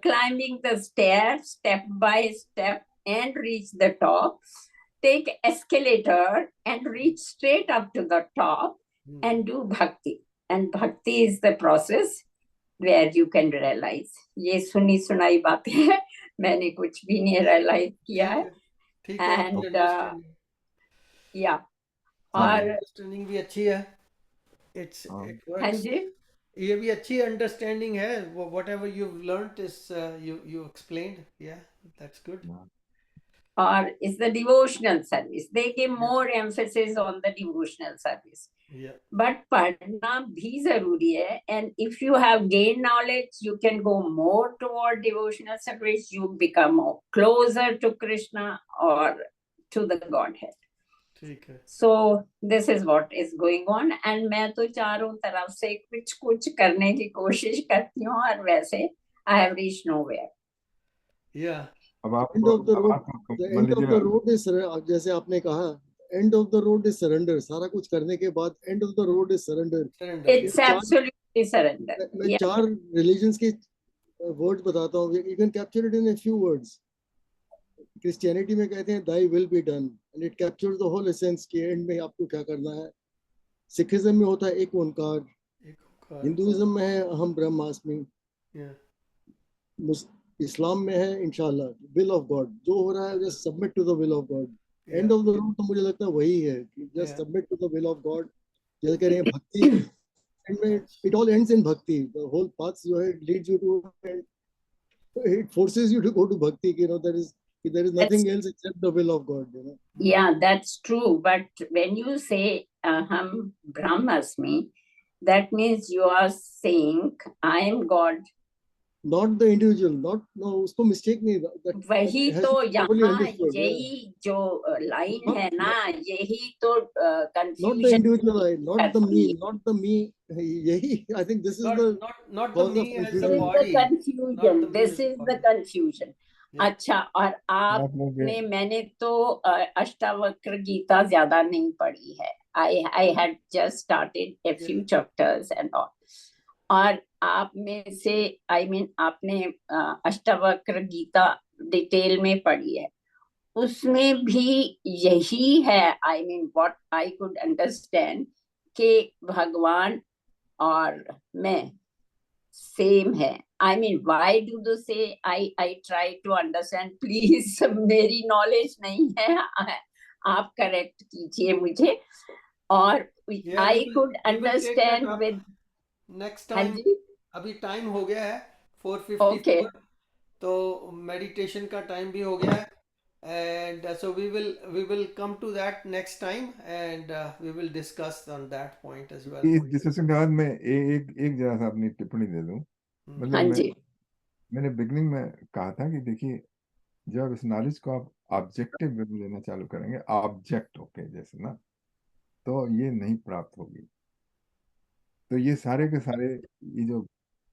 J: climbing the stairs step by step and reach the top. Take escalator and reach straight up to the top and do bhakti. And bhakti is the process where you can realize. ये सुनी सुनाई बातें हैं, मैंने कुछ भी नहीं realize किया है.
A: ठीक है,
J: And yeah,
B: हाँ
J: और
A: अंडरस्टैंडिंग भी अच्छी है. इट
B: हाँ
A: वर्क्स.
J: हाँ जी,
A: ये भी अच्छी अंडरस्टैंडिंग है. whatever you've learnt is you explained. Yeah, that's good.
B: हाँ
J: or is the devotional service. They give more emphasis on the devotional service.
A: Yeah.
J: But पढ़ना भी जरूरी है. And if you have gained knowledge, you can go more toward devotional service. You become more closer to Krishna or to the Godhead.
A: ठीक है.
J: So this is what is going on. And मैं तो चारों तरफ से कुछ कुछ करने की कोशिश करती हूँ और वैसे I have reached nowhere.
A: Yeah.
B: अब आप
D: End of the road,
B: आप
D: the
B: मान
D: end of
B: लीजिए
D: the road is जैसे आपने कहा, end of the road is surrender. सारा कुछ करने के बाद end of the road is surrender.
A: Surrender.
J: It's absolutely surrender.
D: मैं
J: Yeah.
D: 4 religions के words बताता हूँ. You can capture it in a few words. Christianity में कहते हैं thy will be done, and it captures the whole essence के end में आपको क्या करना है. Sikhism में होता है एक ओंकार.
A: एक ओंकार.
D: Hinduism में है अहम ब्रह्मास्मि.
A: Yeah.
D: इस्लाम में है इंशाल्लाह will of God. जो हो रहा है just submit to the will of God.
A: Yeah.
D: End of the road तो मुझे लगता है वही है कि just
A: Yeah.
D: submit to the will of God. जैसे कह रहे हैं भक्ति, and when it all ends in bhakti. The whole path जो है leads you to, it forces you to go to bhakti. You know, there is nothing else except the will of God. You know.
J: Yeah, that's true. But when you say Aham Brahmasmi, that means you are saying I am God.
D: Not the individual, no, उसको mistake नहीं.
J: वही
D: has
J: तो
D: to be properly
J: यहाँ
D: understood,
J: यही जो line है ना, यही तो
D: not the
J: confusion.
D: individual I, not the me. यही, I think this is
A: Not
D: the
A: the
D: cause of
A: me as
J: This
A: the
J: is
D: confusion.
J: the
A: body. Not the
J: confusion.
A: me
J: This
A: as the
J: is the
A: body.
J: confusion.
A: Yeah.
J: अच्छा, और
B: आप लोग
J: आपने, मैंने तो अष्टावक्र गीता ज्यादा नहीं पढ़ी है. I had just started a few chapters and all. और आप में से आपने अष्टावक्र गीता डिटेल में पढ़ी है. उसमें भी यही है. what I could understand कि भगवान और मैं सेम है. why do they say? I try to understand. Please, मेरी knowledge नहीं है, आप करेक्ट कीजिए मुझे. और
A: Yeah,
J: I
A: we will
J: could
A: take that
J: understand
A: up
J: with.
A: next
J: हाँ
A: time.
J: जी,
A: अभी टाइम हो गया है 4:54.
J: Okay.
A: तो मेडिटेशन का टाइम भी हो गया है. And so we will come to that next time, and we will discuss on that point as well.
B: इस डिस्कशन के बाद मैं एक जरा सा अपनी टिप्पणी दे दूं.
J: हाँ
B: मतलब
J: जी,
B: मैंने बिगनिंग में कहा था कि देखिए, जब इस नॉलेज को आप ऑब्जेक्टिव वे में लेना चालू करेंगे, ऑब्जेक्ट होके जैसे ना, तो ये नहीं प्राप्त होगी. तो ये सारे के सारे ये जो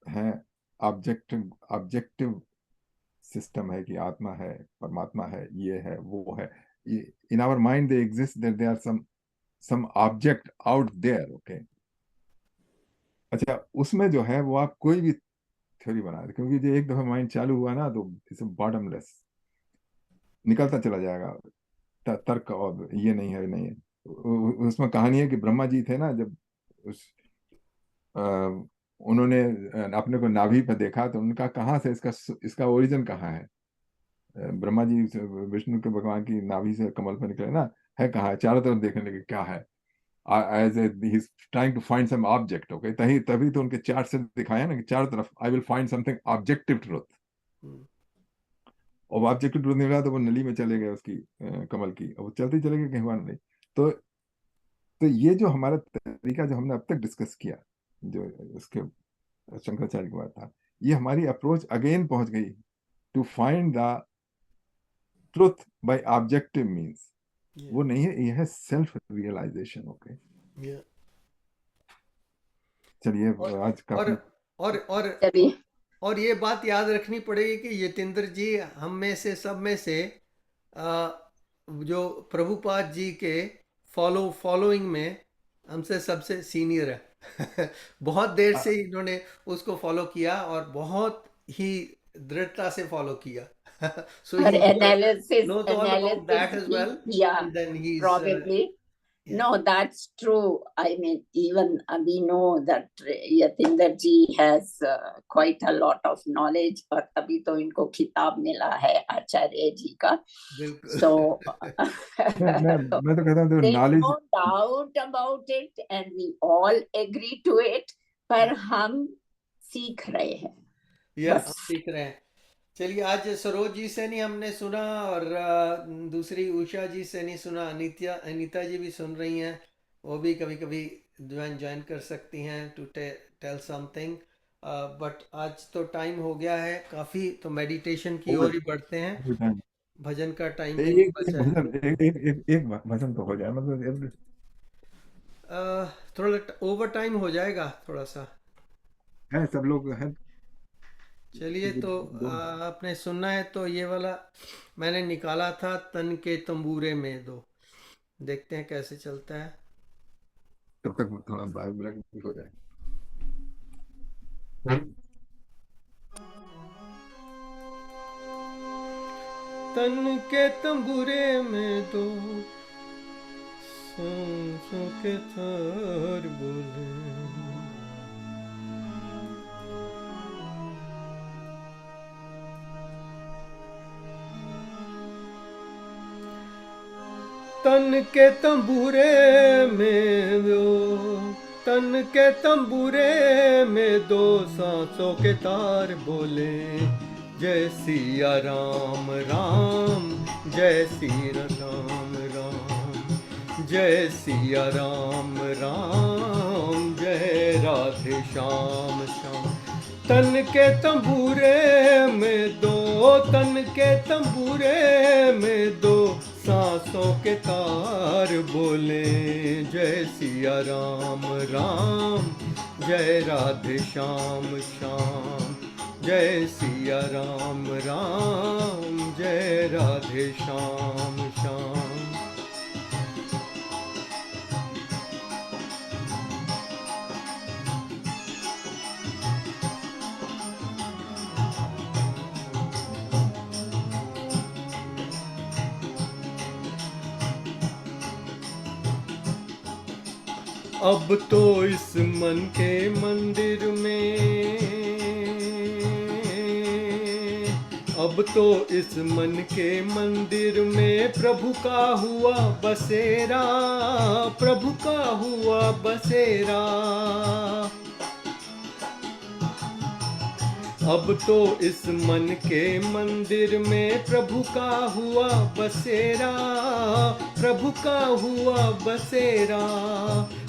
B: हैं ऑब्जेक्टिव सिस्टम है कि आत्मा है, परमात्मा है, ये है, वो है. In our mind they exist, that they are some object out there. Okay, अच्छा, उसमें जो है वो आप कोई भी थ्योरी बना दे, क्योंकि जो एक दफा माइंड चालू हुआ ना, तो इट्स बॉटमलेस, निकलता चला जाएगा तर्क, और ये नहीं है, नहीं है. उसमें कहानी है कि ब्रह्मा जी थे ना, जब उन्होंने अपने को नाभि पर देखा, तो उनका कहाँ से इसका ओरिजिन कहाँ है. ब्रह्मा जी विष्णु के भगवान की नाभि से कमल पर निकले ना, है कहाँ है, चारों तरफ देखने लगे क्या है. As he is trying to find some object. Okay, तभी तो उनके चार्ट से दिखाया ना कि चारों तरफ I will find something objective truth. और ऑब्जेक्टिव ट्रूथ निकला तो वो नली में चले गए उसकी कमल की, और वो चलते चले गए कहीं वहां नहीं. तो ये जो हमारा तरीका जो हमने अब तक डिस्कस किया, जो उसके शंकराचार्य के बाद था, ये हमारी अप्रोच अगेन पहुंच गई to find the truth by objective means. वो नहीं है, ये है सेल्फ रियलाइजेशन. ओके, चलिए आज काफी
A: और
J: चलिए.
A: और ये बात याद रखनी पड़ेगी कि यतेंद्र जी हम में से सब में से जो प्रभुपाद जी के फॉलोइंग में हमसे सबसे सीनियर है। बहुत देर से इन्होंने उसको फॉलो किया और बहुत ही दृढ़ता से फॉलो किया। So
J: Her
A: he
J: analysis,
A: knows all about that as well.
J: Yeah,
A: And then he's
J: probably.
A: yeah.
J: No, that's true. I mean, even we know that Yatinder ji has quite a lot of knowledge, और तभी तो इनको खिताब मिला है आचार्य जी का।
A: बिल्कुल।
J: So
B: मैं तो कहता हूँ
J: there is
B: knowledge
J: no doubt about it, and we all agree to it, पर हम सीख रहे हैं
A: या
J: बस।
A: हम सीख रहे हैं। चलिए, आज सरोज जी से नहीं हमने सुना और दूसरी उषा जी से नहीं सुना, अनीता जी भी सुन रही हैं, वो भी कभी कभी ज्वाइन कर सकती हैं टू टेल समथिंग। बट आज तो टाइम हो गया है काफ़ी, तो मेडिटेशन की ओर ही बढ़ते हैं। भजन का टाइम भी नहीं बचा है।
B: एक भजन तो हो जाए, मतलब
A: थोड़ा ओवर टाइम हो जाएगा थोड़ा सा।
B: है सब लोग हैं।
A: चलिए, तो आपने सुनना है तो ये वाला मैंने निकाला था, तन के तंबूरे में दो, देखते हैं कैसे चलता है।
B: तब तक थोड़ा बायोग्राफी हो जाए।
A: तन के तंबूरे में दो सांसों के तार बोले, तन के तंबूरे में दो, तन के तंबूरे में दो सांसों के तार बोले, जय सिया राम राम, जय सिया राम राम, जय सिया राम राम, जय राधे श्याम श्याम। तन के तंबूरे में दो, तन के तंबूरे में दो सांसों के तार बोले, जय सिया राम राम, जय राधे श्याम श्याम, जय सिया राम राम, जय राधे श्याम श्याम। अब तो इस मन के मंदिर में, अब तो इस मन के मंदिर में प्रभु का हुआ बसेरा, प्रभु का हुआ बसेरा। अब तो इस मन के मंदिर में प्रभु का हुआ बसेरा, प्रभु का हुआ बसेरा।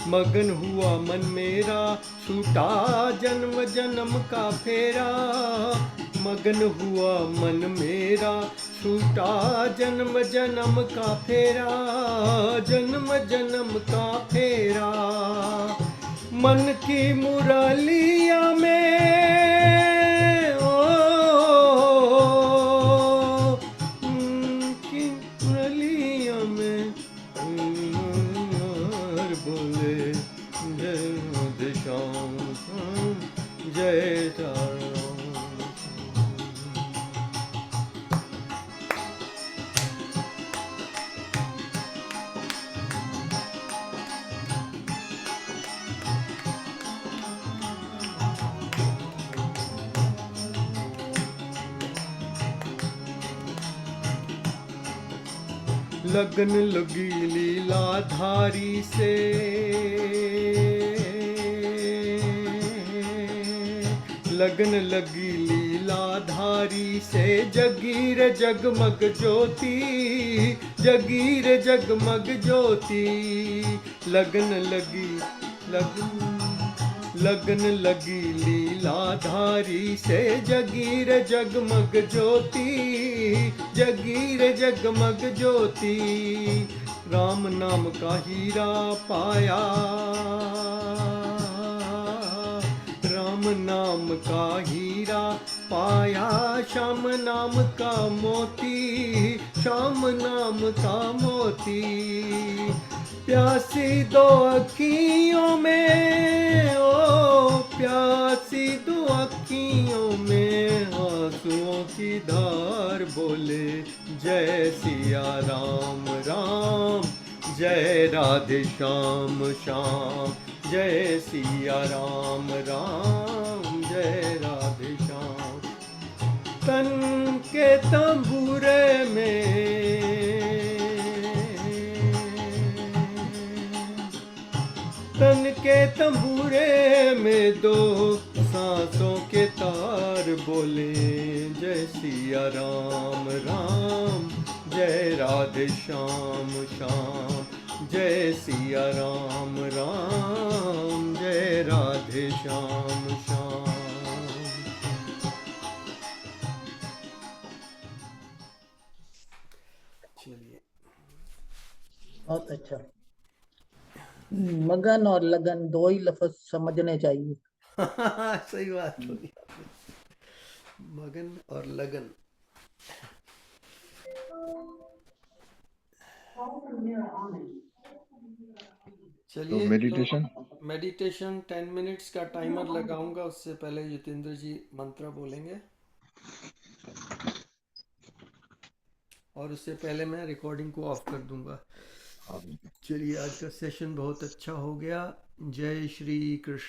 A: मगन हुआ मन मेरा, छूटा जन्म जन्म का फेरा, मगन हुआ मन मेरा, छूटा जन्म जन्म का फेरा, जन्म जन्म का फेरा। मन की मुरलिया में बोले, जय राधे श्याम श्याम, जय राम। लगन लगी लीलाधारी से, लगन लगी लीलाधारी से, जगीर जगमग ज्योति, जगीर जगमग ज्योति। लगन लगी लगन लगी लीलाधारी से, जगीर जगमग ज्योति, जगीर जगमग ज्योति। राम नाम का हीरा पाया, राम नाम का हीरा, पाया श्याम नाम का मोती, श्याम नाम का मोती। प्यासी दो अखियों में, ओ प्यासी दो अखियों में, आंसुओं की धार बोले जय सिया राम राम, जय राधे श्याम श्याम, जय सिया राम राम, जय राधे श्याम। तन के तंबूरे में, तन के तंबूरे में दो सांसों के तार बोले जय सिया राम राम, जय राधे श्याम श्याम, जय सिया राम राम, जय राधे श्याम श्याम। चलिए,
H: बहुत अच्छा। मगन और लगन दो ही लफ्ज समझने चाहिए।
A: सही बात बोली आपने, मगन और लगन। चलिए,
B: मेडिटेशन
A: तो मेडिटेशन 10 मिनट्स का टाइमर लगाऊंगा, उससे पहले जितेंद्र जी मंत्र बोलेंगे और उससे पहले मैं रिकॉर्डिंग को ऑफ कर दूंगा। चलिए, आज का सेशन बहुत अच्छा हो गया। जय श्री कृष्ण।